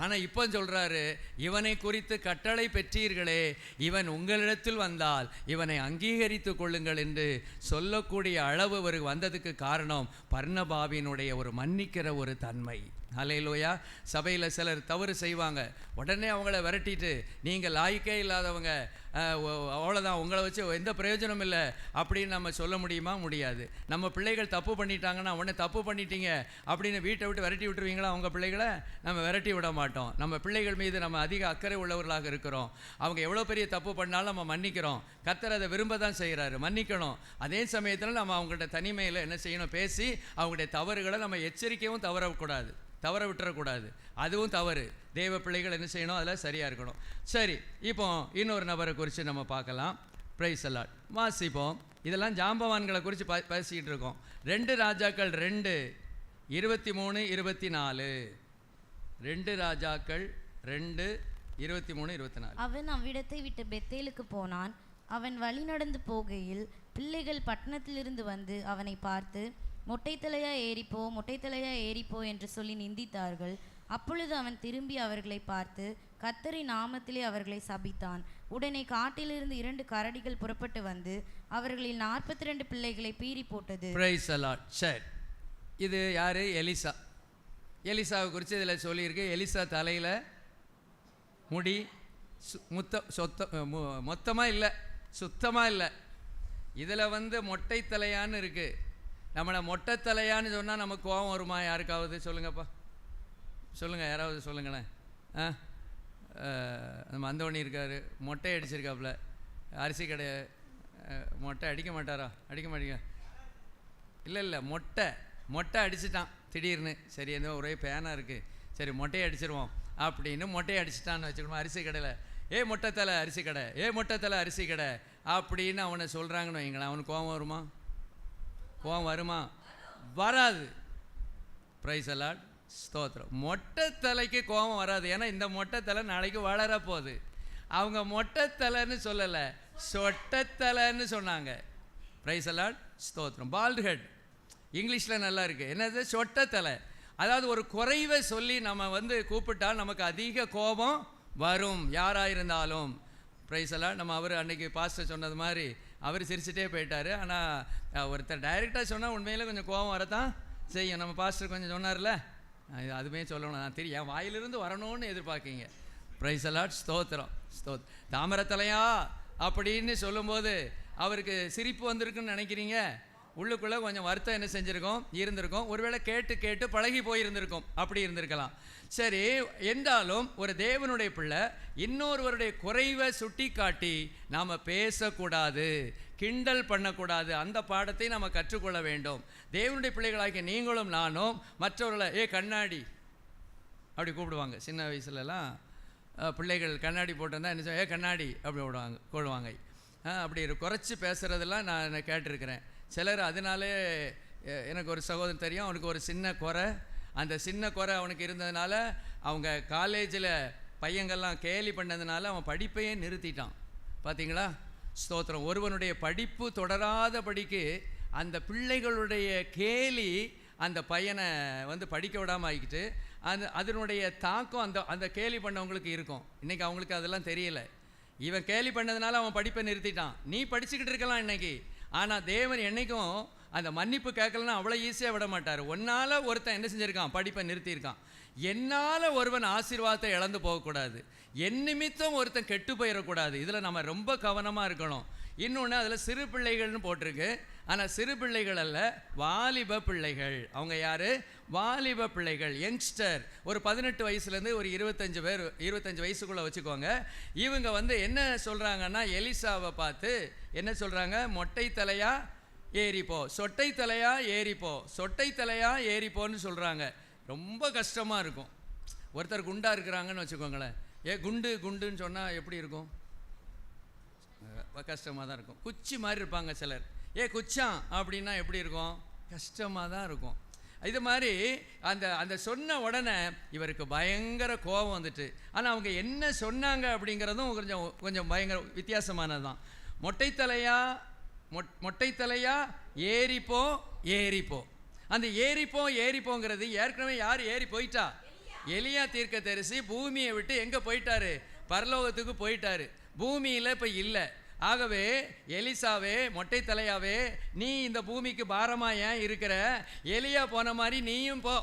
ஆனால் இப்போ சொல்றாரு, இவனை குறித்து கட்டளை பெற்றீர்களே, இவன் உங்களிடத்தில் வந்தால் இவனை அங்கீகரித்து கொள்ளுங்கள் என்று சொல்லக்கூடிய அளவு ஒரு வந்ததுக்கு காரணம் பர்னபாவினுடைய ஒரு மன்னிக்கிற ஒரு தன்மை. ஹல்லேலூயா. சபையில் சிலர் தவறு செய்வாங்க, உடனே அவங்கள விரட்டிட்டு நீங்கள் லாய்க்கே இல்லாதவங்க, அவ்வளோதான், உங்களை வச்சு எந்த பிரயோஜனம் இல்லை அப்படின்னு நம்ம சொல்ல முடியுமா? முடியாது. நம்ம பிள்ளைகள் தப்பு பண்ணிட்டாங்கன்னா உடனே தப்பு பண்ணிட்டீங்க அப்படின்னு வீட்டை விட்டு விரட்டி விட்டுருவீங்களா? அவங்க பிள்ளைகளை நம்ம விரட்டி விட மாட்டோம். நம்ம பிள்ளைகள் மீது நம்ம அதிக அக்கறை உள்ளவர்களாக இருக்கிறோம். அவங்க எவ்வளோ பெரிய தப்பு பண்ணாலும் நம்ம மன்னிக்கிறோம். கர்த்தர் அதை விரும்ப தான் செய்கிறாரு, மன்னிக்கணும். அதே சமயத்தில் நம்ம அவங்கள்ட்ட தனிமையில் என்ன செய்யணும்? பேசி அவங்களுடைய தவறுகளை நம்ம எச்சரிக்கையும் தவற விட்டுறக்கூடாது. அதுவும் தவறு. தேவ பிள்ளைகள் என்ன செய்யணும்? அதில் சரியாக இருக்கணும். சரி, இப்போ இன்னொரு நபரை குறித்து நம்ம பார்க்கலாம். Praise the Lord. வாசிப்போம். இதெல்லாம் ஜாம்பவான்களை குறித்து பேசிக்கிட்டு இருக்கோம். 2 ராஜாக்கள் 2:23-24. 2 ராஜாக்கள் 2:23-24. அவன் அவ்விடத்தை விட்டு பெத்தேலுக்கு போனான். அவன் வழி நடந்து போகையில் பிள்ளைகள் பட்டணத்திலிருந்து வந்து அவனை பார்த்து, மொட்டைத்தலையா ஏறிப்போ, மொட்டைத்தலையா ஏறிப்போ என்று சொல்லி நிந்தித்தார்கள். அப்பொழுது அவன் திரும்பி அவர்களை பார்த்து கர்த்தரின் நாமத்திலே அவர்களை சபித்தான். உடனே காட்டிலிருந்து 2 கரடிகள் புறப்பட்டு வந்து அவர்களில் 42 பிள்ளைகளை பீறி போட்டது. Praise the Lord. சரி, இது யாரு? எலிசா. எலிசாவை குறித்து இதில் சொல்லியிருக்கு. எலிசா தலையில் முடி மொத்தமாக இல்லை, சுத்தமாக இல்லை. இதில் வந்து மொட்டை தலையான்னு இருக்குது. நம்மளை மொட்டை தலையான்னு சொன்னால் நமக்கு கோபம் வருமா? யாருக்காவது சொல்லுங்கப்பா, சொல்லுங்கள், யாராவது சொல்லுங்களேன். நம்ம அந்தோணி இருக்கார், மொட்டை அடிச்சிருக்காப்புல. அரிசி கடை மொட்டை அடிக்க மாட்டாரா? அடிக்க மாட்டீங்க? இல்லை, மொட்டை அடிச்சிட்டான் திடீர்னு. சரி, எந்த ஒரே பேனாக இருக்குது, சரி மொட்டையை அடிச்சிருவோம் அப்படின்னு மொட்டையை அடிச்சிட்டான்னு வச்சுக்கணும். அரிசி கடையில் மொட்டை தலை அரிசி கடை, மொட்டை தலை அரிசி கடை அப்படின்னு அவனை சொல்கிறாங்கன்னு வைங்களேன். அவனுக்கு கோபம் வருமா? கோபம் வருமா? வராது. பிரைஸ் அல்லாட், ஸ்தோத்திரம். மொட்டை தலைக்கு கோபம் வராது. ஏன்னா இந்த மொட்டை தலை நாளைக்கு வளர போகுது. அவங்க மொட்டை தலைன்னு சொல்லலை, சொட்டத்தலைன்னு சொன்னாங்க. பிரைஸ் அல்லாட், ஸ்தோத்திரம். பால்டு ஹெட் இங்கிலீஷில் நல்லா இருக்குது. என்னது? சொட்டத்தலை. அதாவது ஒரு குறைவை சொல்லி நம்ம வந்து கூப்பிட்டால் நமக்கு அதிக கோபம் வரும், யாராக இருந்தாலும். Praise the Lord. நம்ம அவர் அன்றைக்கி பாஸ்டர் சொன்னது மாதிரி அவர் சிரிச்சுட்டே போயிட்டார். ஆனால் ஒருத்தர் டைரெக்டாக சொன்னால் உண்மையில் கொஞ்சம் கோபம் வரத்தான் செய்யும். நம்ம பாஸ்டர் கொஞ்சம் சொன்னார்ல, அதுமே சொல்லணும். நான் தெரியும், என் வாயிலிருந்து வரணும்னு எதிர்பார்க்கிங்க. பிரைஸ் அல்லாட், ஸ்தோத்திரம். தாமரத்தலையா அப்படின்னு சொல்லும்போது அவருக்கு சிரிப்பு வந்திருக்குன்னு நினைக்கிறீங்க? உள்ளுக்குள்ளே கொஞ்சம் வருத்தம் என்ன செஞ்சுருக்கோம்? இருந்திருக்கும். ஒருவேளை கேட்டு பழகி போயிருந்திருக்கும், அப்படி இருந்திருக்கலாம். சரி, என்றாலும் ஒரு தேவனுடைய பிள்ளை இன்னொருவருடைய குறைவை சுட்டி காட்டி நாம் பேசக்கூடாது, கிண்டல் பண்ணக்கூடாது. அந்த பாடத்தை நம்ம கற்றுக்கொள்ள வேண்டும். தேவனுடைய பிள்ளைகளாகிய நீங்களும் நானும் மற்றவர்களை கண்ணாடி அப்படி கூப்பிடுவாங்க. சின்ன வயசுலலாம் பிள்ளைகள் கண்ணாடி போட்டிருந்தா என்ன சொல்ல? கண்ணாடி அப்படி கூடுவாங்க. அப்படி குறைச்சி பேசுகிறதெல்லாம் நான் கேட்டிருக்கிறேன். சிலர் அதனாலே, எனக்கு ஒரு சகோதரன் தெரியும், அவனுக்கு ஒரு சின்ன குறை. அந்த சின்ன குறை அவனுக்கு இருந்ததுனால அவங்க காலேஜில் பையங்கள்லாம் கேலி பண்ணதுனால அவன் படிப்பையே நிறுத்திட்டான். பார்த்தீங்களா? ஸ்தோத்திரம். ஒருவனுடைய படிப்பு தொடராதபடிக்கு அந்த பிள்ளைகளுடைய கேலி அந்த பையனை வந்து படிக்க விடாமல் ஆகிக்கிட்டு அதனுடைய தாக்கம் அந்த கேலி பண்ணவங்களுக்கு இருக்கும். இன்றைக்கி அவங்களுக்கு அதெல்லாம் தெரியலை. இவன் கேலி பண்ணதுனால அவன் படிப்பை நிறுத்திட்டான். நீ படிச்சுக்கிட்டு இருக்கலாம் இன்றைக்கி, ஆனால் தேவன் என்றைக்கும் அந்த மன்னிப்பு கேட்கலன்னா அவ்வளோ ஈஸியாக விட மாட்டார். ஒன்னால் ஒருத்தன் என்ன செஞ்சுருக்கான்? படிப்பை நிறுத்தியிருக்கான். என்னால் ஒருவன் ஆசீர்வாதத்தை இழந்து போகக்கூடாது, என் நிமித்தம் ஒருத்தன் கெட்டு போயிடக்கூடாது. இதில் நம்ம ரொம்ப கவனமாக இருக்கணும். இன்னொன்று, அதில் சிறு பிள்ளைகள்னு போட்டிருக்கு. ஆனால் சிறு பிள்ளைகள் அல்ல, வாலிப பிள்ளைகள். அவங்க யார்? வாலிப பிள்ளைகள், யங்ஸ்டர். ஒரு 18 வயசுலேருந்து ஒரு 25 வயசுக்குள்ளே வச்சுக்கோங்க. இவங்க வந்து என்ன சொல்கிறாங்கன்னா, எலிசாவை பார்த்து என்ன சொல்கிறாங்க? மொட்டை தலையா ஏறிப்போ, சொட்டை தலையா ஏறிப்போ, சொட்டை தலையா ஏறிப்போன்னு சொல்கிறாங்க. ரொம்ப கஷ்டமாக இருக்கும். ஒருத்தர் குண்டாக இருக்கிறாங்கன்னு வச்சுக்கோங்களேன். குண்டுன்னு சொன்னால் எப்படி இருக்கும்? கஷ்டமாக தான் இருக்கும். குச்சி மாதிரி இருப்பாங்க சிலர். குச்சான் அப்படின்னா எப்படி இருக்கும்? கஷ்டமாக தான் இருக்கும். இது மாதிரி அந்த சொன்ன உடனே இவருக்கு பயங்கர கோபம் வந்துட்டு. ஆனால் அவங்க என்ன சொன்னாங்க அப்படிங்கிறதும் கொஞ்சம் பயங்கர வித்தியாசமானது தான். மொட்டை தலையா ஏறிப்போ. அந்த ஏறிப்போங்கிறது ஏற்கனவே யார் ஏறி போயிட்டா? எலியா தீர்க்கதரிசி பூமியை விட்டு எங்கே போயிட்டாரு? பரலோகத்துக்கு போயிட்டாரு. பூமியில் இப்போ இல்லை. ஆகவே எலிசாவே, மொட்டை தலையாவே, நீ இந்த பூமிக்கு பாரமாக ஏன் இருக்கிற? எலியா போன மாதிரி நீயும் போ.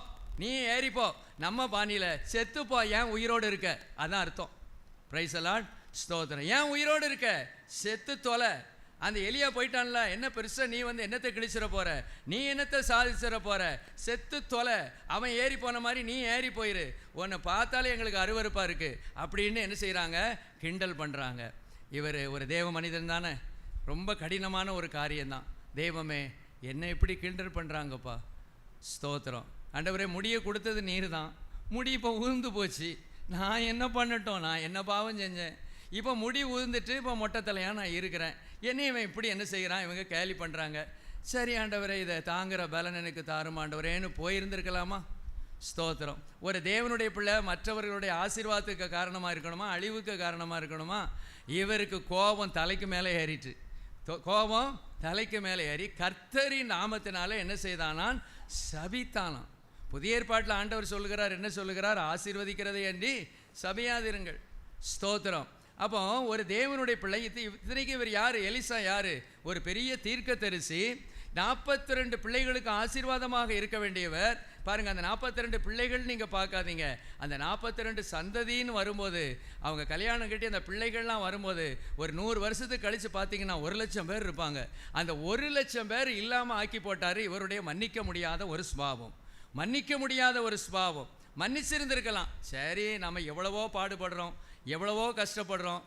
நீ ஏறிப்போ, நம்ம பாணியில் செத்துப்போ, ஏன் உயிரோடு இருக்க, அதான் அர்த்தம். பிரைஸ் தி லார்ட், ஸ்தோத்திரம். ஏன் உயிரோடு இருக்க, செத்து தொலை. அந்த எலியா போயிட்டான்ல, என்ன பெருசாக நீ வந்து என்னத்தை கிழிச்சிட போற, நீ என்னத்தை சாதிச்சிட போற, செத்து தொலை. அவன் ஏறி போன மாதிரி நீ ஏறி போயிரு, உன்னை பார்த்தாலே எங்களுக்கு அருவருப்பாக இருக்கு அப்படின்னு என்ன செய்கிறாங்க, கிண்டல் பண்ணுறாங்க. இவர் ஒரு தேவ மனிதன் தானே, ரொம்ப கடினமான ஒரு காரியம்தான். தெய்வமே என்னை எப்படி கிண்டல் பண்ணுறாங்கப்பா, ஸ்தோத்திரம். ஆண்டவரே முடியை கொடுத்தது நீர் தான், முடி இப்போ உதிர்ந்து போச்சு, நான் என்ன பண்ணட்டும், நான் என்ன பாவம் செஞ்சேன், இப்போ முடி உதிர்ந்துட்டு இப்போ மொட்டை தலையாக நான் இருக்கிறேன், என்னை இவன் இப்படி என்ன செய்கிறான், இவங்க கேலி பண்ணுறாங்க. சரி ஆண்டவரே, இதை தாங்குகிற பலன் எனக்கு தாரும் ஆண்டவரேன்னு போயிருந்துருக்கலாமா? ஸ்தோத்திரம். ஒரு தேவனுடைய பிள்ளை மற்றவர்களுடைய ஆசீர்வாதத்துக்கு காரணமாக இருக்கணுமா, அழிவுக்கு காரணமாக இருக்கணுமா? இவருக்கு கோபம் தலைக்கு மேலே ஏறிட்டு, கோபம் தலைக்கு மேலே ஏறி கர்த்தரின் நாமத்தினால என்ன செய்தானான், சபித்தானான். புதிய ஏற்பாட்டில் ஆண்டவர் சொல்லுகிறார், என்ன சொல்லுகிறார், ஆசீர்வதிக்கிறதை அன்றி சபியாதிருங்கள். ஸ்தோத்திரம். அப்போ ஒரு தேவனுடைய பிள்ளை, இத்தனைக்கு இவர் யார், எலிசா யார், ஒரு பெரிய தீர்க்கதரிசி, 42 பிள்ளைகளுக்கு ஆசீர்வாதமாக இருக்க வேண்டியவர். பாருங்கள், அந்த 42 பிள்ளைகள் நீங்கள் பார்க்காதீங்க, அந்த 42 சந்ததின்னு வரும்போது, அவங்க கல்யாணம் கட்டி அந்த பிள்ளைகள்லாம் வரும்போது ஒரு 100 வருஷத்துக்கு கழித்து பார்த்தீங்கன்னா 1,00,000 பேர் இருப்பாங்க. அந்த 1,00,000 பேர் இல்லாமல் ஆக்கி போட்டார் இவருடைய மன்னிக்க முடியாத ஒரு சுபாவம். மன்னிக்க முடியாத ஒரு சுபாவம். மன்னிச்சிருந்திருக்கலாம், சரி நம்ம எவ்வளவோ பாடுபடுறோம், எவ்வளவோ கஷ்டப்படுறோம்,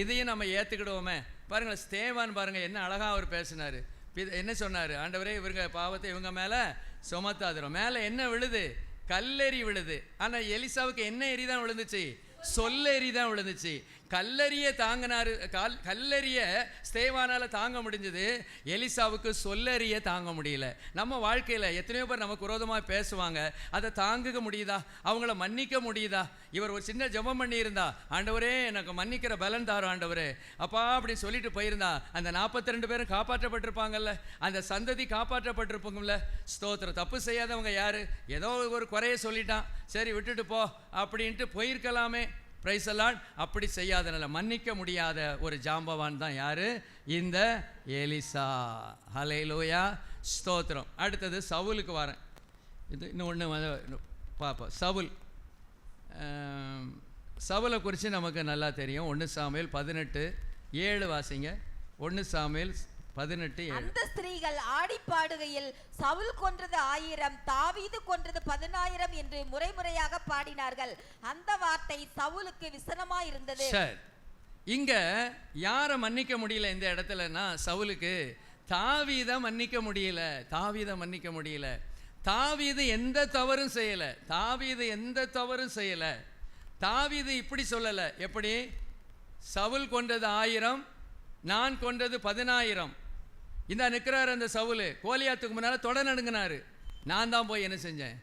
இதையும் நம்ம ஏற்றுக்கிடுவோமே. பாருங்கள், ஸ்தேவான் பாருங்கள் என்ன அழகாக அவர் பேசினார். என்ன சொன்னார், ஆண்டவரே இவங்க பாவத்தை இவங்க மேலே சுமத்தாதுறோம். மேலே என்ன விழுது, கல்லெறி விழுது. ஆனால் எலிசாவுக்கு என்ன எரி தான் விழுந்துச்சு, சொல்லெறி தான் விழுந்துச்சு. கல்லறிய தாங்கினாரு, கல்லறிய ஸ்தேவானால் தாங்க முடிஞ்சது, எலிசாவுக்கு சொல்லறிய தாங்க முடியல. நம்ம வாழ்க்கையில் எத்தனையோ பேர் நமக்கு விரோதமாக பேசுவாங்க, அதை தாங்குக முடியுதா, அவங்கள மன்னிக்க முடியுதா? இவர் ஒரு சின்ன ஜெபம் பண்ணியிருந்தா, ஆண்டவரே எனக்கு மன்னிக்கிற பலன் தாரும் ஆண்டவரே அப்பா அப்படின்னு சொல்லிட்டு போயிருந்தா, அந்த 42 பேரும் காப்பாற்றப்பட்டிருப்பாங்கல்ல, அந்த சந்ததி காப்பாற்றப்பட்டிருப்பாங்கல்ல. ஸ்தோத்திரம். தப்பு செய்யாதவங்க யார், ஏதோ ஒரு குறைய சொல்லிட்டான், சரி விட்டுட்டு போ அப்படின்ட்டு போயிருக்கலாமே. Praise the Lord. அப்படி செய்யாதனால மன்னிக்க முடியாத ஒரு ஜாம்பவான் தான் யாரு, இந்த எலிசா. ஹல்லேலூயா, ஸ்தோத்திரம். அடுத்தது சவுலுக்கு வரேன். இது இன்னும் ஒன்று பார்ப்போம். சவுலை குறித்து நமக்கு நல்லா தெரியும். 1 சாமுவேல் 18:7 வாசிங்க. 1 சாமுவேல் 18:7. அந்த ஸ்திரீகள் ஆடி பாடுகையில் சவுல் கொன்றது 1000, தாவீது கொன்றது 10,000 என்று முறைமுறையாக பாடினார்கள். அந்த வார்த்தை சவுலுக்கு விசனமா இருந்தது. சரி, இங்க யாரை மன்னிக்க முடியல இந்த இடத்துலன்னா, சவுலுக்கு தாவீதை மன்னிக்க முடியல. தாவீதை மன்னிக்க முடியல. தாவீது எந்த தவறும் செய்யல. தாவீது எந்த தவறும் செய்யல. தாவீது இப்படி சொல்லல, எப்படி, சவுல் கொன்றது 1000, நான் கொன்றது 10,000. இந்த நிற்கிறார் அந்த சவுல், கோலியாத்துக்கு முன்னால் தொட நடுங்கினார், நான் தான் போய் என்ன செஞ்சேன்,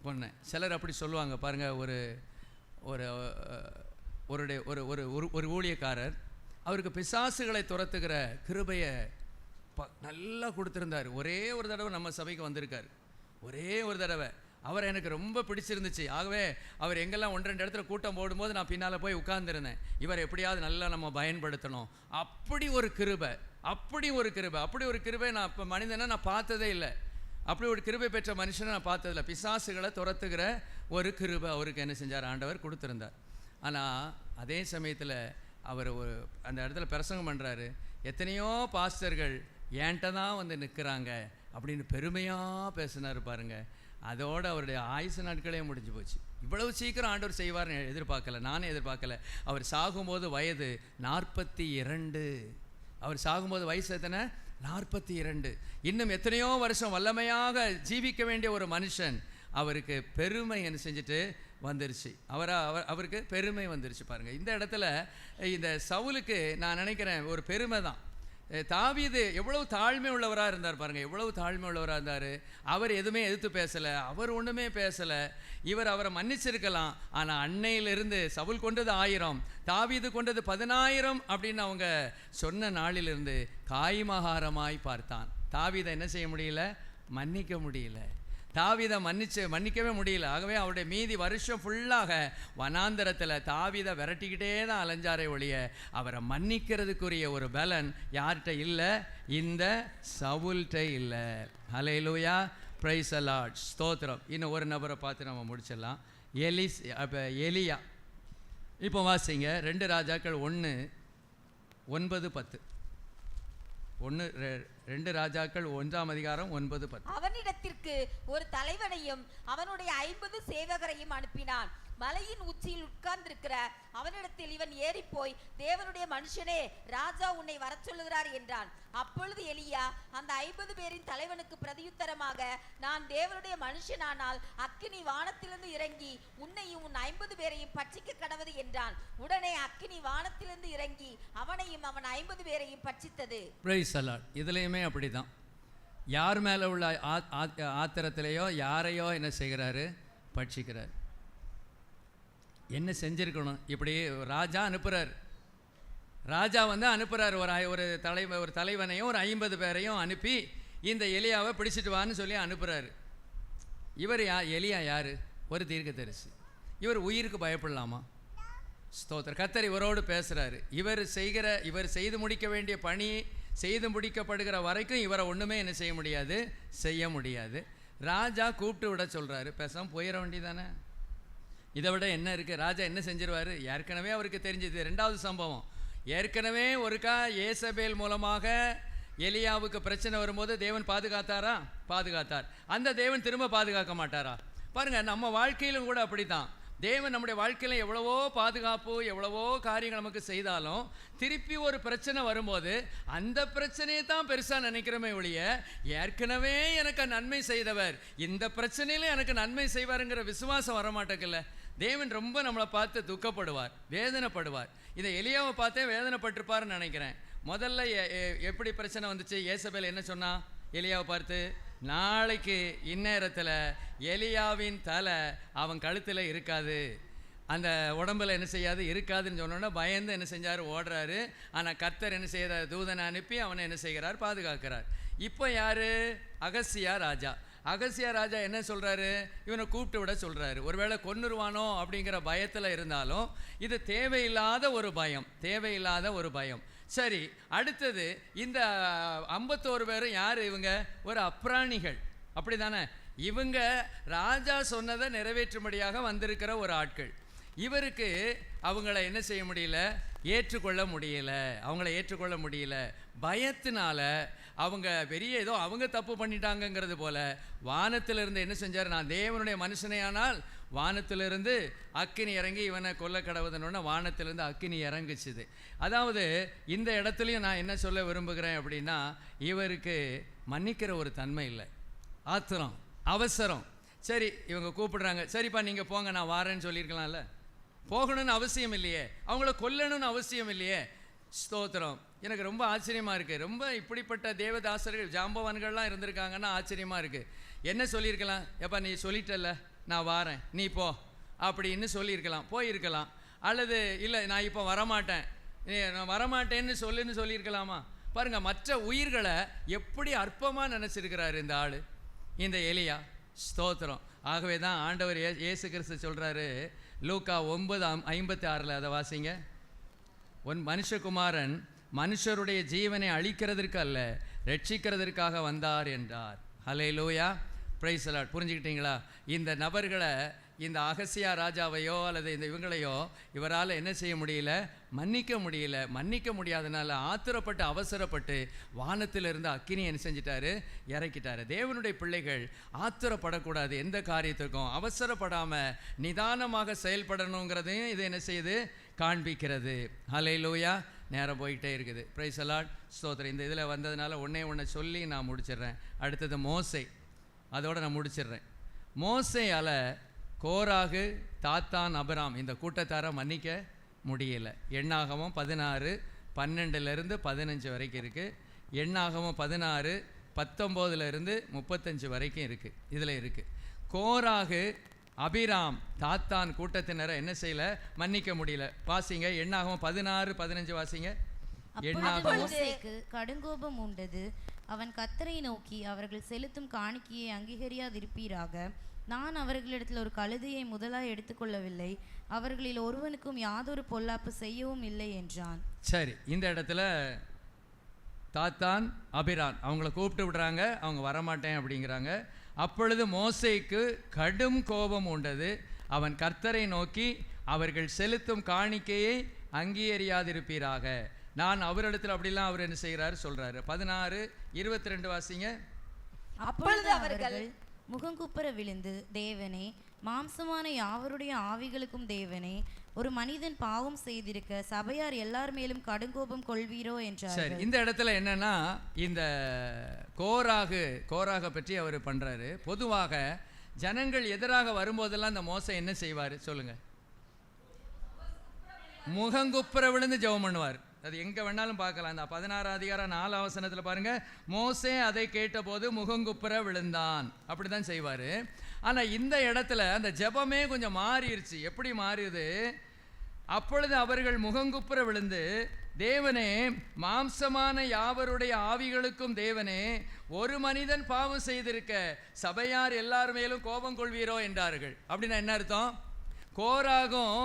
கொன்னேன். சிலர் அப்படி சொல்லுவாங்க பாருங்கள். ஒரு ஒரு ஒரு ஒரு ஒரு ஊழியக்காரர், அவருக்கு பிசாசுகளை துரத்துகிற கிருபையை நல்லா கொடுத்துருந்தார். ஒரே ஒரு தடவை நம்ம சபைக்கு வந்திருக்கார், ஒரே ஒரு தடவை. அவர் எனக்கு ரொம்ப பிடிச்சிருந்துச்சு. ஆகவே அவர் எங்கெல்லாம் 1-2 இடத்துல கூட்டம் போடும்போது நான் பின்னால் போய் உட்கார்ந்துருந்தேன். இவர் எப்படியாவது நல்லா நம்ம பயன்படுத்தணும். அப்படி ஒரு கிருபை, அப்படி ஒரு கிருபை, அப்படி ஒரு கிருபை நான் இப்போ மனிதனை நான் பார்த்ததே இல்லை. அப்படி ஒரு கிருபை பெற்ற மனுஷனை நான் பார்த்ததில்லை. பிசாசுகளை துரத்துகிற ஒரு கிருபை அவருக்கு என்ன செஞ்சார், ஆண்டவர் கொடுத்துருந்தார். ஆனால் அதே சமயத்தில் அவர் ஒரு அந்த இடத்துல பிரசங்கம் பண்ணுறாரு. எத்தனையோ பாஸ்டர்கள் ஏன்ட்ட தான் வந்து நிற்கிறாங்க அப்படின்னு பெருமையாக பேசினார் பாருங்க. அதோடு அவருடைய ஆயுசு நாட்களே முடிஞ்சு போச்சு. இவ்வளவு சீக்கிரம் ஆண்டவர் செய்வார்னு எதிர்பார்க்கல, நானே எதிர்பார்க்கல. அவர் சாகும்போது வயது 42. அவர் சாகும்போது வயசு எத்தனை, 42. இன்னும் எத்தனையோ வருஷம் வல்லமையாக ஜீவிக்க வேண்டிய ஒரு மனுஷன், அவருக்கு பெருமை என்ன செஞ்சுட்டு வந்துருச்சு. அவருக்கு பெருமை வந்துருச்சு பாருங்கள். இந்த இடத்துல இந்த சவுலுக்கு நான் நினைக்கிறேன் ஒரு பெருமை தான். தாவீது எவ்வளவு தாழ்மை உள்ளவராக இருந்தார் பாருங்கள், எவ்வளவு தாழ்மை உள்ளவராக இருந்தார். அவர் எதுவுமே எதிர்த்து பேசலை, அவர் ஒன்றுமே பேசலை. இவர் அவரை மன்னிச்சிருக்கலாம். ஆனால் அன்னையிலிருந்து சவுல் கொண்டது 1000, தாவீது கொண்டது 10,000 அப்படின்னு அவங்க சொன்ன நாளிலிருந்து காய்மகாரமாய் பார்த்தான். தாவீதை என்ன செய்ய முடியல, மன்னிக்க முடியல. தாவீதை மன்னிக்கவே முடியல. ஆகவே அவருடைய மீதி வருஷம் ஃபுல்லாக வனாந்தரத்தில் தாவீதை விரட்டிக்கிட்டே தான் அலைஞ்சாரே ஒழிய அவரை மன்னிக்கிறதுக்குரிய ஒரு பலன் யார்கிட்ட இல்லை, இந்த சவுல்கிட்ட இல்லை. ஹல்லேலூயா, பிரைஸ் அலாட், ஸ்தோத்திரம். இன்னும் ஒரு நபரை பார்த்து நம்ம முடிச்சிடலாம். எலியா. இப்போ வாசிங்க 2 ராஜாக்கள் 1:9-10. 2 ராஜாக்கள் 1ஆம் அதிகாரம் 9-10. அவனிடத்திற்கு ஒரு தலைவனையும் அவனுடைய 50 சேவகரையும் அனுப்பினான். மலையின் உச்சியில் உட்கார்ந்திருக்கிற அவனிடத்தில் இவன் ஏறி போய், தேவனுடைய மனுஷனே, ராஜா உன்னை வர சொல்லுகிறார் என்றான். அப்பொழுது எலியா அந்த 50 பேரின் தலைவனுக்கு பிரதியுத்தரமாக, நான் தேவனுடைய மனுஷனானால் அக்கினி வானத்திலிருந்து இறங்கி உன்னையும் உன் 50 பேரையும் பட்சிக்க கடவது என்றான். உடனே அக்கினி வானத்திலிருந்து இறங்கி அவனையும் அவன் 50 பேரையும் பட்சித்தது. Price allot. இதுலேயுமே அப்படிதான். யார் மேலே உள்ள ஆத்திரத்திலேயோ யாரையோ என்ன செய்கிறாரு? பட்சிக்கிறார். என்ன செஞ்சிருக்கணும்? இப்படி ராஜா அனுப்புகிறார். ராஜா அனுப்புகிறார் ஒரு தலைவனையும் ஒரு 50 பேரையும் அனுப்பி இந்த எலியாவை பிடிச்சிட்டு வான்னு சொல்லி அனுப்புகிறாரு. இவர் எலியா யார்? ஒரு தீர்க்கதரிசி. இவர் உயிருக்கு பயப்படலாமா? ஸ்தோத்திரம். கர்த்தர் இவரோடு பேசுகிறாரு. இவர் செய்து முடிக்க வேண்டிய பணி செய்து முடிக்கப்படுகிற வரைக்கும் இவரை ஒன்றுமே என்ன செய்ய முடியாது. ராஜா கூப்பிட்டு விட சொல்கிறாரு. பேசாமல் போயிட வேண்டியதானே? இதை விட என்ன இருக்குது? ராஜா என்ன செஞ்சிருவார்? ஏற்கனவே அவருக்கு தெரிஞ்சது. 2வது சம்பவம், ஏற்கனவே ஒருக்கா ஏசபேல் மூலமாக எலியாவுக்கு பிரச்சனை வரும்போது தேவன் பாதுகாத்தார். அந்த தேவன் திரும்ப பாதுகாக்க மாட்டாரா? பாருங்கள், நம்ம வாழ்க்கையிலும் கூட அப்படி தான். தேவன் நம்முடைய வாழ்க்கையில் எவ்வளவோ பாதுகாப்பு, எவ்வளவோ காரியங்கள் நமக்கு செய்தாலும் திருப்பி ஒரு பிரச்சனை வரும்போது அந்த பிரச்சனையை தான் பெருசாக நினைக்கிறோமே ஒழிய, ஏற்கனவே எனக்கு நன்மை செய்தவர் இந்த பிரச்சனையில எனக்கு நன்மை செய்வாருங்கிற விசுவாசம் வரமாட்டேங்கல்ல. தேவன் ரொம்ப நம்மளை பார்த்து துக்கப்படுவார், வேதனைப்படுவார். இதை எலியாவை பார்த்தே வேதனைப்பட்டிருப்பாருன்னு நினைக்கிறேன். முதல்ல எப்படி பிரச்சனை வந்துச்சு? ஏசபேல் என்ன சொன்னா எலியாவை பார்த்து? நாளைக்கு இந்நேரத்தில் எலியாவின் தலை அவன் கழுத்தில் இருக்காது, அந்த உடம்பில் என்ன செய்யாது, இருக்காதுன்னு சொன்னோன்னா பயந்து என்ன செஞ்சார்? ஓடுறாரு. ஆனால் கர்த்தர் என்ன செய்கிறார்? தூதனை அனுப்பி அவனை என்ன செய்கிறார்? பாதுகாக்கிறார். இப்போ யார்? அகசியா ராஜா என்ன சொல்கிறாரு? இவனை கூப்பிட்டு விட சொல்கிறாரு. ஒருவேளை கொன்னுருவானோ அப்படிங்கிற பயத்தில் இருந்தாலும் இது தேவையில்லாத ஒரு பயம். சரி, அடுத்தது இந்த 51 பேரும் யார்? இவங்க ஒரு அப்ராணிகள், அப்படி தானே? இவங்க ராஜா சொன்னதை நிறைவேற்றும்படியாக வந்திருக்கிற ஒரு ஆட்கள். இவருக்கு அவங்கள என்ன செய்ய முடியல? ஏற்றுக்கொள்ள முடியல. பயத்தினால அவங்க பெரிய ஏதோ அவங்க தப்பு பண்ணிட்டாங்கங்கிறது போல வானத்திலிருந்து என்ன செஞ்சார்? நான் தேவனுடைய மனுஷனையானால் வானத்திலிருந்து அக்கினி இறங்கி இவனை கொல்ல கடவுதுன்னு வானத்திலிருந்து அக்கினி இறங்குச்சுது. அதாவது இந்த இடத்துலையும் நான் என்ன சொல்ல விரும்புகிறேன் அப்படின்னா, இவருக்கு மன்னிக்கிற ஒரு தன்மை இல்லை, ஆத்திரம், அவசரம். சரி, இவங்க கூப்பிடுறாங்க, சரிப்பா நீங்கள் போங்க, நான் வாரேன்னு சொல்லியிருக்கலாம்ல. போகணும்னு அவசியம் இல்லையே, அவங்கள கொல்லணும்னு அவசியம் இல்லையே. ஸ்தோத்திரம். எனக்கு ரொம்ப ஆச்சரியமாக இருக்குது. ரொம்ப இப்படிப்பட்ட தேவதாசர்கள், ஜாம்பவான்கள்லாம் இருந்திருக்காங்கன்னா ஆச்சரியமாக இருக்குது. என்ன சொல்லியிருக்கலாம்? எப்பா நீ சொல்லிட்டல்ல, நான் வாரேன், நீ போ அப்படின்னு சொல்லியிருக்கலாம், போயிருக்கலாம். அல்லது இல்லை நான் இப்போ வரமாட்டேன், நான் வரமாட்டேன்னு சொல்லியிருக்கலாமா? பாருங்கள், மற்ற உயிர்களை எப்படி அற்பமாக நினச்சிருக்கிறாரு இந்த ஆள், இந்த எலியா. ஸ்தோத்திரம். ஆகவே தான் ஆண்டவர் இயேசு கிறிஸ்து சொல்கிறாரு, லூக்கா 9:56 அதை வாசிங்க. மனுஷகுமாரன் மனுஷருடைய ஜீவனை அழிக்கிறதற்கு அல்ல, ரட்சிக்கிறதற்காக வந்தார் என்றார். ஹல்லேலூயா, பிரைஸ் தி லார்ட். புரிஞ்சுக்கிட்டீங்களா? இந்த நபர்களை, இந்த அகசியா ராஜாவையோ அல்லது இந்த இவங்களையோ இவரால் என்ன செய்ய முடியல? மன்னிக்க முடியாதனால ஆத்திரப்பட்டு அவசரப்பட்டு வானத்திலிருந்து அக்கினி என்ன செஞ்சிட்டாரு? இறக்கிட்டாரு. தேவனுடைய பிள்ளைகள் ஆத்திரப்படக்கூடாது, எந்த காரியத்திற்கும் அவசரப்படாமல் நிதானமாக செயல்படணுங்கிறதையும் இது என்ன செய்யுது? காண்பிக்கிறது. ஹல்லேலூயா. நேரம் போயிட்டே இருக்குது. Praise the Lord. ஸ்தோத்திரம். இந்த இதில் வந்ததுனால ஒன்று சொல்லி நான் முடிச்சிடுறேன். அடுத்தது மோசே, அதோடு நான் முடிச்சிடுறேன். மோசேயால் கோராகு, தாத்தான், அபிராம் இந்த கூட்டத்தாரை மன்னிக்க முடியல. எண்ணாகமம் 16:12-15 வரைக்கும் இருக்குது. எண்ணாகமம் 16:19-35 வரைக்கும் இருக்குது. இதில் இருக்குது. கோராகு, அபிராம், தாத்தான் கூட்டத்தினரை என்ன செய்யல? மன்னிக்க முடியல. வாசிங்க, எண்ணாகமம் 16:15 வாசிங்க. மோசேக்கு கடுங்கோபம் உண்டது. அவன் கர்த்தரை நோக்கி, அவர்கள் செலுத்தும் காணிக்கையை அங்கீகரியாதிருப்பீராக. நான் அவர்களிடத்தில் ஒரு கழுதையை முதலாய் எடுத்துக்கொள்ளவில்லை, அவர்களில் ஒருவனுக்கும் யாதொரு பொல்லாப்பு செய்யவும் இல்லை என்றான். சரி, இந்த இடத்துல தாத்தான், அபிராம் அவங்கள கூப்பிட்டு விடுறாங்க, அவங்க வரமாட்டேன் அப்படிங்கிறாங்க. அப்பொழுது மோசேக்கு கடும் கோபம் உண்டது. அவன் கர்த்தரை நோக்கி, அவர்கள் செலுத்தும் காணிக்கையை அங்கீகரியாதிருப்பீராக. நான் அவரிடத்தில் அப்படிலாம் அவர் என்ன செய்கிறாரு சொல்றாரு. 16:22 வாசிங்க. அப்பொழுது அவர்கள் முகங்குப்புற விழுந்து, தேவனே, மாம்சமான யாவருடைய ஆவிகளுக்கும் தேவனே, ஒரு மனிதன் பாவம் செய்திருக்க சபையார் எல்லார் மேலும் கடுங்கோபம் கொள்வீரோ என்றார். சரி, இந்த இடத்துல என்னன்னா, இந்த கோராக பற்றி அவர் பண்றாரு. பொதுவாக ஜனங்கள் எதிராக வரும்போதெல்லாம் இந்த மோசே என்ன செய்வார் சொல்லுங்க? முகங்குப்புற விழுந்து ஜெபம் பண்ணுவார். அது எங்கே வேணாலும் பார்க்கலாம். இந்த 16:4 பாருங்க, மோசே அதை கேட்டபோது முகங்குப்புற விழுந்தான், அப்படி தான் செய்வார். ஆனால் இந்த இடத்துல அந்த ஜெபமே கொஞ்சம் மாறிடுச்சு. எப்படி மாறியது? அப்பொழுது அவர்கள் முகங்குப்புற விழுந்து, தேவனே, மாம்சமான யாவருடைய ஆவிகளுக்கும் தேவனே, ஒரு மனிதன் பாவம் செய்திருக்க சபையார் எல்லார் மேலும் கோபம் கொள்வீரோ என்றார்கள். அப்படின்னா என்ன அர்த்தம்? கோராகும்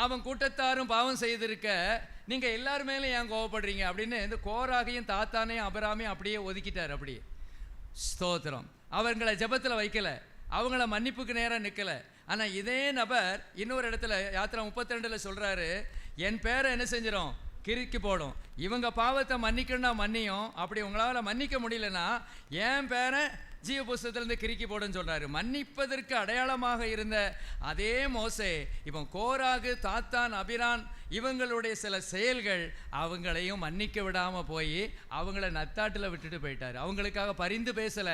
அவன் கூட்டத்தாரும் பாவம் செய்திருக்க நீங்கள் எல்லார் மேலும் ஏன் கோவப்படுறீங்க அப்படின்னு இந்த கோராகையும் தாத்தானையும் அபிராமையும் அப்படியே ஒதுக்கிட்டார். அப்படியே ஸ்தோத்திரம். அவங்களை ஜெபத்தில் வைக்கலை, அவங்கள மன்னிப்புக்கு நேரம் நிற்கலை. ஆனால் இதே நபர் இன்னொரு இடத்துல யாத்திரை 32 சொல்கிறாரு, என் பேரை என்ன செஞ்சிடும்? கிறுக்கி போடும். இவங்க பாவத்தை மன்னிக்கணும்னா மன்னியும், அப்படி உங்களால் மன்னிக்க முடியலன்னா என் பேரை ஜீவ புஸ்தகத்திலிருந்து கிறுக்கி போடுன்னு சொல்றாரு. மன்னிப்பதற்கு அடையாளமாக இருந்த அதே மோசே இப்போ கோராகு, தாத்தான், அபிரான் இவங்களுடைய சில செயல்கள் அவங்களையும் மன்னிக்க விடாம போய் அவங்கள நத்தாட்டில் விட்டுட்டு போயிட்டார். அவங்களுக்காக பரிந்து பேசல,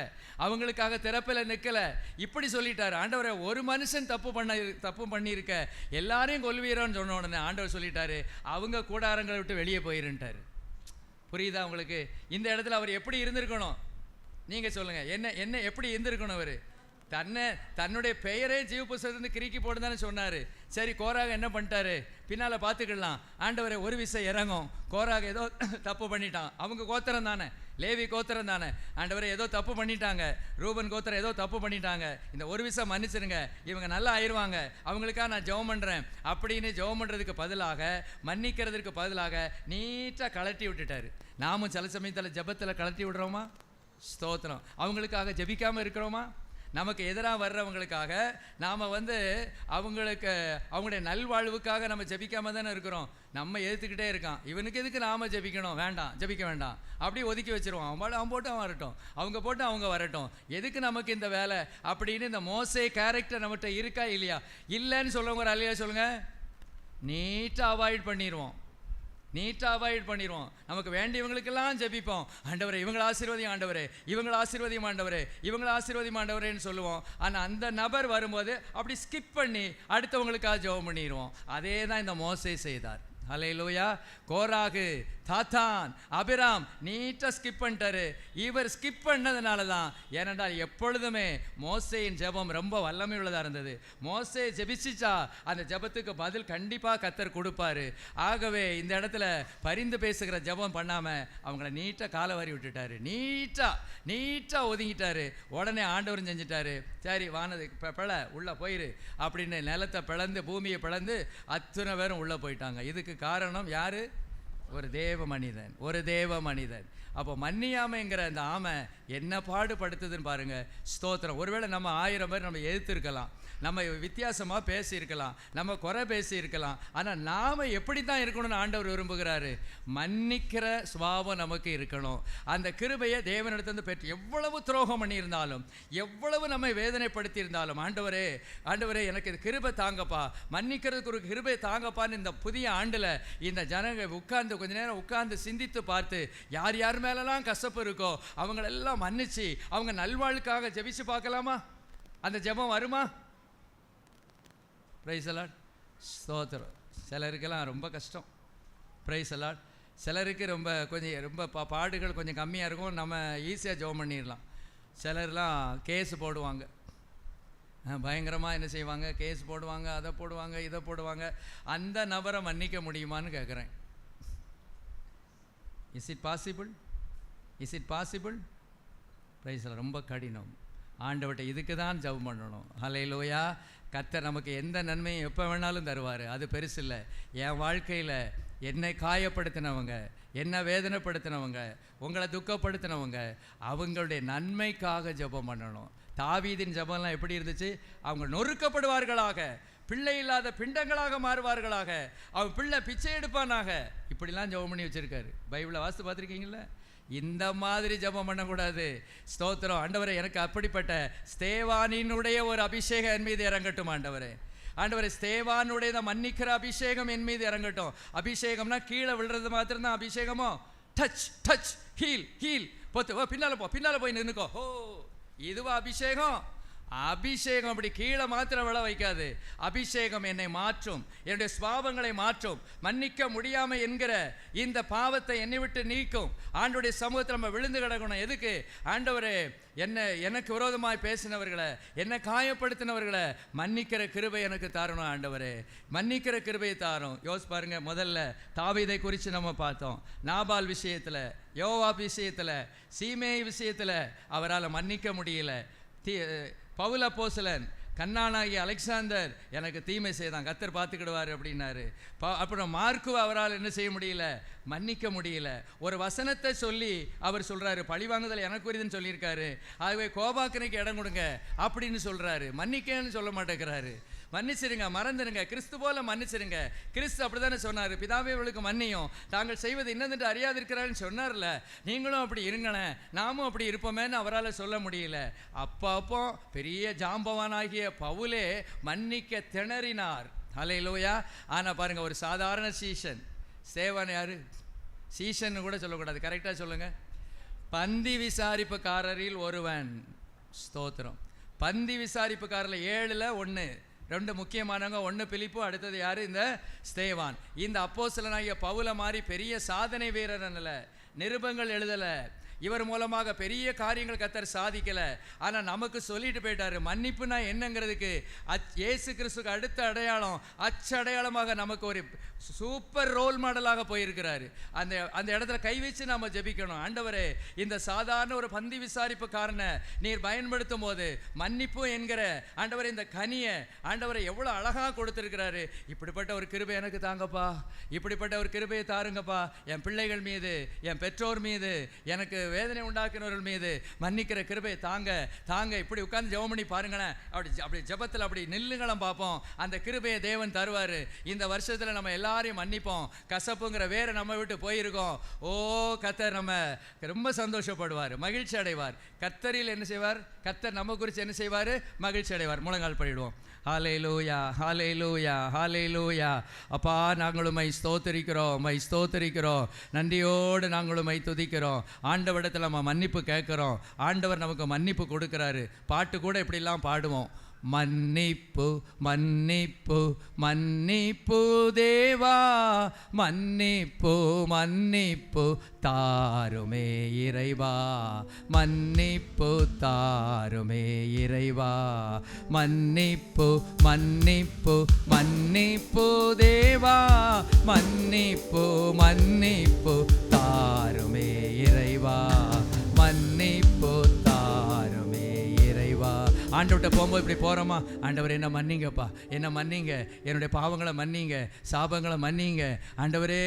அவங்களுக்காக திறப்பில் நிற்கல. இப்படி சொல்லிட்டார். ஆண்டவரை, ஒரு மனுஷன் தப்பு பண்ணியிருக்க எல்லாரையும் கொல்வீரோன்னு சொன்ன உடனே ஆண்டவர் சொல்லிட்டாரு, அவங்க கூடாரங்களை விட்டு வெளியே போயிருந்தார். புரியுதா உங்களுக்கு? இந்த இடத்துல அவர் எப்படி இருந்திருக்கணும்? நீங்க சொல்லுங்க, என்ன எப்படி இருந்திருக்கணும்? அவர் தன்னுடைய பெயரே ஜீவ புஸ்தகத்திலிருந்து கிறுக்கி போடுதானே சொன்னார். சரி, கோராக என்ன பண்ணிட்டாரு? பின்னால் பார்த்துக்கலாம். ஆண்டவரை, ஒரு விசை இறங்கும். கோராக ஏதோ தப்பு பண்ணிட்டான். அவங்க கோத்திரம் தானே, லேவி கோத்திரம் தானே. ஆண்டவரை, ஏதோ தப்பு பண்ணிட்டாங்க. ரூபன் கோத்திரம் ஏதோ தப்பு பண்ணிட்டாங்க. இந்த ஒரு விசை மன்னிச்சிருங்க, இவங்க நல்லா ஆயிடுவாங்க, அவங்களுக்காக நான் ஜெபம் பண்ணுறேன் அப்படின்னு ஜெபம் பண்ணுறதுக்கு பதிலாக, மன்னிக்கிறதுக்கு பதிலாக நீட்டாக கலட்டி விட்டுட்டாரு. நாமும் சில சமயத்தில் ஜெபத்தில் கலட்டி விடுறோமா? ஸ்தோத்திரம். அவங்களுக்காக ஜெபிக்காமல் இருக்கிறோமா? நமக்கு எதிராக வர்றவங்களுக்காக நாம் அவங்களுடைய நல்வாழ்வுக்காக நம்ம ஜெபிக்காம தானே இருக்கிறோம். நம்ம எதிர்த்துக்கிட்டே இருக்கான், இவனுக்கு எதுக்கு நாம ஜெபிக்கணும்? வேண்டாம், ஜெபிக்க வேண்டாம், அப்படியே ஒதுக்கி வச்சிருவோம். அவன் போட்டு அவன் வரட்டும், அவங்க போட்டு அவங்க வரட்டும், எதுக்கு நமக்கு இந்த வேலை அப்படின்னு இந்த மோசே கேரக்டர் நம்மகிட்ட இருக்கா இல்லையா? இல்லைன்னு சொல்லுவாங்க, ஒரு அல்லையா சொல்லுங்க. நீட்டாக அவாய்ட் பண்ணிடுவோம். நமக்கு வேண்டியவங்களுக்கெல்லாம் ஜெபிப்போம். ஆண்டவரே, இவங்களை ஆசீர்வதியும் ஆண்டவரே, இவங்களை ஆசீர்வதியும் ஆண்டவரே, இவங்களை ஆசீர்வதியும் ஆண்டவரேன்னு சொல்லுவோம். ஆனால் அந்த நபர் வரும்போது அப்படி ஸ்கிப் பண்ணி அடுத்தவங்களுக்காக ஜெபம் பண்ணிடுவோம். அதே தான் இந்த மோசே செய்தார். ஹல்லேலூயா. கோராகு, தாத்தான், அபிராம் நீட்டாக ஸ்கிப் பண்ணிட்டாரு. இவர் ஸ்கிப் பண்ணதுனால தான். ஏனென்றால் எப்பொழுதுமே மோசேயின் ஜெபம் ரொம்ப வல்லமை உள்ளதாக இருந்தது. மோசே ஜெபிச்சிச்சா அந்த ஜெபத்துக்கு பதில் கண்டிப்பாக கர்த்தர் கொடுப்பாரு. ஆகவே இந்த இடத்துல பரிந்து பேசுகிற ஜெபம் பண்ணாமல் அவங்கள நீட்டாக காலை வாரி விட்டுட்டாரு. நீட்டாக ஒதுங்கிட்டாரு. உடனே ஆண்டவரும் செஞ்சிட்டாரு. சரி, வானது பிழை உள்ளே போயிரு அப்படின்னு நிலத்தை பிளந்து, பூமியை பிளந்து அத்தனை பேரும் உள்ளே போயிட்டாங்க. இதுக்கு காரணம் யாரு? ஒரு தேவ மனிதன். அப்போ மன்னியாமைங்கிற அந்த ஆமை என்ன பாடுபடுத்துதுன்னு பாருங்க. ஸ்தோத்திரம். ஒருவேளை நம்ம 1000 பேர் நம்ம எதிர்த்திருக்கலாம், நம்ம வித்தியாசமாக பேசியிருக்கலாம், நம்ம குறை பேசியிருக்கலாம். ஆனால் நாம் எப்படி தான் இருக்கணும்னு ஆண்டவர் விரும்புகிறாரு? மன்னிக்கிற சுபாவம் நமக்கு இருக்கணும். அந்த கிருபையை தேவனிடத்திலிருந்து பெற்று எவ்வளவு துரோகம் பண்ணியிருந்தாலும், எவ்வளவு நம்மை வேதனைப்படுத்தியிருந்தாலும், ஆண்டவரே எனக்கு இது கிருபை தாங்கப்பா, மன்னிக்கிறதுக்கு ஒரு கிருபை தாங்கப்பான்னு இந்த புதிய ஆண்டில் இந்த ஜனங்க கொஞ்ச நேரம் உட்கார்ந்து சிந்தித்து பார்த்து யார் மேலெல்லாம் கசப்பு இருக்கோ அவங்களெல்லாம் மன்னிச்சு அவங்க நல்வாழ்வுக்காக ஜெபிச்சு பார்க்கலாமா? அந்த ஜெபம் வருமா? Praise the Lord. ஸ்தோத்திரம். சிலருக்கெல்லாம் ரொம்ப கஷ்டம். Praise the Lord. சிலருக்கு ரொம்ப பாடுகள் கொஞ்சம் கம்மியாக இருக்கும், நம்ம ஈஸியாக ஜெபம் பண்ணிடலாம். சிலர்லாம் கேஸ் போடுவாங்க, பயங்கரமாக என்ன செய்வாங்க? கேஸ் போடுவாங்க, அதை போடுவாங்க, இதை போடுவாங்க. அந்த நபரை மன்னிக்க முடியுமான்னு கேட்குறேன். Is it possible? பிரைஸ்ல ரொம்ப கடினம். ஆண்டவர்கிட்ட இதுக்கு தான் ஜெபம் பண்ணணும். ஹல்லேலூயா. கர்த்தர் நமக்கு எந்த நன்மையும் எப்போ வேணாலும் தருவார். அது பெருசு இல்லை. என் வாழ்க்கையில் என்னை காயப்படுத்தினவங்க, என்னை வேதனைப்படுத்தினவங்க, உங்களை துக்கப்படுத்தினவங்க, அவங்களுடைய நன்மைக்காக ஜெபம் பண்ணணும். தாவீதின் ஜெபம்லாம் எப்படி இருந்துச்சு? அவங்க நொறுக்கப்படுவார்களாக, பிள்ளை இல்லாத பிண்டங்களாக மாறுவார்களாக, அவன் பிள்ளை பிச்சை எடுப்பானாக, இப்படிலாம் ஜெபம் பண்ணி வச்சிருக்காரு. பைபிளை வாசித்து பார்த்துருக்கீங்களா? இந்த மாதிரி ஜெபம் பண்ணக்கூடாது. ஸ்தோத்திரம் ஆண்டவரே, எனக்கு அப்படிப்பட்ட ஸ்தேவானினுடைய ஒரு அபிஷேகம் என் மீது இறங்கட்டும் ஆண்டவரே. ஆண்டவரே, ஸ்தேவானுடைய மன்னிக்கிற அபிஷேகம் என் மீது இறங்கட்டும். அபிஷேகம்னா கீழே விழுறது மாத்திரம்தான் அபிஷேகமோ? டச் டச் ஹீல் ஹீல் போத்து பின்னால போய் நின்னுக்கோ. ஓ, இதுவா அபிஷேகம்? அபிஷேகம் அப்படி கீழே மாத்திரம் விழ வைக்காது. அபிஷேகம் என்னை மாற்றும், என்னுடைய சுபாவங்களை மாற்றும். மன்னிக்க முடியாம என்கிற இந்த பாவத்தை என்னை விட்டு நீக்கும். ஆண்டவருடைய சமூகத்தில் நம்ம விழுந்து கிடக்கணும். எதுக்கு? ஆண்டவரே, எனக்கு விரோதமாய் பேசினவர்களை, என்னை காயப்படுத்தினவர்களை மன்னிக்கிற கிருபை எனக்கு தாரணும். ஆண்டவரே, மன்னிக்கிற கிருபையை தாரும். யோசி பாருங்க, முதல்ல தாவீதை குறித்து நம்ம பார்த்தோம். நாபால் விஷயத்தில், யோவாப் விஷயத்தில், சீமேய் விஷயத்தில் அவரால் மன்னிக்க முடியல. பவுல் அப்போஸ்தலன், கண்ணானாகிய அலெக்சாந்தர் எனக்கு தீமை செய்தான், கர்த்தர் பார்த்துக்கிடுவார் அப்படின்னாரு. அப்புறம் மார்க்கு அவரால் என்ன செய்ய முடியல? மன்னிக்க முடியல. ஒரு வசனத்தை சொல்லி அவர் சொல்றாரு, பழிவாங்குதல் எனக்கு உரியதுன்னு சொல்லியிருக்காரு, ஆகவே கோபாக்கனைக்கு இடம் கொடுங்க அப்படின்னு சொல்றாரு. மன்னிக்கன்னு சொல்ல மாட்டேங்கிறாரு. மன்னிச்சிருங்க, மறந்துடுங்க, கிறிஸ்து போல மன்னிச்சிருங்க. கிறிஸ்து அப்படித்தானே சொன்னார், பிதாவே அவளுக்கு மன்னியும், தாங்கள் செய்வது இன்னதென்று அறியாதிருக்கிறான்னு சொன்னார்ல. நீங்களும் அப்படி இருங்களேன், நாமும் அப்படி இருப்போமேன்னு அவரால் சொல்ல முடியல. அப்போ பெரிய ஜாம்பவானாகிய பவுலே மன்னிக்க திணறினார். ஹல்லேலூயா. ஆனால் பாருங்க, ஒரு சாதாரண சீஷன், சேவன் யாரு? சீஷன் கூட சொல்லக்கூடாது, கரெக்டாக சொல்லுங்க. பந்தி விசாரிப்புக்காரரில் ஒருவன். ஸ்தோத்திரம். பந்தி விசாரிப்புக்காரில் 7ல் 1, 2 முக்கியமானவங்க. 1 பிலிப்பு, அடுத்தது யாரு? இந்த ஸ்தேவான். இந்த அப்போஸ்தலனாகிய பவுல மாதிரி பெரிய சாதனை வீரர் அல்ல, நிருபங்கள் எழுதல, இவர் மூலமாக பெரிய காரியங்கள் கர்த்தர் சாதிக்கல. ஆனால் நமக்கு சொல்லிட்டு போயிட்டாரு, மன்னிப்புனா என்னங்கிறதுக்கு இயேசு கிறிஸ்துக்கு அடுத்த அடையாளம், அச்சடையாளமாக நமக்கு ஒரு சூப்பர் ரோல் மாடலாக போயிருக்கிறாரு. அந்த இடத்துல கை வச்சு நாம ஜெபிக்கணும். ஆண்டவரே, இந்த சாதாரண ஒரு பந்தி விசாரிப்புக்காரனை நீர் பயன்படுத்தும் போது மன்னிப்பு என்கிற ஆண்டவரே இந்த கனியை ஆண்டவரை எவ்வளோ அழகாக கொடுத்துருக்கிறாரு. இப்படிப்பட்ட ஒரு கிருபை எனக்கு தாங்கப்பா, இப்படிப்பட்ட ஒரு கிருபையை தாருங்கப்பா. என் பிள்ளைகள் மீது, என் பெற்றோர் மீது, எனக்கு வேதனை உண்டாக்கினவர்கள் மீது மன்னிக்கிற கிருபையை தாங்க தாங்க. இப்படி உட்கார்ந்து ஜெபம் பண்ணி பாருங்களேன். அப்படி ஜெபத்தில் அப்படி நில்லுங்களும் பார்ப்போம். அந்த கிருபையை தேவன் தருவார். இந்த வருஷத்தில் நம்ம எல்லாரையும் மன்னிப்போம். கசப்புங்கிற வேற நம்ம விட்டு போயிருக்கோம். ஓ, கர்த்தர் நம்ம ரொம்ப சந்தோஷப்படுவார், மகிழ்ச்சி அடைவார். கர்த்தரில் என்ன செய்வார்? கர்த்தர் நம்ம குறித்து என்ன செய்வார்? மகிழ்ச்சி அடைவார். முழங்கால் படிடுவோம். ஹல்லேலூயா, ஹல்லேலூயா, ஹல்லேலூயா. அப்பா, நாங்கள் உம்மை ஸ்தோத்திரிக்கிறோம், உம்மை ஸ்தோத்திரிக்கிறோம். நன்றியோடு நாங்கள் உம்மை துதிக்கிறோம். ஆண்டவரிடத்தில் நம்ம மன்னிப்பு கேட்குறோம். ஆண்டவர் நமக்கு மன்னிப்பு கொடுக்குறாரு. பாட்டு கூட இப்படிலாம் பாடுவோம். மன்னிப்பு மன்னிப்பு மன்னிப்பு தேவா, மன்னிப்பு மன்னிப்பு தாருமே இறைவா, மன்னிப்பு தாருமே இறைவா, மன்னிப்பு மன்னிப்பு மன்னிப்பு தேவா, மன்னிப்பு மன்னிப்பு தாருமே இறைவா, மன்னிப்பு தாருமே இறைவா. ஆண்டவர்கிட்ட போகும்போது இப்படி போகிறோமா? ஆண்டவர் என்ன மன்னிங்கப்பா, என்ன மன்னிங்க, என்னுடைய பாவங்களை மன்னிங்க, சாபங்களை மன்னிங்க, ஆண்டவரே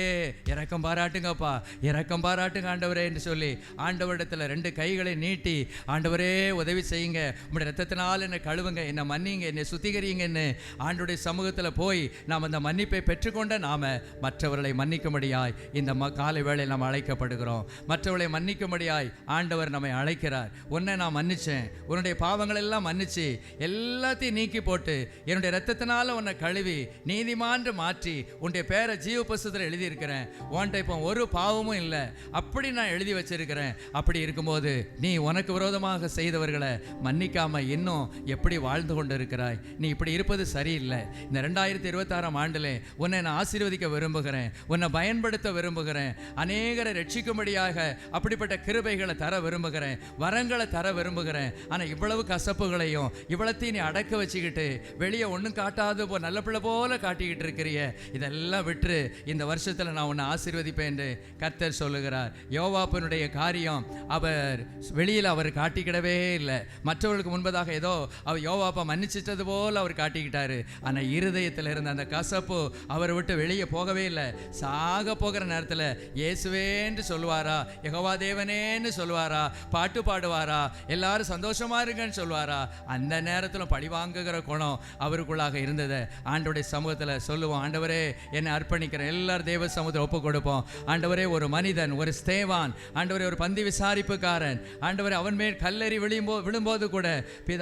இரக்கம் பாராட்டுங்கப்பா, இரக்கம் பாராட்டுங்க ஆண்டவரே என்று சொல்லி ஆண்டவரிடத்தில் 2 கைகளை நீட்டி, ஆண்டவரே உதவி செய்யுங்க, உங்களுடைய ரத்தத்தினால் என்னை கழுவுங்க, என்னை மன்னிங்க, என்னை சுத்திகரிங்கன்னு ஆண்டவருடைய சமூகத்தில் போய் நாம் அந்த மன்னிப்பை பெற்றுக்கொண்ட நாம் மற்றவர்களை மன்னிக்கும்படியாய் இந்த காலை வேளையில் நாம் அழைக்கப்படுகிறோம். மற்றவர்களை மன்னிக்கும்படியாய் ஆண்டவர் நம்மை அழைக்கிறார். உன்னை நான் மன்னிச்சேன், உன்னுடைய பாவங்கள் எல்லாம் மன்னிச்சு எல்லாத்தையும் நீக்கி போட்டு என்னுடைய ரத்தத்தினால உன்னை கழுவி நீதிமான் மாற்றி உன்னுடைய பேரை ஜீவ புஸ்தகத்தில் எழுதியிருக்கிறேன். உன்கிட்ட இப்போ ஒரு பாவமும் இல்லை, அப்படி நான் எழுதி வச்சிருக்கிறேன். அப்படி இருக்கும்போது நீ உனக்கு விரோதமாக செய்தவர்களை மன்னிக்காம இன்னும் எப்படி வாழ்ந்து கொண்டு இருக்கிறாய்? நீ இப்படி இருப்பது சரியில்லை. இந்த 2026ஆம் ஆண்டில் உன்னை நான் ஆசீர்வதிக்க விரும்புகிறேன், உன்னை பயன்படுத்த விரும்புகிறேன், அநேகரை ரட்சிக்கும்படியாக அப்படிப்பட்ட கிருபைகளை தர விரும்புகிறேன், வரங்களை தர விரும்புகிறேன். ஆனால் இவ்வளவு கசப்புகளையும் பாவங்களையும் இவ்வளத்தையும் நீ அடக்க வச்சுக்கிட்டு வெளியே ஒன்றும் காட்டாத நல்ல பிள்ளை போல காட்டிக்கிட்டு இருக்கிறிய, இதெல்லாம் விட்டு இந்த வருஷத்தில் நான் உன்னை ஆசீர்வதிப்பேன் என்று கர்த்தர் சொல்லுகிறார். யோவாப்பினுடைய காரியம் அவர் வெளியில் அவர் காட்டிக்கிடவே இல்லை. மற்றவர்களுக்கு முன்பதாக ஏதோ அவர் யோவாப்பை மன்னிச்சிட்டது போல் அவர் காட்டிக்கிட்டாரு. ஆனால் இருதயத்தில் இருந்த அந்த கசப்பு அவரை விட்டு வெளியே போகவே இல்லை. சாக போகிற நேரத்தில் இயேசுவேன்னு சொல்லுவாரா, யெகோவா தேவனேன்னு சொல்லுவாரா, பாட்டு பாடுவாரா, எல்லாரும் சந்தோஷமா இருங்கன்னு சொல்லுவாரா? அந்த நேரத்தில் பழி வாங்குகிற குணம் அவருக்குள்ளாக இருந்தது. ஆண்டவருடைய சமூகத்தில் சொல்லுவோம், ஆண்டவரே என்னை அர்ப்பணிக்கிறேன். எல்லாரும் தேவ சமூகத்தில் ஒப்பு கொடுப்போம். ஆண்டவரே ஒரு மனிதன், ஒரு ஸ்தேவான், ஆண்டவரே ஒரு பந்தி விசாரிப்புக்காரன், ஆண்டவரே அவன் மேல் கல்லறி விழும்போது கூட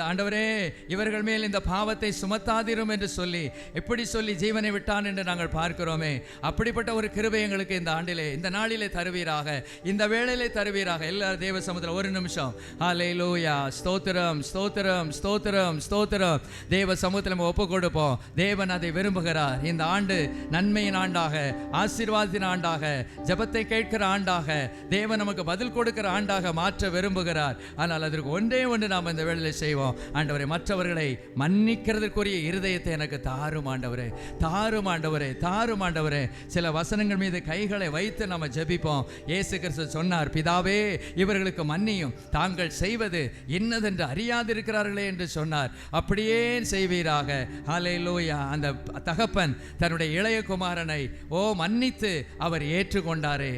ஆண்டவரே இவர்கள் மேல் இந்த பாவத்தை சுமத்தாதிரும் என்று சொல்லி எப்படி சொல்லி ஜீவனை விட்டான் என்று நாங்கள் பார்க்கிறோமே. அப்படிப்பட்ட ஒரு கிருபை எங்களுக்கு இந்த ஆண்டிலே, இந்த நாளிலே தருவீராக, இந்த வேளையிலே தருவீராக. எல்லாரும் தேவ சமூகத்தில் ஒரு நிமிஷம் ஹல்லேலூயா, ஸ்தோத்திரம் ஸ்தோத்திரம் ஸ்தோத்திரம் ஸ்தோத்திரம். தேவ சமூகத்தில் நம்ம ஒப்பு கொடுப்போம். தேவன் அதை விரும்புகிறார். இந்த ஆண்டு நன்மையின் ஆண்டாக, ஆசீர்வாதத்தின் ஆண்டாக, ஜெபத்தை கேட்கிற ஆண்டாக, தேவன் நமக்கு பதில் கொடுக்கிற ஆண்டாக மாற்ற விரும்புகிறார். ஆனால் அதற்கு ஒன்றே ஒன்று நாம் இந்த வேளையில் செய்வோம். ஆண்டவரே மற்றவர்களை மன்னிக்கிறதுக்குரிய இருதயத்தை எனக்கு தாரும் ஆண்டவரே, தாரும் ஆண்டவரே, தாரும் ஆண்டவரே. சில வசனங்கள் மீது கைகளை வைத்து நம்ம ஜெபிப்போம். இயேசு கிறிஸ்து சொன்னார், பிதாவே இவர்களுக்கு மன்னியும், தாங்கள் செய்வது இன்னதென்று அறியாதிருக்கிறார்களே என்று சொன்னார். அப்படியே செய்வீராக. ஹல்லேலூயா. அந்த தகப்பன் தன்னுடைய இளைய குமாரனை மன்னித்து அவர் ஏற்றுக்கொண்டாரே.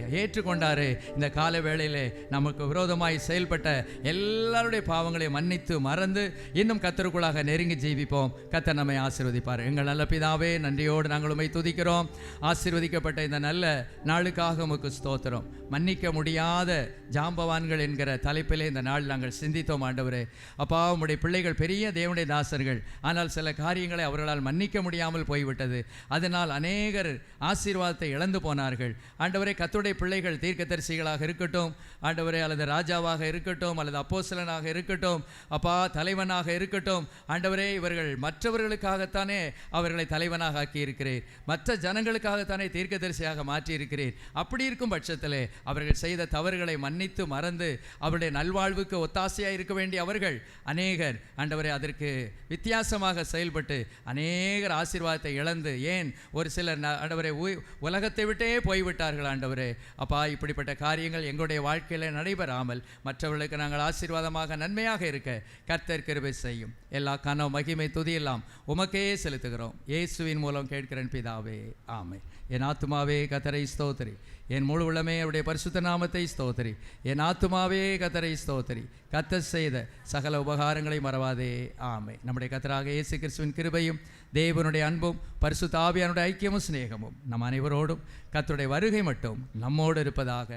இந்த கால வேளையிலே நமக்கு விரோதமாய் செயல்பட்ட எல்லாருடைய பாவங்களை மன்னித்து மறந்து இன்னும் கர்த்தருக்குள்ளாக நெருங்கி ஜீவிப்போம். கர்த்தர் நம்மை ஆசீர்வதிப்பார். எங்கள் நல்ல பிதாவே, நன்றியோடு நாங்கள் உம்மை துதிக்கிறோம். ஆசீர்வதிக்கப்பட்ட இந்த நல்ல நாளுக்காக உமக்கு ஸ்தோத்திரம். மன்னிக்க முடியாத ஜாம்பவான்கள் என்கிற தலைப்பிலே இந்த நாள் நாங்கள் சிந்தித்தோம் ஆண்டவரே. அப்பா, உம்முடைய பிள்ளைகள் பெரிய தேவனுடைய தாசர்கள். ஆனால் சில காரியங்களை அவர்களால் மன்னிக்க முடியாமல் போய்விட்டது. அதனால் அநேகர் ஆசீர்வாதத்தை இழந்து போனார்கள் ஆண்டவரே. கர்த்தருடைய பிள்ளைகள் தீர்க்கதரிசிகளாக இருக்கட்டும் ஆண்டவரே, அல்லது ராஜாவாக இருக்கட்டும், அல்லது அப்போஸ்தலனாக இருக்கட்டும், அப்பா தலைவனாக இருக்கட்டும் ஆண்டவரே, இவர்கள் மற்றவர்களுக்காகத்தானே அவர்களை தலைவனாக ஆக்கி இருக்கிறீர், மற்ற ஜனங்களுக்காகத்தானே தீர்க்கதரிசியாக மாற்றி இருக்கிறீர். அப்படி இருக்கும் பட்சத்திலே அவர்கள் செய்த தவறுகளை மன்னித்து மறந்து அவருடைய நல்வாழ்வுக்கு ஒத்தாசையாக இருக்க வேண்டிய அவர்கள் அநேகர் ஆண்டவரே அதற்கு வித்தியாசமாக செயல்பட்டு அநேகர் ஆசீர்வாதத்தை இழந்து, ஏன் ஒரு சிலர் ஆண்டவரே உலகத்தை விட்டே போய்விட்டார்கள் ஆண்டவரே. அப்பா, இப்படிப்பட்ட காரியங்கள் எங்களுடைய வாழ்க்கையில் நடைபெறாமல் மற்றவர்களுக்கு நாங்கள் ஆசீர்வாதமாக நன்மையாக இருக்க கர்த்தர் கிருபை செய்யும். எல்லா கனவு மகிமை துதியெல்லாம் உமக்கே செலுத்துகிறோம். இயேசுவின் மூலம் கேட்கிறேன் பிதாவே, ஆமென். என் ஆத்துமாவே கர்த்தரை ஸ்தோத்திரி, என் முழு உள்ளமே அவருடைய பரிசுத்த நாமத்தை ஸ்தோத்திரி. என் ஆத்துமாவே கர்த்தரை ஸ்தோத்திரி, கர்த்தர் செய்த சகல உபகாரங்களை மறவாதே, ஆமென். நம்முடைய கர்த்தராக இயேசு கிறிஸ்துவின் கிருபையும் தேவனுடைய அன்பும் பரிசுத்த ஆவியானுடைய ஐக்கியமும் சிநேகமும் நம் அனைவரோடும் கர்த்தருடைய வருகை மட்டும் நம்மோடு இருப்பதாக.